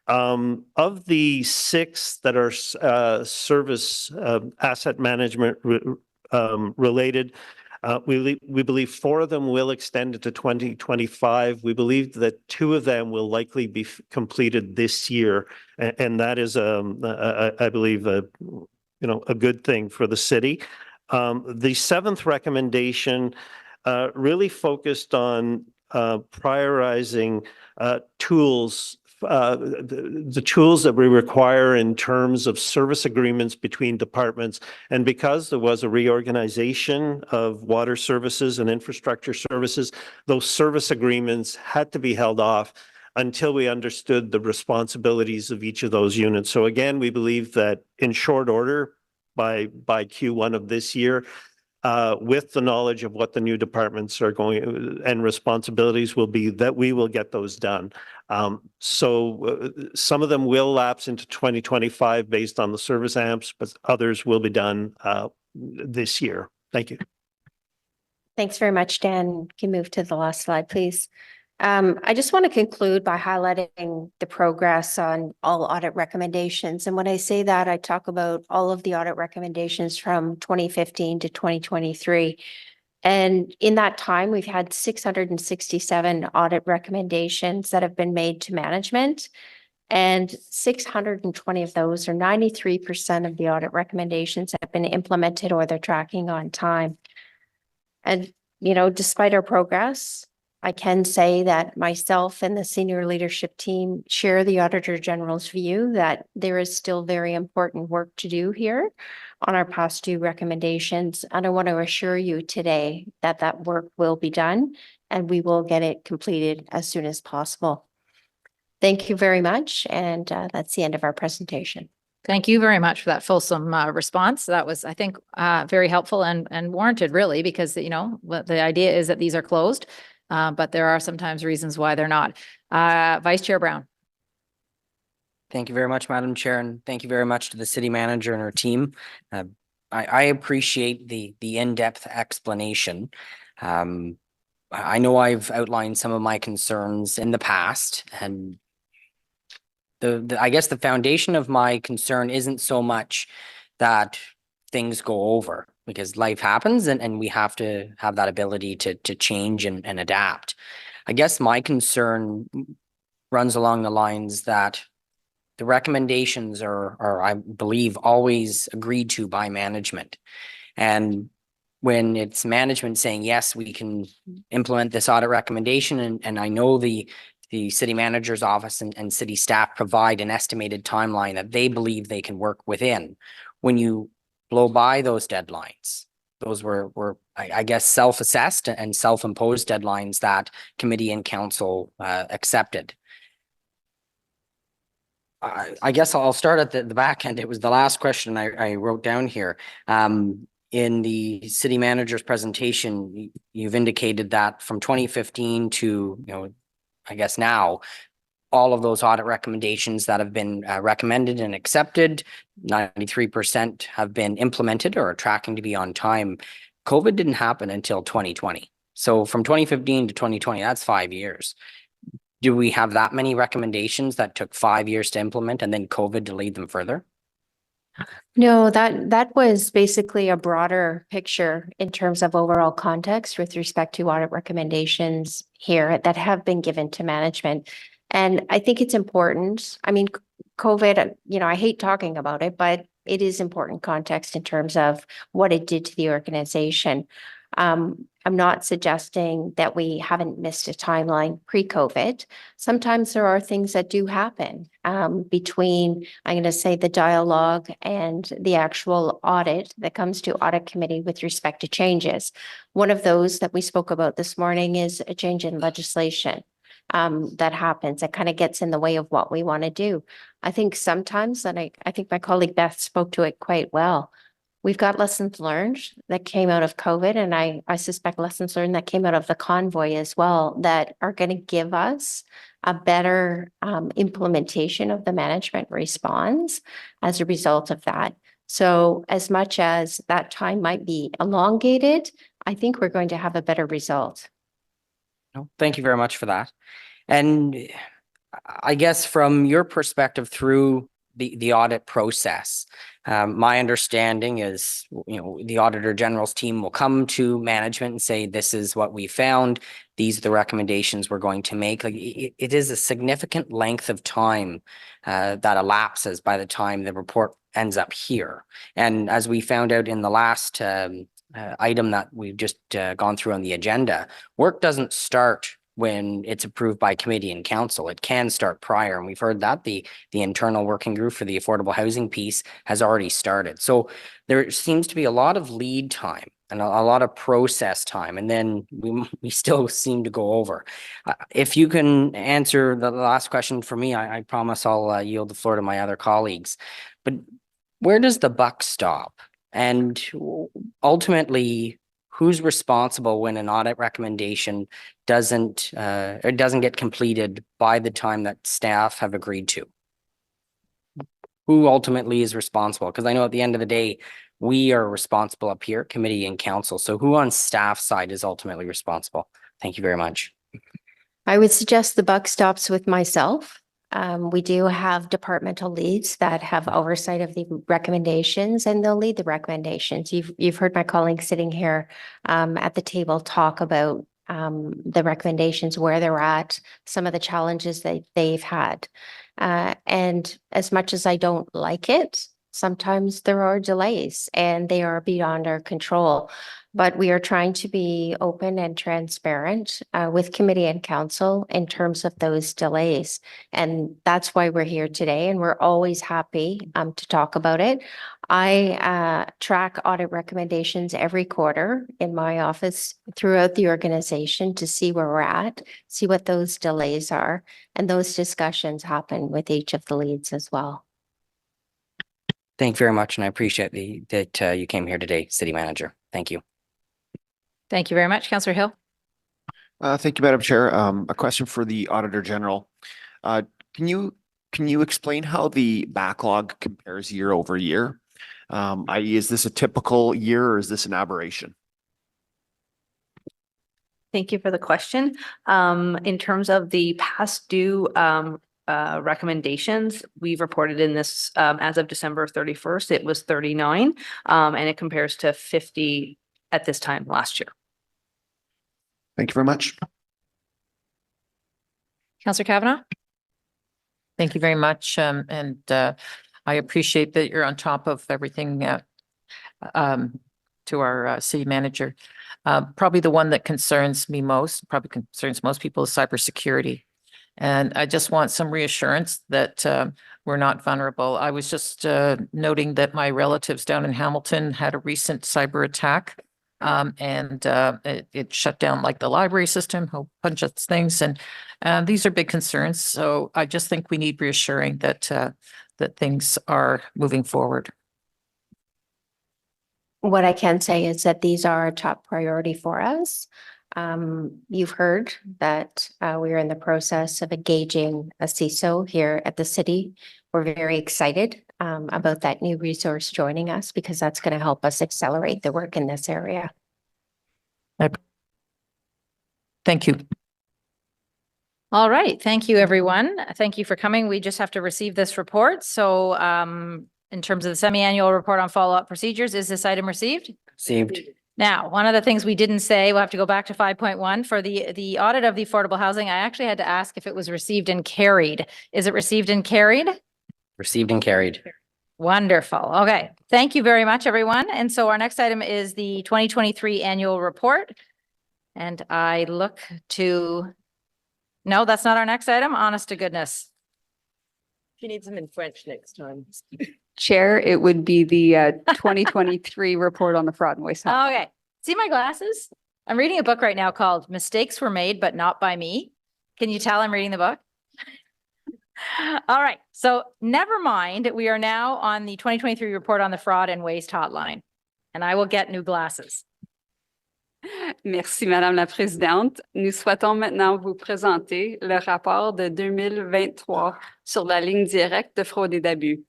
Of the 6 that are service asset management related, we believe 4 of them will extend into 2025. We believe that 2 of them will likely be completed this year, and that is, I believe, a good thing for the city. The 7th recommendation really focused on prioritizing tools, the tools that we require in terms of service agreements between departments. And because there was a reorganization of water services and infrastructure services, those service agreements had to be held off until we understood the responsibilities of each of those units. So again, we believe that in short order, by Q1 of this year, with the knowledge of what the new departments are going and responsibilities will be, that we will get those done. So some of them will lapse into 2025 based on the service amps, but others will be done this year. Thank you. Thanks very much, Dan. Can you move to the last slide, please? I just want to conclude by highlighting the progress on all audit recommendations. And when I say that, I talk about all of the audit recommendations from 2015 to 2023. And in that time, we've had 667 audit recommendations that have been made to management. And 620 of those, or 93% of the audit recommendations, have been implemented or they're tracking on time. And, despite our progress, I can say that myself and the senior leadership team share the Auditor General's view that there is still very important work to do here on our past due recommendations. And I want to assure you today that that work will be done and we will get it completed as soon as possible. Thank you very much. And that's the end of our presentation. Thank you very much for that fulsome response. That was, I think, very helpful and warranted, really, because, the idea is that these are closed. But there are sometimes reasons why they're not. Vice Chair Brown. Thank you very much, Madam Chair, and thank you very much to the city manager and her team. I appreciate the in-depth explanation. I know I've outlined some of my concerns in the past, and I guess the foundation of my concern isn't so much that things go over, because life happens and we have to have that ability to change and adapt. I guess my concern runs along the lines that the recommendations are, I believe, always agreed to by management. And when it's management saying, yes, we can implement this audit recommendation, and I know the city manager's office and city staff provide an estimated timeline that they believe they can work within. When you blow by those deadlines, those were I guess, self-assessed and self-imposed deadlines that committee and council accepted. I guess I'll start at the back end. It was the last question I wrote down here. In the city manager's presentation, you've indicated that from 2015 to, I guess now, all of those audit recommendations that have been recommended and accepted, 93% have been implemented or are tracking to be on time. COVID didn't happen until 2020. So from 2015 to 2020, that's 5 years. Do we have that many recommendations that took 5 years to implement and then COVID delayed them further? No, that was basically a broader picture in terms of overall context with respect to audit recommendations here that have been given to management. And I think it's important. I mean, COVID, I hate talking about it, but it is important context in terms of what it did to the organization. I'm not suggesting that we haven't missed a timeline pre-COVID. Sometimes there are things that do happen between, I'm going to say, the dialogue and the actual audit that comes to audit committee with respect to changes. One of those that we spoke about this morning is a change in legislation that happens that kind of gets in the way of what we want to do. I think sometimes, and I think my colleague Beth spoke to it quite well, we've got lessons learned that came out of COVID, and I suspect lessons learned that came out of the convoy as well that are going to give us a better implementation of the management response as a result of that. So as much as that time might be elongated, I think we're going to have a better result. Thank you very much for that. And I guess from your perspective through the audit process, my understanding is, the Auditor General's team will come to management and say, this is what we found. These are the recommendations we're going to make. Like it is a significant length of time that elapses by the time the report ends up here. And as we found out in the last item that we've just gone through on the agenda, work doesn't start when it's approved by committee and council. It can start prior. And we've heard that the internal working group for the affordable housing piece has already started. So there seems to be a lot of lead time and a lot of process time. And then we still seem to go over. If you can answer the last question for me, I promise I'll yield the floor to my other colleagues. But where does the buck stop? And ultimately, who's responsible when an audit recommendation doesn't get completed by the time that staff have agreed to? Who ultimately is responsible? Because I know at the end of the day, we are responsible up here, committee and council. So who on staff side is ultimately responsible? Thank you very much. I would suggest the buck stops with myself. We do have departmental leads that have oversight of the recommendations, and they'll lead the recommendations. You've heard my colleagues sitting here at the table talk about the recommendations, where they're at, some of the challenges that they've had. And as much as I don't like it, sometimes there are delays and they are beyond our control. But we are trying to be open and transparent with committee and council in terms of those delays. And that's why we're here today. And we're always happy to talk about it. I track audit recommendations every quarter in my office throughout the organization to see where we're at, see what those delays are. And those discussions happen with each of the leads as well. Thank you very much. And I appreciate that you came here today, City Manager. Thank you. Thank you very much. Councillor Hill. Thank you, Madam Chair. A question for the Auditor General. Can you explain how the backlog compares year over year? I.e., is this a typical year or is this an aberration? Thank you for the question. In terms of the past due recommendations, we've reported in this as of December 31st, it was 39, and it compares to 50 at this time last year. Thank you very much. Councillor Kavanagh. Thank you very much. And I appreciate that you're on top of everything to our city manager. Probably the one that concerns me most, probably concerns most people, is cybersecurity. And I just want some reassurance that we're not vulnerable. I was just noting that my relatives down in Hamilton had a recent cyber attack It shut down like the library system, a whole bunch of things. And these are big concerns. So I just think we need reassuring that that things are moving forward. What I can say is that these are a top priority for us. You've heard that we are in the process of engaging a CISO here at the city. We're very excited about that new resource joining us because that's going to help us accelerate the work in this area. Thank you. All right. Thank you, everyone. Thank you for coming. We just have to receive this report. So in terms of the semi-annual report on follow-up procedures, is this item received? Received. Now, one of the things we didn't say, we'll have to go back to 5.1 for the audit of the affordable housing. I actually had to ask if it was received and carried. Is it received and carried? Received and carried. Wonderful. Okay. Thank you very much, everyone. And so our next item is the 2023 annual report. And I look to, no, that's not our next item. Honest to goodness. You need some in French next time. Chair, it would be the 2023 report on the fraud and waste. Okay. See my glasses? I'm reading a book right now called Mistakes Were Made, but Not by Me. Can you tell I'm reading the book? All right. So never mind. We are now on the 2023 report on the fraud and waste hotline. And I will get new glasses. Merci, Madame la Présidente. Nous souhaitons maintenant vous présenter le rapport de 2023 sur la ligne directe de fraude et d'abus.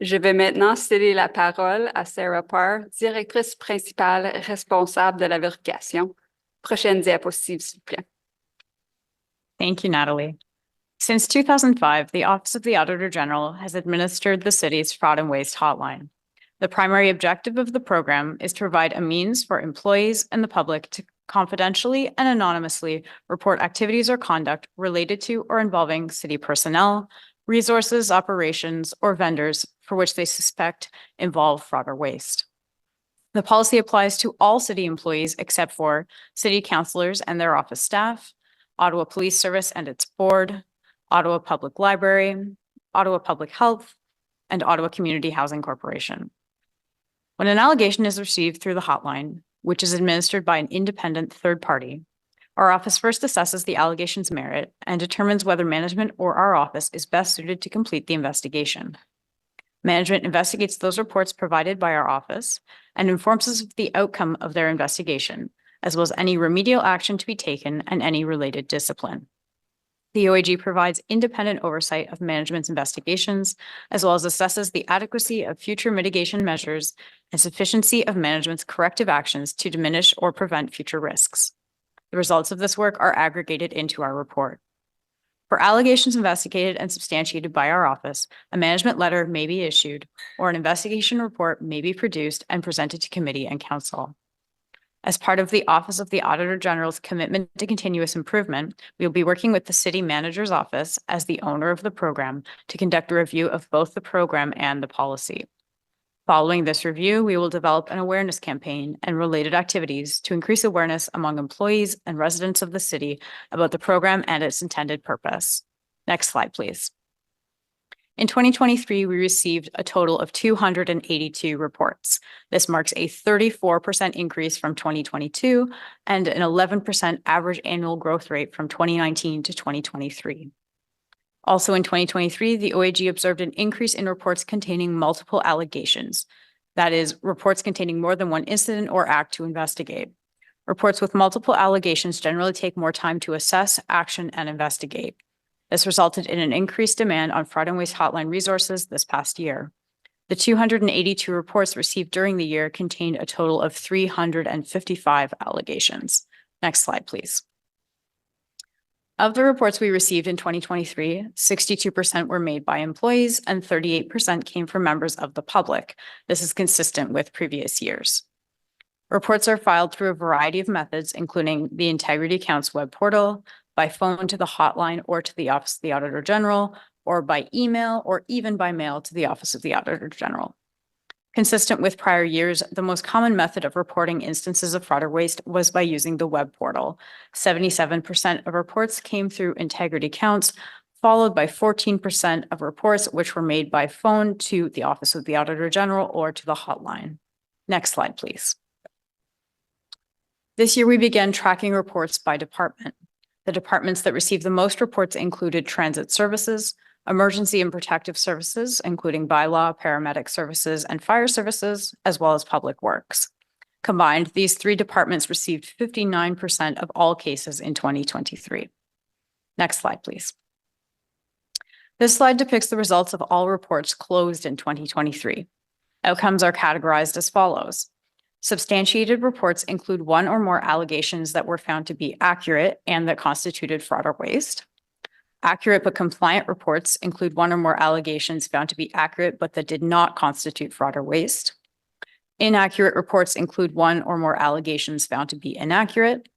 Je vais maintenant céder la parole à Sarah Parr, directrice principale responsable de la vérification. Prochaine diapositive, s'il vous plaît. Thank you, Natalie. Since 2005, the Office of the Auditor General has administered the city's fraud and waste hotline. The primary objective of the program is to provide a means for employees and the public to confidentially and anonymously report activities or conduct related to or involving city personnel, resources, operations, or vendors for which they suspect involve fraud or waste. The policy applies to all city employees except for city councilors and their office staff, Ottawa Police Service and its board, Ottawa Public Library, Ottawa Public Health, and Ottawa Community Housing Corporation. When an allegation is received through the hotline, which is administered by an independent third party, our office first assesses the allegation's merit and determines whether management or our office is best suited to complete the investigation. Management investigates those reports provided by our office and informs us of the outcome of their investigation, as well as any remedial action to be taken and any related discipline. The OAG provides independent oversight of management's investigations, as well as assesses the adequacy of future mitigation measures and sufficiency of management's corrective actions to diminish or prevent future risks. The results of this work are aggregated into our report. For allegations investigated and substantiated by our office, a management letter may be issued, or an investigation report may be produced and presented to committee and council. As part of the Office of the Auditor General's commitment to continuous improvement, we will be working with the City Manager's Office as the owner of the program to conduct a review of both the program and the policy. Following this review, we will develop an awareness campaign and related activities to increase awareness among employees and residents of the city about the program and its intended purpose. Next slide, please. In 2023, we received a total of 282 reports. This marks a 34% increase from 2022 and an 11% average annual growth rate from 2019 to 2023. Also in 2023, the OAG observed an increase in reports containing multiple allegations. That is, reports containing more than one incident or act to investigate. Reports with multiple allegations generally take more time to assess, action, and investigate. This resulted in an increased demand on fraud and waste hotline resources this past year. The 282 reports received during the year contained a total of 355 allegations. Next slide, please. Of the reports we received in 2023, 62% were made by employees and 38% came from members of the public. This is consistent with previous years. Reports are filed through a variety of methods, including the Integrity Accounts web portal, by phone to the hotline or to the Office of the Auditor General, or by email or even by mail to the Office of the Auditor General. Consistent with prior years, the most common method of reporting instances of fraud or waste was by using the web portal. 77% of reports came through Integrity Accounts, followed by 14% of reports which were made by phone to the Office of the Auditor General or to the hotline. Next slide, please. This year, we began tracking reports by department. The departments that received the most reports included transit services, emergency and protective services, including bylaw, paramedic services, and fire services, as well as public works. Combined, these three departments received 59% of all cases in 2023. Next slide, please. This slide depicts the results of all reports closed in 2023. Outcomes are categorized as follows. Substantiated reports include one or more allegations that were found to be accurate and that constituted fraud or waste. Accurate but compliant reports include one or more allegations found to be accurate but that did not constitute fraud or waste. Inaccurate reports include one or more allegations found to be inaccurate.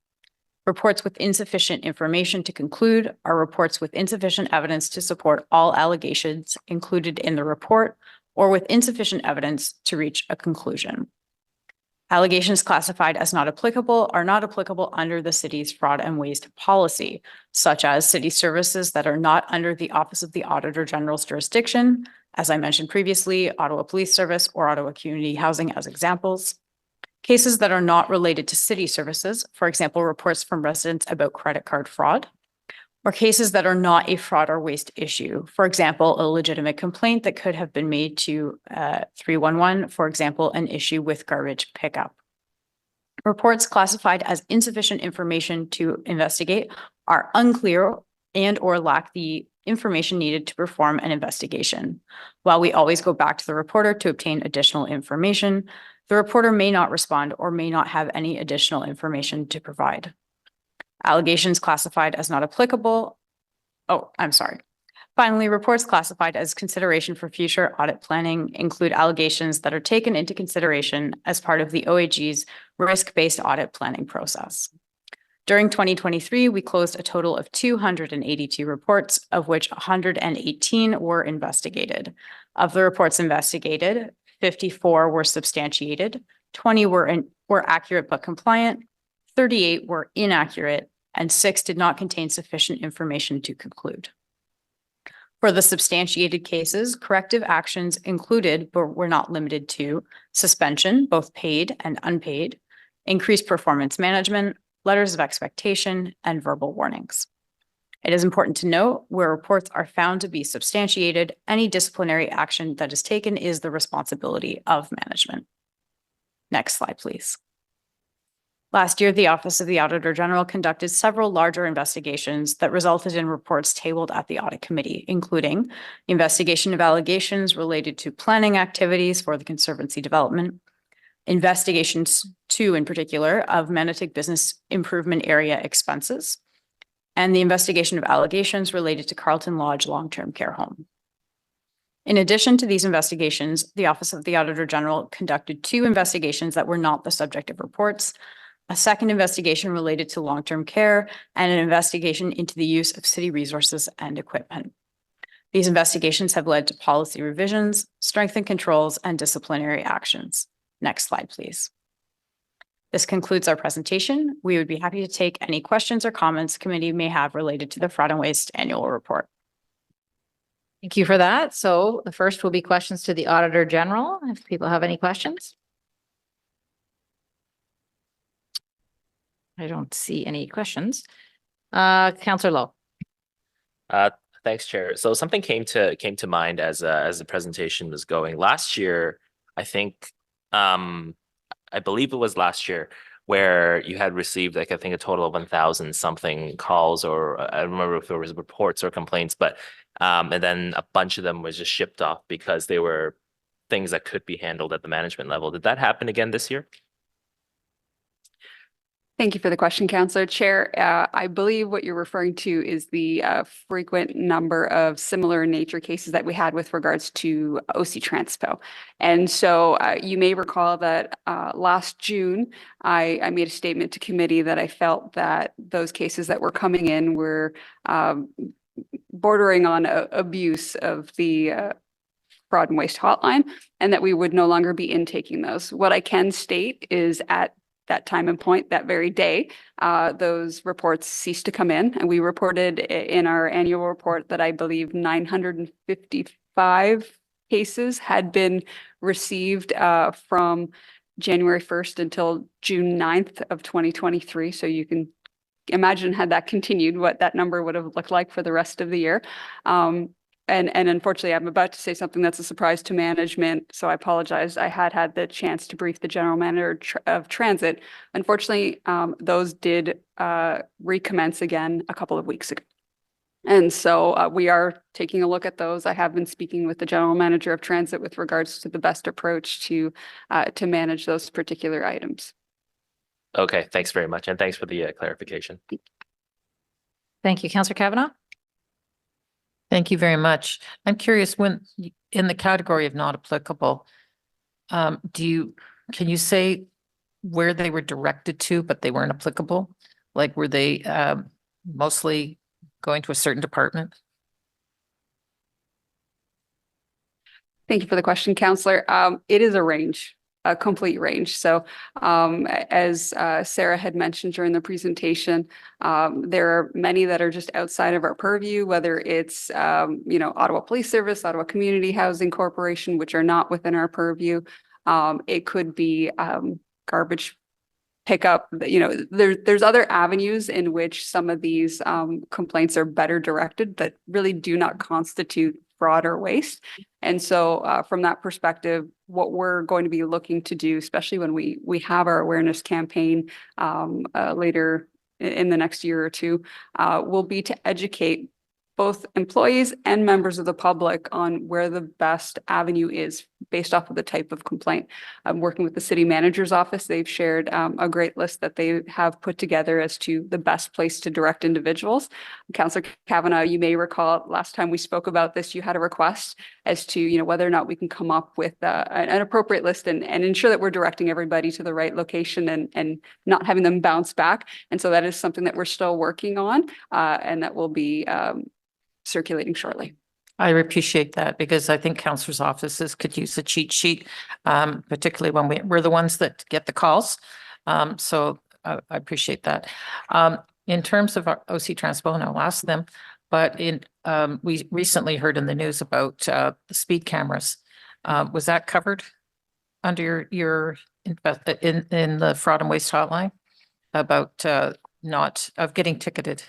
Reports with insufficient information to conclude are reports with insufficient evidence to support all allegations included in the report or with insufficient evidence to reach a conclusion. Allegations classified as not applicable are not applicable under the city's fraud and waste policy, such as city services that are not under the Office of the Auditor General's jurisdiction, as I mentioned previously, Ottawa Police Service or Ottawa Community Housing as examples. Cases that are not related to city services, for example, reports from residents about credit card fraud, or cases that are not a fraud or waste issue. For example, a legitimate complaint that could have been made to 311, for example, an issue with garbage pickup. Reports classified as insufficient information to investigate are unclear and or lack the information needed to perform an investigation. While we always go back to the reporter to obtain additional information, the reporter may not respond or may not have any additional information to provide. Allegations classified as not applicable. Finally, reports classified as consideration for future audit planning include allegations that are taken into consideration as part of the OAG's risk-based audit planning process. During 2023, we closed a total of 282 reports, of which 118 were investigated. Of the reports investigated, 54 were substantiated, 20 were accurate but compliant, 38 were inaccurate, and 6 did not contain sufficient information to conclude. For the substantiated cases, corrective actions included, but were not limited to, suspension, both paid and unpaid, increased performance management, letters of expectation, and verbal warnings. It is important to note where reports are found to be substantiated, any disciplinary action that is taken is the responsibility of management. Next slide, please. Last year, the Office of the Auditor General conducted several larger investigations that resulted in reports tabled at the Audit Committee, including investigation of allegations related to planning activities for the Conservancy development, investigations two in particular of Manotick Business Improvement Area expenses, and the investigation of allegations related to Carlton Lodge long-term care home. In addition to these investigations, the Office of the Auditor General conducted 2 investigations that were not the subject of reports, a second investigation related to long-term care, and an investigation into the use of city resources and equipment. These investigations have led to policy revisions, strengthened controls, and disciplinary actions. Next slide, please. This concludes our presentation. We would be happy to take any questions or comments the committee may have related to the Fraud and Waste Annual Report. Thank you for that. So the first will be questions to the Auditor General, if people have any questions. I don't see any questions. Councillor Lowe. Thanks, Chair. So something came to mind as the presentation was going. Last year, I think, I believe it was last year, where you had received like I think a total of 1,000 something calls, or I don't remember if there was reports or complaints, but and then a bunch of them was just shipped off because they were things that could be handled at the management level. Did that happen again this year? Thank you for the question, Councillor. Chair, I believe what you're referring to is the frequent number of similar nature cases that we had with regards to OC Transpo. And so you may recall that last June, I made a statement to committee that I felt that those cases that were coming in were bordering on abuse of the fraud and waste hotline, and that we would no longer be intaking those. What I can state is at that time and point, that very day, those reports ceased to come in. And we reported in our annual report that I believe 955 cases had been received from January 1st until June 9th of 2023. So you can imagine had that continued, what that number would have looked like for the rest of the year. And unfortunately, I'm about to say something that's a surprise to management, so I apologize. I had the chance to brief the general manager of transit. Unfortunately, those did recommence again a couple of weeks ago. And so we are taking a look at those. I have been speaking with the general manager of transit with regards to the best approach to manage those particular items. Okay, thanks very much. And thanks for the clarification. Thank you. Councillor Kavanaugh? Thank you very much. I'm curious, when in the category of not applicable, can you say where they were directed to, but they weren't applicable? Like, were they mostly going to a certain department? Thank you for the question, Councillor. It is a range, a complete range. So as Sarah had mentioned during the presentation, there are many that are just outside of our purview, whether it's, Ottawa Police Service, Ottawa Community Housing Corporation, which are not within our purview. It could be garbage pickup. There's other avenues in which some of these complaints are better directed that really do not constitute fraud or waste. And so from that perspective, what we're going to be looking to do, especially when we have our awareness campaign later in the next year or two, will be to educate both employees and members of the public on where the best avenue is based off of the type of complaint. I'm working with the city manager's office. They've shared a great list that they have put together as to the best place to direct individuals. Councillor Kavanaugh, you may recall last time we spoke about this, you had a request as to whether or not we can come up with an appropriate list and ensure that we're directing everybody to the right location and not having them bounce back. And so that is something that we're still working on and that will be circulating shortly. I appreciate that, because I think councillors' offices could use a cheat sheet, particularly when we're the ones that get the calls. So I appreciate that. In terms of our OC Transpo, and I'll ask them, but we recently heard in the news about the speed cameras. Was that covered under your in the fraud and waste hotline about not getting ticketed?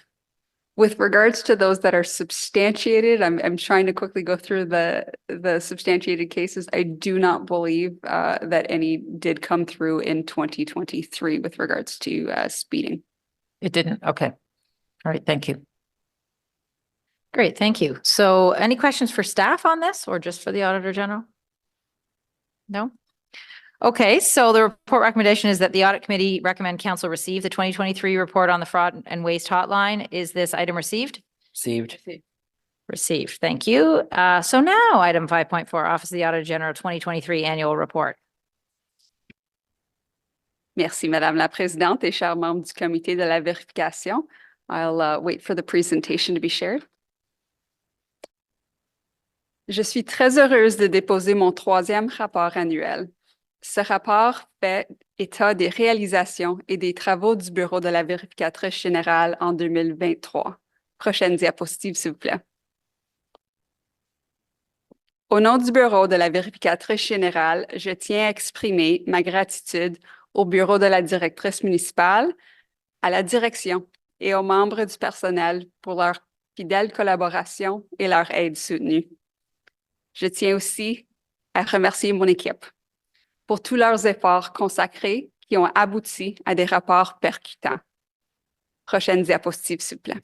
With regards to those that are substantiated, I'm trying to quickly go through the substantiated cases. I do not believe that any did come through in 2023 with regards to speeding. It didn't. Okay. All right. Thank you. Great. Thank you. So any questions for staff on this or just for the Auditor General? No? Okay, so the report recommendation is that the Audit Committee recommend Council receive the 2023 report on the fraud and waste hotline. Is this item received? Received. Received. Thank you. So now item 5.4, Office of the Auditor General 2023 Annual Report. Merci, Madame la Présidente et chers membres du Comité de la vérification. I'll wait for the presentation to be shared. Je suis très heureuse de déposer mon 3e rapport annuel. Ce rapport fait état des réalisations et des travaux du Bureau de la vérificatrice générale en 2023. Prochaine diapositive, s'il vous plaît. Au nom du Bureau de la vérificatrice générale, je tiens à exprimer ma gratitude au Bureau de la directrice municipale, à la direction et aux membres du personnel pour leur fidèle collaboration et leur aide soutenue. Je tiens aussi à remercier mon équipe pour tous leurs efforts consacrés qui ont abouti à des rapports percutants. Prochaine diapositive, s'il vous plaît.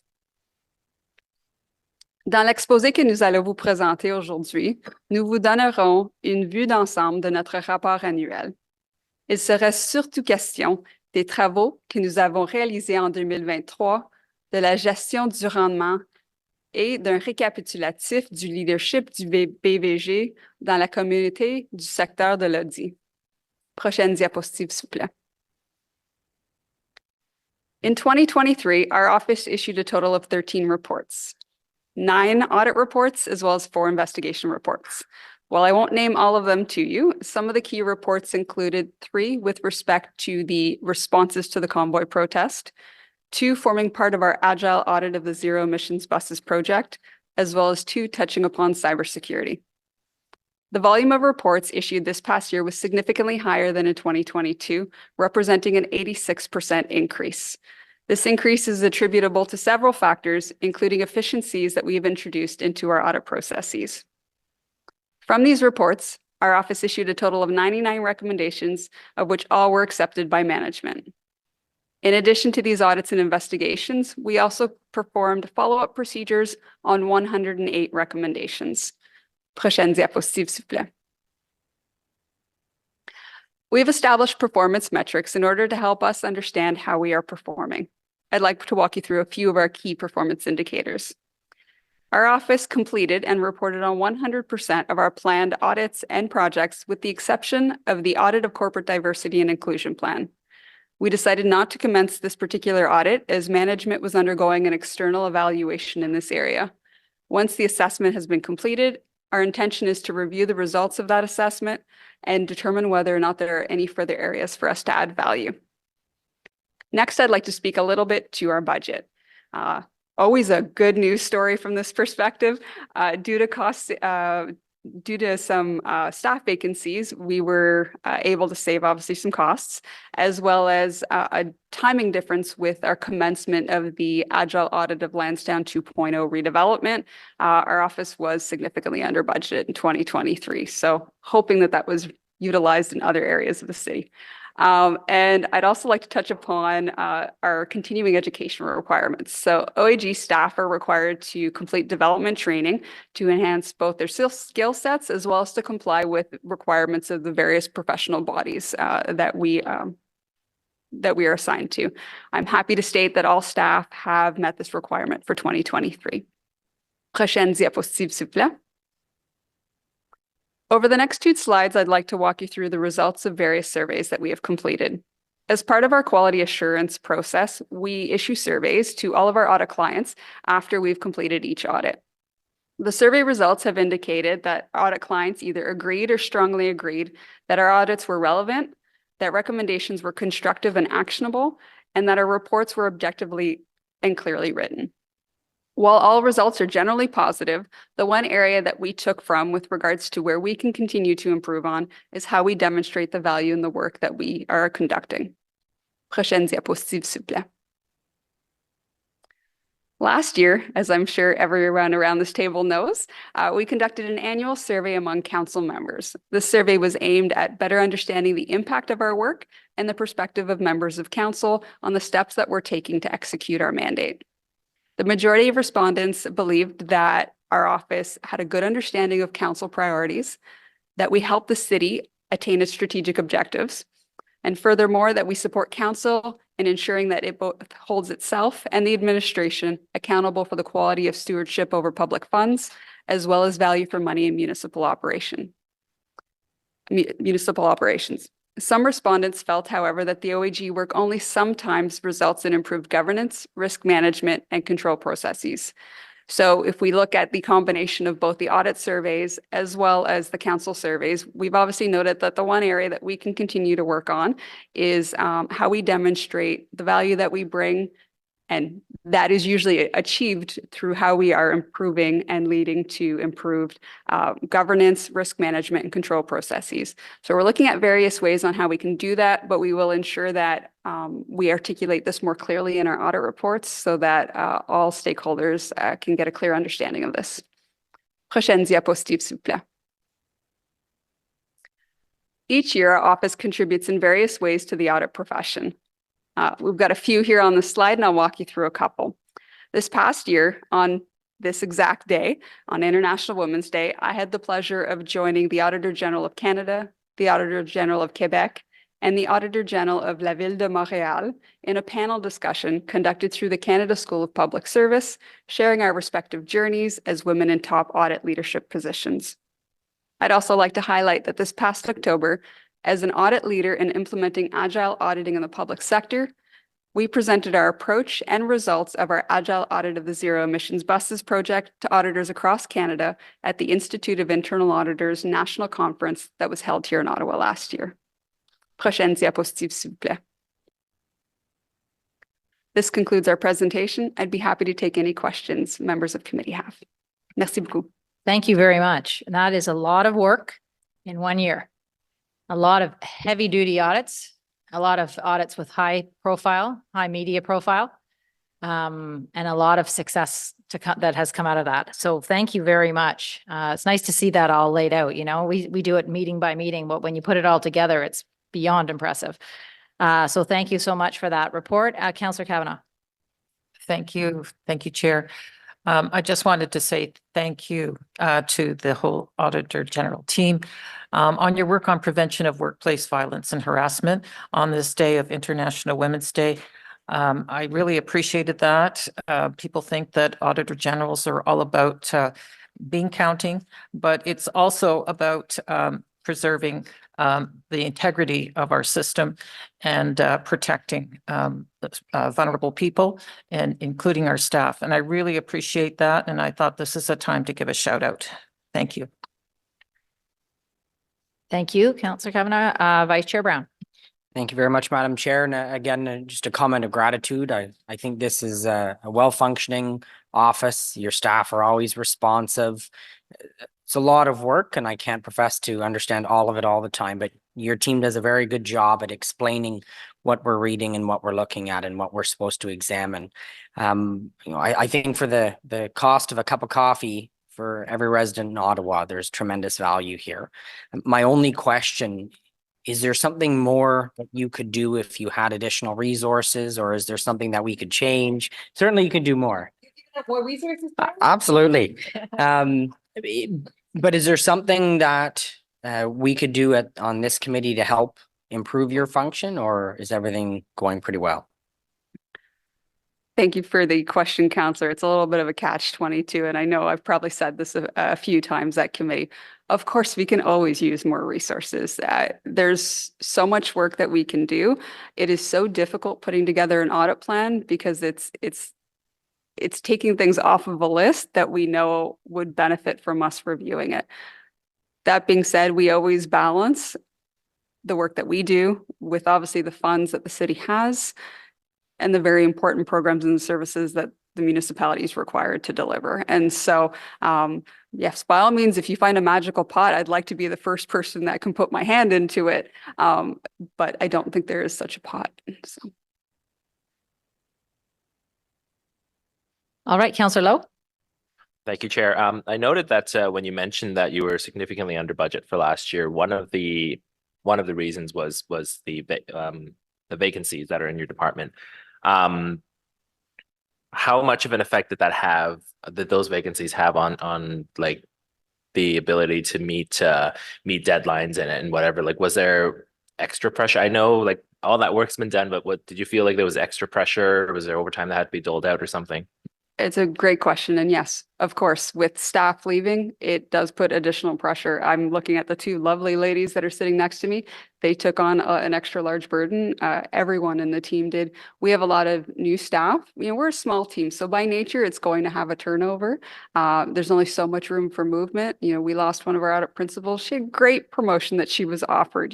Dans l'exposé que nous allons vous présenter aujourd'hui, nous vous donnerons une vue d'ensemble de notre rapport annuel. Il sera surtout question des travaux que nous avons réalisés en 2023, de la gestion du rendement et d'un récapitulatif du leadership du BVG dans la communauté du secteur de l'audit. Prochaine diapositive, s'il vous plaît. In 2023, our office issued a total of 13 reports, 9 audit reports, as well as 4 investigation reports. While I won't name all of them to you, some of the key reports included 3 with respect to the responses to the convoy protest, 2 forming part of our agile audit of the zero emissions buses project, as well as 2 touching upon cybersecurity. The volume of reports issued this past year was significantly higher than in 2022, representing an 86% increase. This increase is attributable to several factors, including efficiencies that we have introduced into our audit processes. From these reports, our office issued a total of 99 recommendations, of which all were accepted by management. In addition to these audits and investigations, we also performed follow-up procedures on 108 recommendations. Prochaine diapositive, s'il vous plaît. We've established performance metrics in order to help us understand how we are performing. I'd like to walk you through a few of our key performance indicators. Our office completed and reported on 100% of our planned audits and projects, with the exception of the audit of corporate diversity and inclusion plan. We decided not to commence this particular audit as management was undergoing an external evaluation in this area. Once the assessment has been completed, our intention is to review the results of that assessment and determine whether or not there are any further areas for us to add value. Next, I'd like to speak a little bit to our budget. Always a good news story from this perspective. Due to some staff vacancies, we were able to save obviously some costs, as well as a timing difference with our commencement of the Agile Audit of Lansdowne 2.0 redevelopment. Our office was significantly under budget in 2023, so hoping that that was utilized in other areas of the city. And I'd also like to touch upon our continuing education requirements. So OAG staff are required to complete development training to enhance both their skill sets as well as to comply with requirements of the various professional bodies that we are assigned to. I'm happy to state that all staff have met this requirement for 2023. Prochaine diapositive, s'il vous plaît. Over the next 2 slides, I'd like to walk you through the results of various surveys that we have completed. As part of our quality assurance process, we issue surveys to all of our audit clients after we've completed each audit. The survey results have indicated that audit clients either agreed or strongly agreed that our audits were relevant, that recommendations were constructive and actionable, and that our reports were objectively and clearly written. While all results are generally positive, the one area that we took from with regards to where we can continue to improve on is how we demonstrate the value in the work that we are conducting. Prochaine diapositive, s'il vous plaît. Last year, as I'm sure everyone around this table knows, we conducted an annual survey among council members. This survey was aimed at better understanding the impact of our work and the perspective of members of council on the steps that we're taking to execute our mandate. The majority of respondents believed that our office had a good understanding of council priorities, that we help the city attain its strategic objectives, and furthermore, that we support council in ensuring that it both holds itself and the administration accountable for the quality of stewardship over public funds, as well as value for money in municipal operations. Some respondents felt, however, that the OAG work only sometimes results in improved governance, risk management, and control processes. So if we look at the combination of both the audit surveys as well as the council surveys, we've obviously noted that the one area that we can continue to work on is how we demonstrate the value that we bring. And that is usually achieved through how we are improving and leading to improved governance, risk management, and control processes. So we're looking at various ways on how we can do that, but we will ensure that we articulate this more clearly in our audit reports so that all stakeholders can get a clear understanding of this. Prochaine diapositive, s'il vous plaît. Each year, our office contributes in various ways to the audit profession. We've got a few here on the slide, and I'll walk you through a couple. This past year, on this exact day, on International Women's Day, I had the pleasure of joining the Auditor General of Canada, the Auditor General of Quebec, and the Auditor General of La Ville de Montréal in a panel discussion conducted through the Canada School of Public Service, sharing our respective journeys as women in top audit leadership positions. I'd also like to highlight that this past October, as an audit leader in implementing agile auditing in the public sector, we presented our approach and results of our agile audit of the zero emissions buses project to auditors across Canada at the Institute of Internal Auditors National Conference that was held here in Ottawa last year. Prochaine diapositive, s'il vous plaît. This concludes our presentation. I'd be happy to take any questions members of committee have. Merci beaucoup. Thank you very much. That is a lot of work. in 1 year. A lot of heavy duty audits, a lot of audits with high profile, high media profile, and a lot of success that has come out of that. So thank you very much. It's nice to see that all laid out. You know, we do it meeting by meeting, but when you put it all together, it's beyond impressive. So thank you so much for that report. Councillor Kavanagh. Thank you. Thank you, Chair. I just wanted to say thank you to the whole Auditor General team on your work on prevention of workplace violence and harassment on this day of International Women's Day. I really appreciated that. People think that Auditor Generals are all about bean counting, but it's also about preserving the integrity of our system and protecting vulnerable people and including our staff. And I really appreciate that. And I thought this is a time to give a shout out. Thank you. Thank you, Councillor Kavanagh. Vice Chair Brown. Thank you very much, Madam Chair. And again, just a comment of gratitude. I think this is a well-functioning office. Your staff are always responsive. It's a lot of work, and I can't profess to understand all of it all the time, but your team does a very good job at explaining what we're reading and what we're looking at and what we're supposed to examine. I think for the cost of a cup of coffee for every resident in Ottawa, there's tremendous value here. My only question, is there something more that you could do if you had additional resources, or is there something that we could change? Certainly you can do more. More resources? Absolutely. But is there something that we could do on this committee to help improve your function, or is everything going pretty well? Thank you for the question, Councillor. It's a little bit of a catch-22, and I know I've probably said this a few times at committee. Of course, we can always use more resources. There's so much work that we can do. It is so difficult putting together an audit plan because it's taking things off of a list that we know would benefit from us reviewing it. That being said, we always balance the work that we do with obviously the funds that the city has and the very important programs and services that the municipality is required to deliver. And so, yes, by all means, if you find a magical pot, I'd like to be the first person that can put my hand into it. But I don't think there is such a pot. So. All right, Councillor Lowe. Thank you, Chair. I noted that when you mentioned that you were significantly under budget for last year, one of the reasons was the vacancies that are in your department. How much of an effect did those vacancies have on like the ability to meet deadlines and whatever? Like, was there extra pressure? I know like all that work's been done, but what did you feel like there was extra pressure, or was there overtime that had to be doled out or something? It's a great question. And yes, of course, with staff leaving, it does put additional pressure. I'm looking at the two lovely ladies that are sitting next to me. They took on an extra large burden. Everyone in the team did. We have a lot of new staff. We're a small team. So by nature, it's going to have a turnover. There's only so much room for movement. We lost one of our audit principals. She had great promotion that she was offered.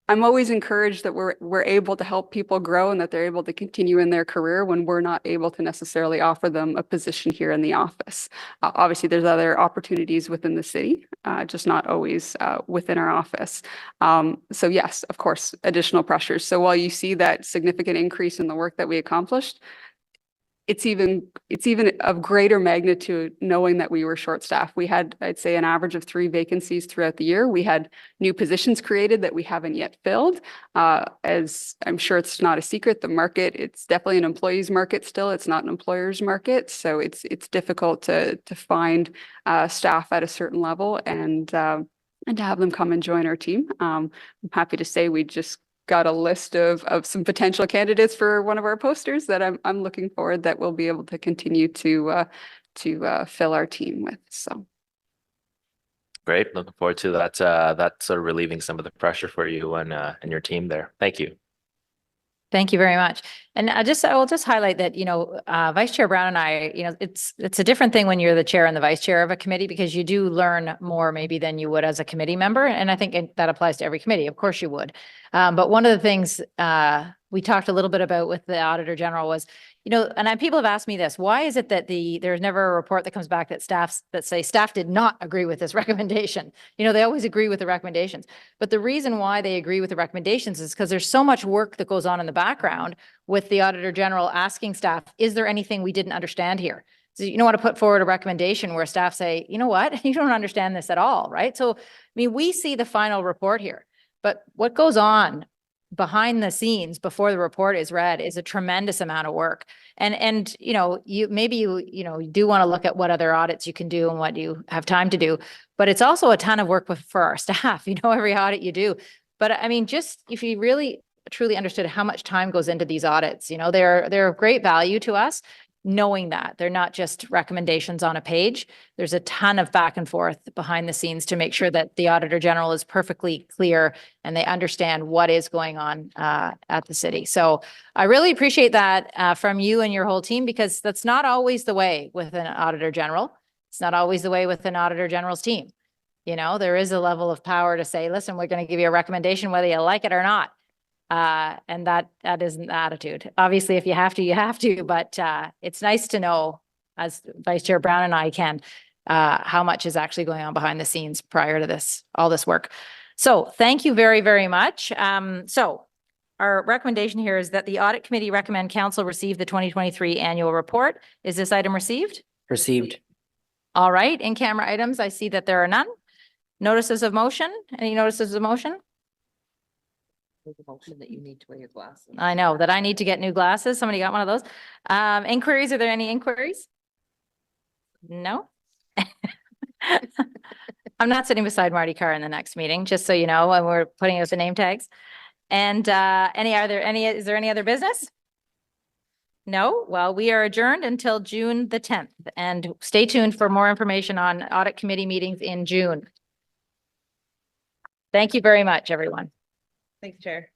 I'm always encouraged that we're able to help people grow and that they're able to continue in their career when we're not able to necessarily offer them a position here in the office. Obviously, there's other opportunities within the city, just not always within our office. So yes, of course, additional pressures. So while you see that significant increase in the work that we accomplished, it's even of greater magnitude knowing that we were short-staffed. We had, I'd say, an average of 3 vacancies throughout the year. We had new positions created that we haven't yet filled. As I'm sure it's not a secret, the market, it's definitely an employee's market still. It's not an employer's market. So it's difficult to find staff at a certain level and to have them come and join our team. I'm happy to say we just got a list of some potential candidates for one of our posters that I'm looking forward that we'll be able to continue to fill our team with. So great, looking forward to that. That sort of relieving some of the pressure for you and your team there. Thank you. Thank you very much. And I will just highlight that, Vice Chair Brown and I, it's a different thing when you're the chair and the vice chair of a committee, because you do learn more maybe than you would as a committee member. And I think that applies to every committee. Of course you would. But one of the things we talked a little bit about with the Auditor General was, people have asked me this, why is it that there's never a report that comes back that staff did not agree with this recommendation? They always agree with the recommendations. But the reason why they agree with the recommendations is because there's so much work that goes on in the background with the Auditor General asking staff, is there anything we didn't understand here? So you don't want to put forward a recommendation where staff say, you know what, you don't understand this at all, right? So, we see the final report here, but what goes on behind the scenes before the report is read is a tremendous amount of work. And you do want to look at what other audits you can do and what you have time to do, but it's also a ton of work for our staff, every audit you do. But just if you really truly understood how much time goes into these audits, they're of great value to us. Knowing that they're not just recommendations on a page, there's a ton of back and forth behind the scenes to make sure that the Auditor General is perfectly clear and they understand what is going on at the city. So I really appreciate that from you and your whole team, because that's not always the way with an Auditor General. It's not always the way with an Auditor General's team. There is a level of power to say, listen, we're going to give you a recommendation whether you like it or not. And that isn't the attitude. Obviously, if you have to, you have to, but it's nice to know, as Vice Chair Brown and I can, how much is actually going on behind the scenes prior to all this work. So thank you very, very much. So our recommendation here is that the Audit Committee recommend Council receive the 2023 annual report. Is this item received? Received. All right, in-camera items, I see that there are none. Notices of motion, any notices of motion? Motion that you need to wear your glasses. I know that I need to get new glasses. Somebody got one of those. Inquiries, are there any inquiries? No? I'm not sitting beside Marty Carr in the next meeting, just so you know, when we're putting out the name tags. And is there any other business? No? Well, we are adjourned until June the 10th, and stay tuned for more information on Audit Committee meetings in June. Thank you very much, everyone. Thanks, Chair.